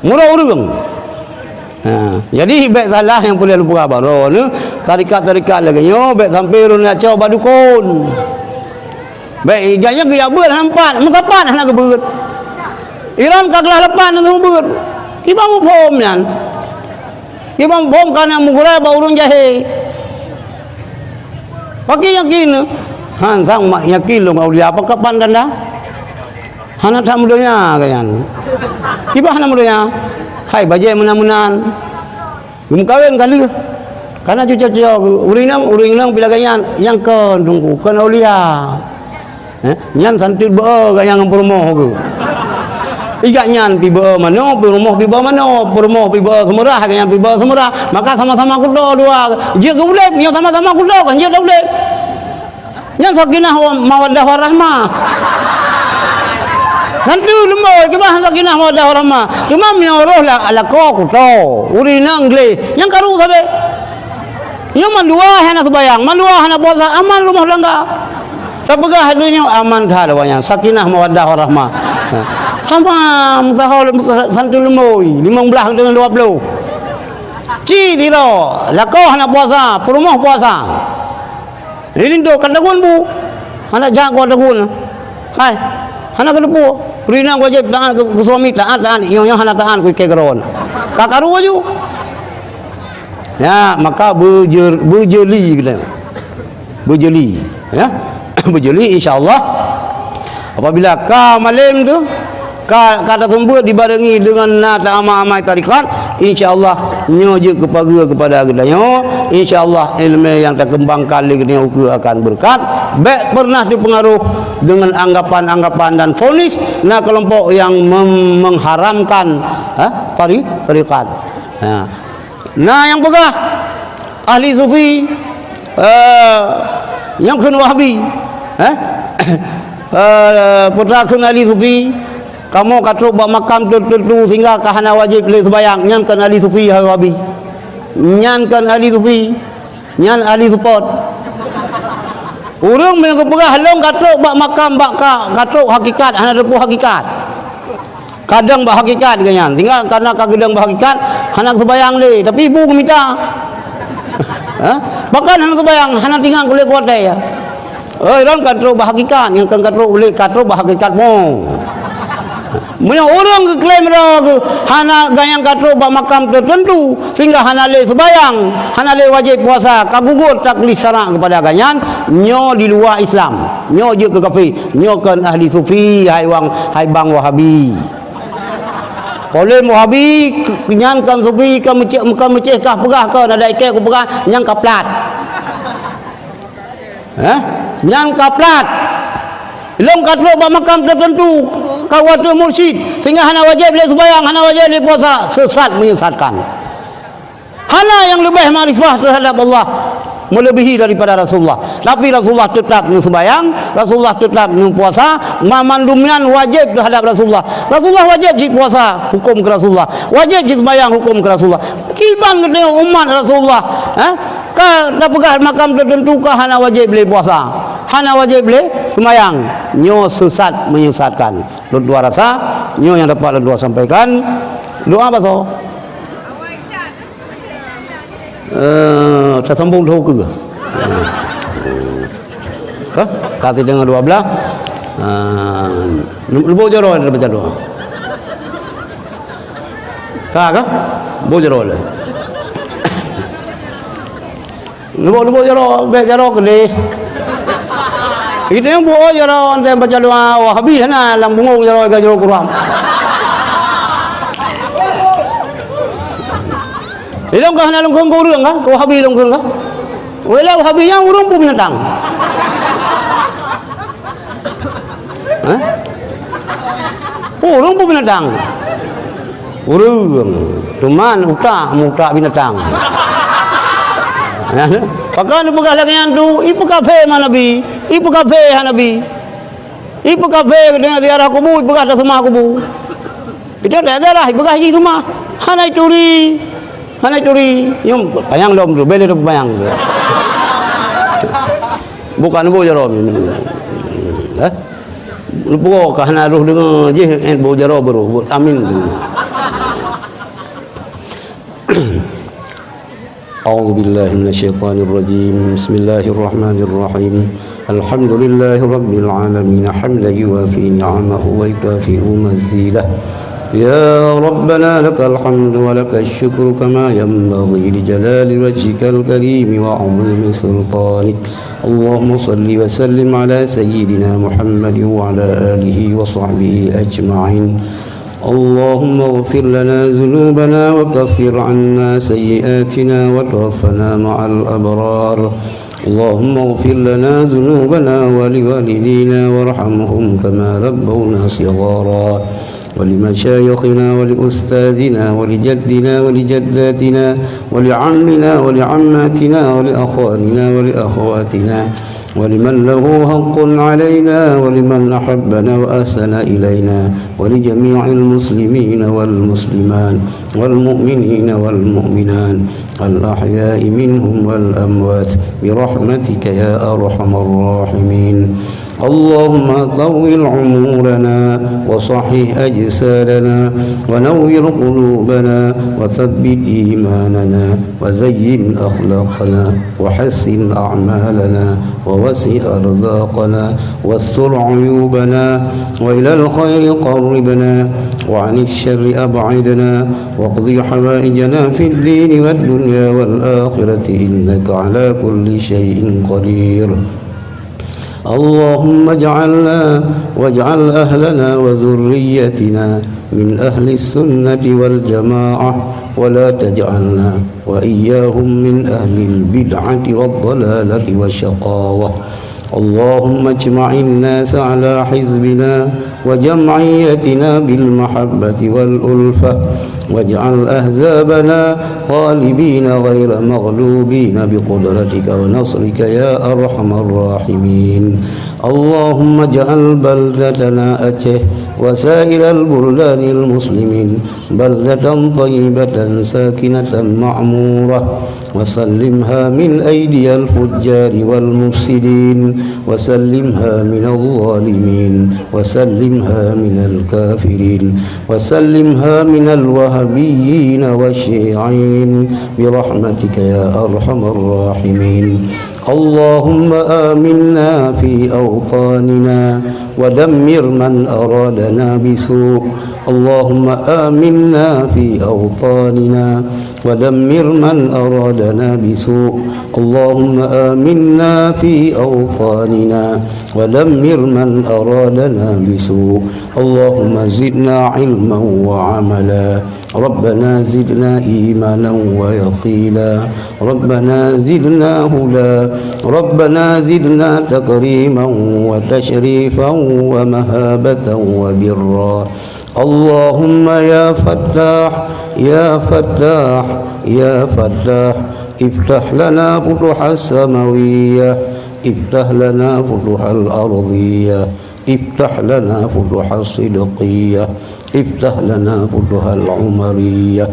murah urang jadi baik salah yang boleh lupa baru ni tarikat-tarikat lagi yo baik sampai nak coba dukun baik iganya ke yabut hampat mutapan nak kebeut Iran kaglah lepan tu beut kiba mu phom nyan kiba mu phom kana mugurai ba urang jahe pakai yakin han sang mak yakin lo aulia apa kapan danda hana tham dunia kayan kiba hana dunia hai bajai menan-menan gum kawin kali karena cuca-cuca uring nang bila ganyan yang kan tunggu kan aulia nyan santit be gayang promo ke iga nyan pi be mano promo pi be mano promo pi be semurah ganyan pi be semurah maka sama-sama kudo dua je ke ulep nyo sama-sama kudo kan je dah ulep nyan sakinah mawaddah warahmah santu lemoi ke bah sakinah mawaddah warahmah cuma mioroh la ala ko kudo uri nang gle yang karu sabe yang mandua hana subayang mandua hana puasa aman rumah langga tapagah dunia aman dah lawanya sakinah mawaddah warahmah sama musahol santu lemoi 15 dengan 20 ci tiro la ko hana puasa rumah puasa ini do kandagun bu hana jago dagun hai hana kedepu Perina wajib taat ke suami, taat yang hana taat ku kegeron. Kakaru aju. Ya, maka berjeli kita. Berjeli, ya. Berjeli insya-Allah apabila ka malam tu kata tersebut dibarengi dengan nata amal-amal tarikat, insya-Allah nyo je kepada agaknya, insya-Allah ilmu yang terkembangkan lagi akan berkat. Baik pernah dipengaruh dengan anggapan-anggapan dan vonis nah kelompok yang mengharamkan tarikat. Nah yang pegah ahli sufi yang kena Wahabi, putra kena ahli sufi. Kamu kata buat makam tertentu sehingga kahana wajib boleh sembahyang. Nyan kan ahli sufi Wahabi. Nyan kan ahli sufi. Nyan ahli support. Urang yang kepegah long kata buat makam kata hakikat hana depu hakikat. Kadang bah hakikat ganyan. Tinggal karena kadang bah hakikat hana sembahyang le tapi ibu ku minta. Bahkan hana sembahyang hana tinggal kulit kuat ya. Orang kata bah hakikat yang kan kata boleh kata bah hakikat mo. Punya orang ke klaim hana gayang katro ba makam tertentu sehingga hana le sembayang, hana le wajib puasa, kagugur taklif syarak kepada ganyan, nyo di luar Islam, nyo je ke kafir, nyo kan ahli sufi, hai bang Wahabi. Boleh Wahabi nyan kan sufi ke Mesir kah pegah ke ada ikai ku pegah nyang kaplat. Nyang kaplat. Long katro ba makam tertentu kawatu mursyid sehingga hana wajib boleh sembahyang, hana wajib boleh puasa, sesat menyesatkan. Hana yang lebih makrifah terhadap Allah melebihi daripada Rasulullah. Tapi Rasulullah tetap sembahyang, Rasulullah tetap puasa, mandumian wajib terhadap Rasulullah. Rasulullah wajib jid puasa, hukum ke Rasulullah. Wajib jid sembahyang, hukum ke Rasulullah. Kiban kena umat Rasulullah, ka dah pegah makam tertentu ka hana wajib boleh puasa, hana wajib boleh sembahyang. Nyo sesat menyesatkan. Dua rasa nyo yang dapat dua sampaikan. Doa apa so? Tersambung dah ke? Kasih dengan dua belah. Lebih jauh ada baca doa. Kah? Lebih jauh le. Lebih jauh, baca jauh ke le. Itu yang buat jauh anda baca doa Wahabi hana lang bungung jauh ke jauh Quran. Ilong kah hana longkong urang kah? Wahabi longkong kah? Wala Wahabi yang urang pun binatang. Urang pun binatang. Urang, cuman muta binatang. Pakai pegah lagi yang tu, ipu kafe mana Nabi, ipu kafe Nabi, ipu kafe dengan ziarah kubur, pegah dah semua kubur. Itu dah ada lah, pegah haji semua, hanai turi, yang bayang lom tu, beli tu bayang. Bukan bu jaro, lupa kahana ruh dengan je, bu jaro baru, amin. أعوذ بالله من الشيطان الرجيم بسم الله الرحمن الرحيم الحمد لله رب العالمين حمدا يوافي نعمه ويكافئ مزيده يا ربنا لك الحمد ولك الشكر كما ينبغي لجلال وجهك الكريم وعظيم سلطانك اللهم صل وسلم على سيدنا محمد وعلى آله وصحبه أجمعين اللهم اغفر لنا ذنوبنا وكفر عنا سيئاتنا وتوفنا مع الأبرار اللهم اغفر لنا ذنوبنا ولوالدينا وارحمهم كما ربونا صغارا ولمشايخنا ولأستاذنا ولجدنا ولجداتنا ولعمنا ولعماتنا ولأخواننا ولأخواتنا ولمن له حق علينا ولمن أحبنا وأحسن إلينا ولجميع المسلمين والمسلمات والمؤمنين والمؤمنات الأحياء منهم والأموات برحمتك يا أرحم الراحمين اللهم طول عمرنا وصحح أجسادنا ونور قلوبنا وثبت إيماننا وزين أخلاقنا وحسن أعمالنا ووسع أرزاقنا واستر عيوبنا وإلى الخير قربنا وعن الشر أبعدنا واقضي حوائجنا في الدين والدنيا والآخرة إنك على كل شيء قدير اللهم اجعلنا واجعل أهلنا وذريتنا من أهل السنة والجماعة ولا تجعلنا وإياهم من أهل البدعة والضلالة والشقاوة اللهم اجمع الناس على حزبنا وجمعيتنا بالمحبة والألفة واجعل أحزابنا غالبين غير مغلوبين بقدرتك ونصرك يا أرحم الراحمين اللهم اجعل بلدتنا أته وسائر البلدان المسلمين بلدة طيبة ساكنة معمورة وسلمها من أيدي الفجار والمفسدين وسلمها من الظالمين وسلمها من الكافرين وسلمها من الوهابيين والشيعين برحمتك يا أرحم الراحمين اللهم آمنا في أوطاننا ودمر من أرادنا بسوء اللهم آمنا في أوطاننا ودمر من أرادنا بسوء اللهم آمنا في أوطاننا ودمر من أرادنا بسوء اللهم زدنا علما وعملا ربنا زدنا إيمانا ويقينا ربنا زدنا هدى ربنا زدنا تكريما وتشريفا ومهابة وبرا اللهم يا فتاح يا فتاح يا فتاح افتح لنا فتوح السماوية افتح لنا فتوح الأرضية افتح لنا فتوح الصدقية افتح لنا فتوح العمرية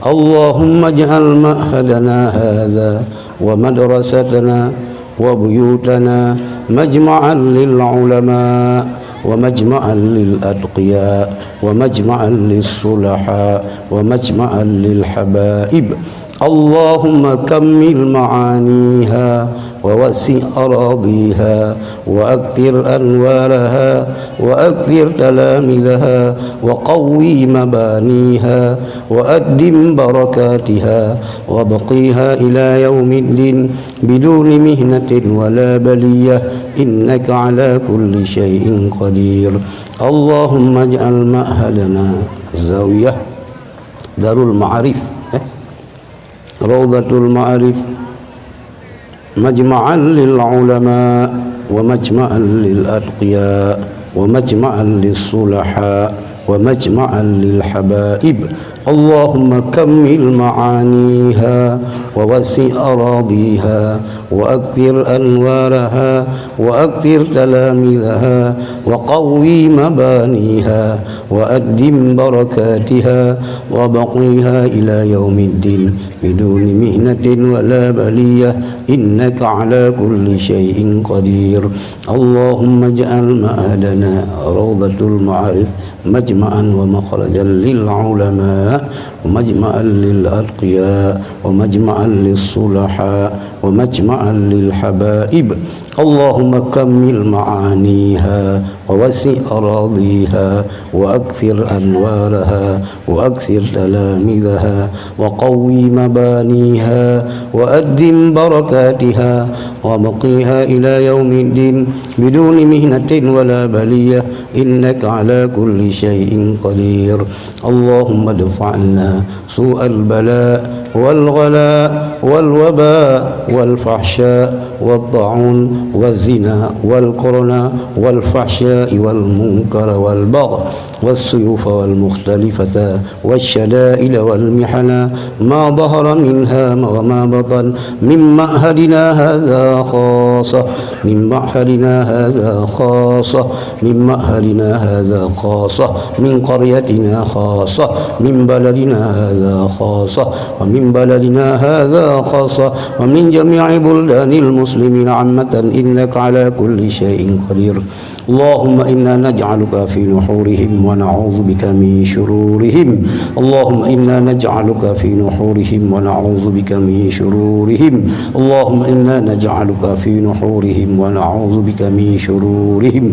اللهم اجعل مأهلنا هذا ومدرستنا وبيوتنا مجمعا للعلماء ومجمعا للأتقياء ومجمعا للصلحاء ومجمعا للحبائب اللهم كمل معانيها ووسع أراضيها وأكثر أنوارها وأكثر تلامذها وقوي مبانيها وأدم بركاتها وبقيها إلى يوم الدين بدون مهنة ولا بلية إنك على كل شيء قدير اللهم اجعل مأهلنا زاوية دار المعارف روضة المعارف مجمعا للعلماء ومجمعا للأتقياء ومجمعا للصلحاء ومجمعا للحبائب اللهم كمل معانيها ووسع أراضيها وأكثر أنوارها وأكثر تلامذها وقوي مبانيها وأدم بركاتها وبقيها إلى يوم الدين بدون مهنة ولا بلية إنك على كل شيء قدير اللهم اجعل مآلنا روضة المعارف مجمعا ومخرجا للعلماء ومجمعا للأتقياء ومجمعا للصلحاء ومجمعا للحبائب اللهم كمل معانيها ووسع أراضيها وأكثر أنوارها وأكثر تلامذها وقوي مبانيها وأدم بركاتها وبقيها إلى يوم الدين بدون مهنة ولا بلية إنك على كل شيء قدير اللهم ادفع عنا سوء البلاء والغلاء والوباء والفحشاء والطاعون والزنا والكورونا والفحشاء والمنكر والبغي والسيوف والمختلفة والشدائد والمحنة ما ظهر منها وما بطن من معهدنا هذا خاصة من معهدنا هذا خاصة من معهدنا هذا خاصة من قريتنا خاصة من بلدنا هذا خاصة ومن بلدنا هذا خاصة ومن جميع بلدان المسلمين والمسلمين عامة إنك على كل شيء قدير. اللهم إنا نجعلك في نحورهم ونعوذ بك من شرورهم. اللهم إنا نجعلك في نحورهم ونعوذ بك من شرورهم. اللهم إنا نجعلك في نحورهم ونعوذ بك من شرورهم.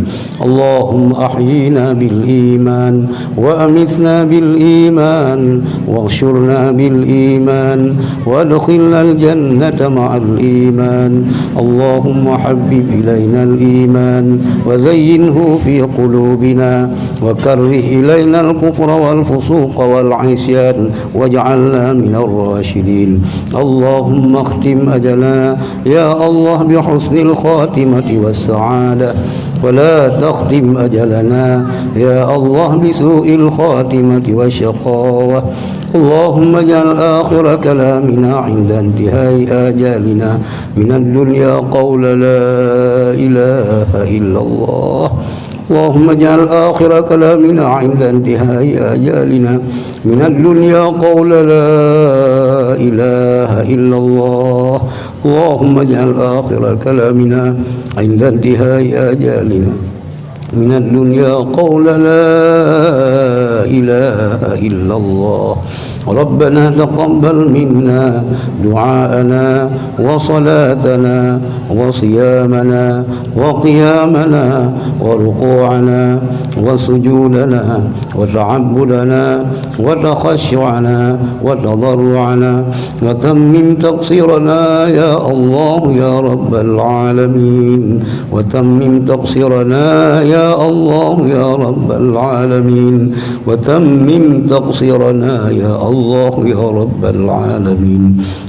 اللهم أحينا بالإيمان وأمتنا بالإيمان واغشرنا بالإيمان وادخلنا الجنة مع الإيمان. اللهم حبب إلينا الإيمان وزينه في قلوبنا وكره إلينا الكفر والفسوق والعصيان واجعلنا من الراشدين. اللهم اختم أجلنا يا الله بحسن الخاتمة والسعادة ولا تختم أجلنا يا الله بسوء الخاتمة والشقاوة. اللهم اجعل آخر كلامنا عند انتهاء آجالنا من الدنيا قول لا إله إلا الله. اللهم اجعل آخر كلامنا عند انتهاء آجالنا من الدنيا قول لا إله إلا الله. اللهم اجعل آخر كلامنا عند انتهاء آجالنا من الدنيا قول لا إله إلا الله. ربنا تقبل منا دعاءنا وصلاتنا وصيامنا وقيامنا وركوعنا وسجودنا وتعبدنا وتخشعنا وتضرعنا وتمم تقصيرنا يا الله يا رب العالمين. وتمم تقصيرنا يا الله يا رب العالمين. وتمم تقصيرنا يا الله يا رب العالمين.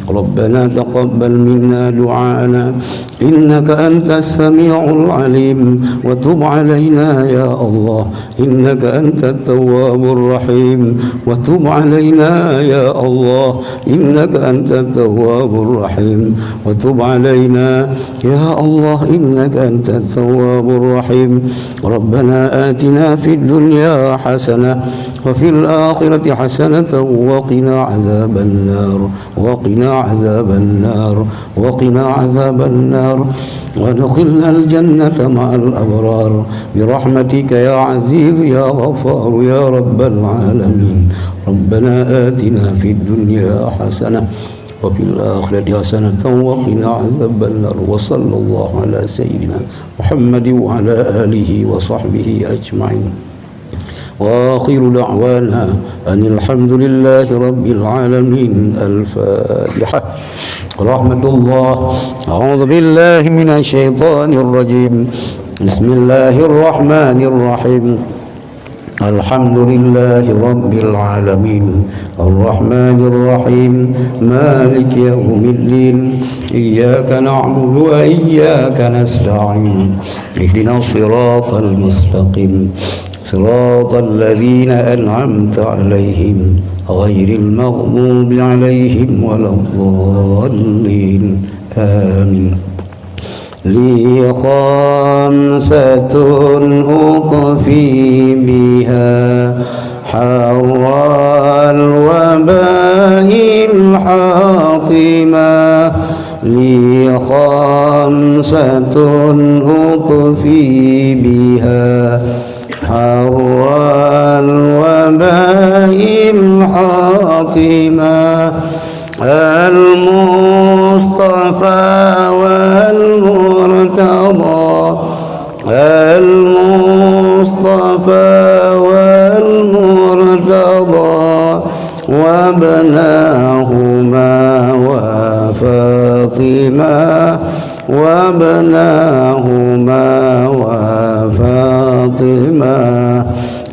ربنا تقبل منا دعاءنا إنك أنت السميع العليم وتب علينا يا الله إنك أنت التواب الرحيم. وتب علينا يا الله إنك أنت التواب الرحيم. وتب علينا يا الله إنك أنت التواب الرحيم. ربنا آتنا في الدنيا حسنة وفي الآخرة حسنة وقنا عذاب النار وقنا عذاب النار وقنا عذاب النار وادخلنا الجنة مع الأبرار برحمتك يا عزيز يا غفار يا رب العالمين. ربنا آتنا في الدنيا حسنة وفي الآخرة حسنة وقنا عذاب النار. وصلى الله على سيدنا محمد وعلى آله وصحبه أجمعين. وآخر دعوانا أن الحمد لله رب العالمين. الفاتحة. رحمة الله. أعوذ بالله من الشيطان الرجيم. بسم الله الرحمن الرحيم. الحمد لله رب العالمين الرحمن الرحيم مالك يوم الدين إياك نعبد وإياك نستعين اهدنا الصراط المستقيم صراط الذين أنعمت عليهم غير المغضوب عليهم ولا الضالين آمين. لي خمسة أطفي بها حر الوباء الحاطمة. لي خمسة أطفي بها حر الوباء الحاطمة. المصطفى والمرتضى المصطفى والمرتضى وابناهما وفاطمة وابناهما وفاطمة.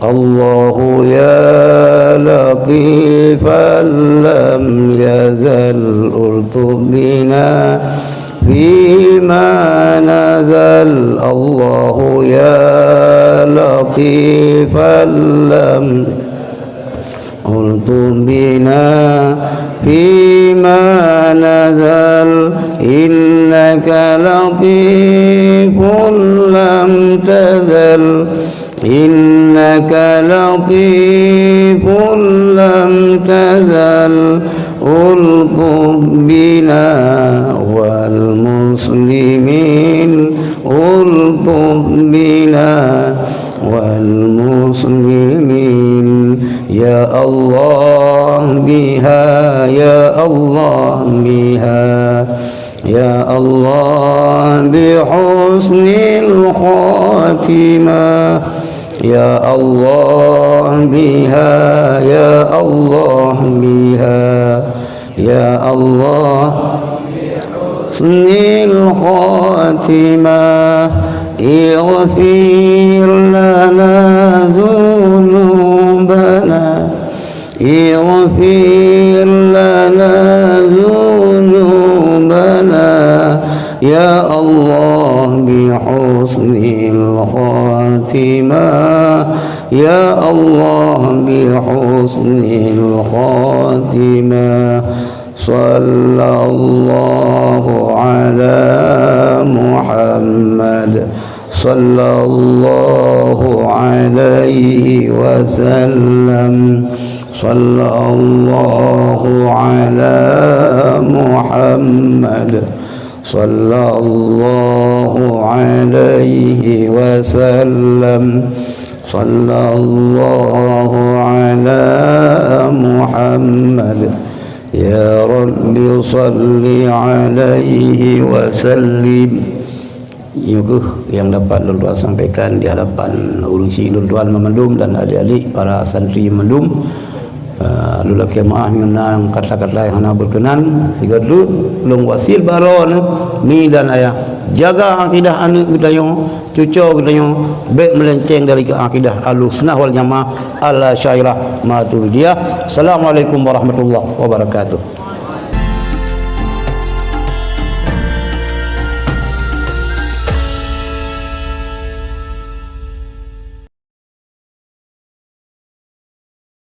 الله يا لطيفا لم يزل ألطف بنا فيما نزل. الله يا لطيفا لم ألطف بنا فيما نزل. إنك لطيف لم تزل إنك لطيف لم تزل. ألطف بنا والمصطفى والمسلمين الطف بنا والمسلمين يا الله بها يا الله بها يا الله بحسن الخاتمة يا الله بها يا الله بها يا الله بحسن الخاتمة اغفر لنا ذنوبنا اغفر لنا ذنوبنا يا الله بحسن الخاتمة يا الله بحسن الخاتمة صلى الله على محمد صلى الله عليه وسلم صلى الله على محمد صلى الله عليه وسلم صلى الله على محمد يا رب صل عليه وسلم. Itu yang dapat tuan-tuan sampaikan di hadapan urusi tuan-tuan memendum dan adik-adik para santri memendum. Lula kemaah mengenang kata-kata yang hana berkenan sehingga long wasil baron ni dan ayah jaga akidah anak kita yang cucu kita yang baik melenceng dari akidah Ahlussunnah wal Jamaah ala syairah Maturidiyah. Assalamualaikum warahmatullahi wabarakatuh.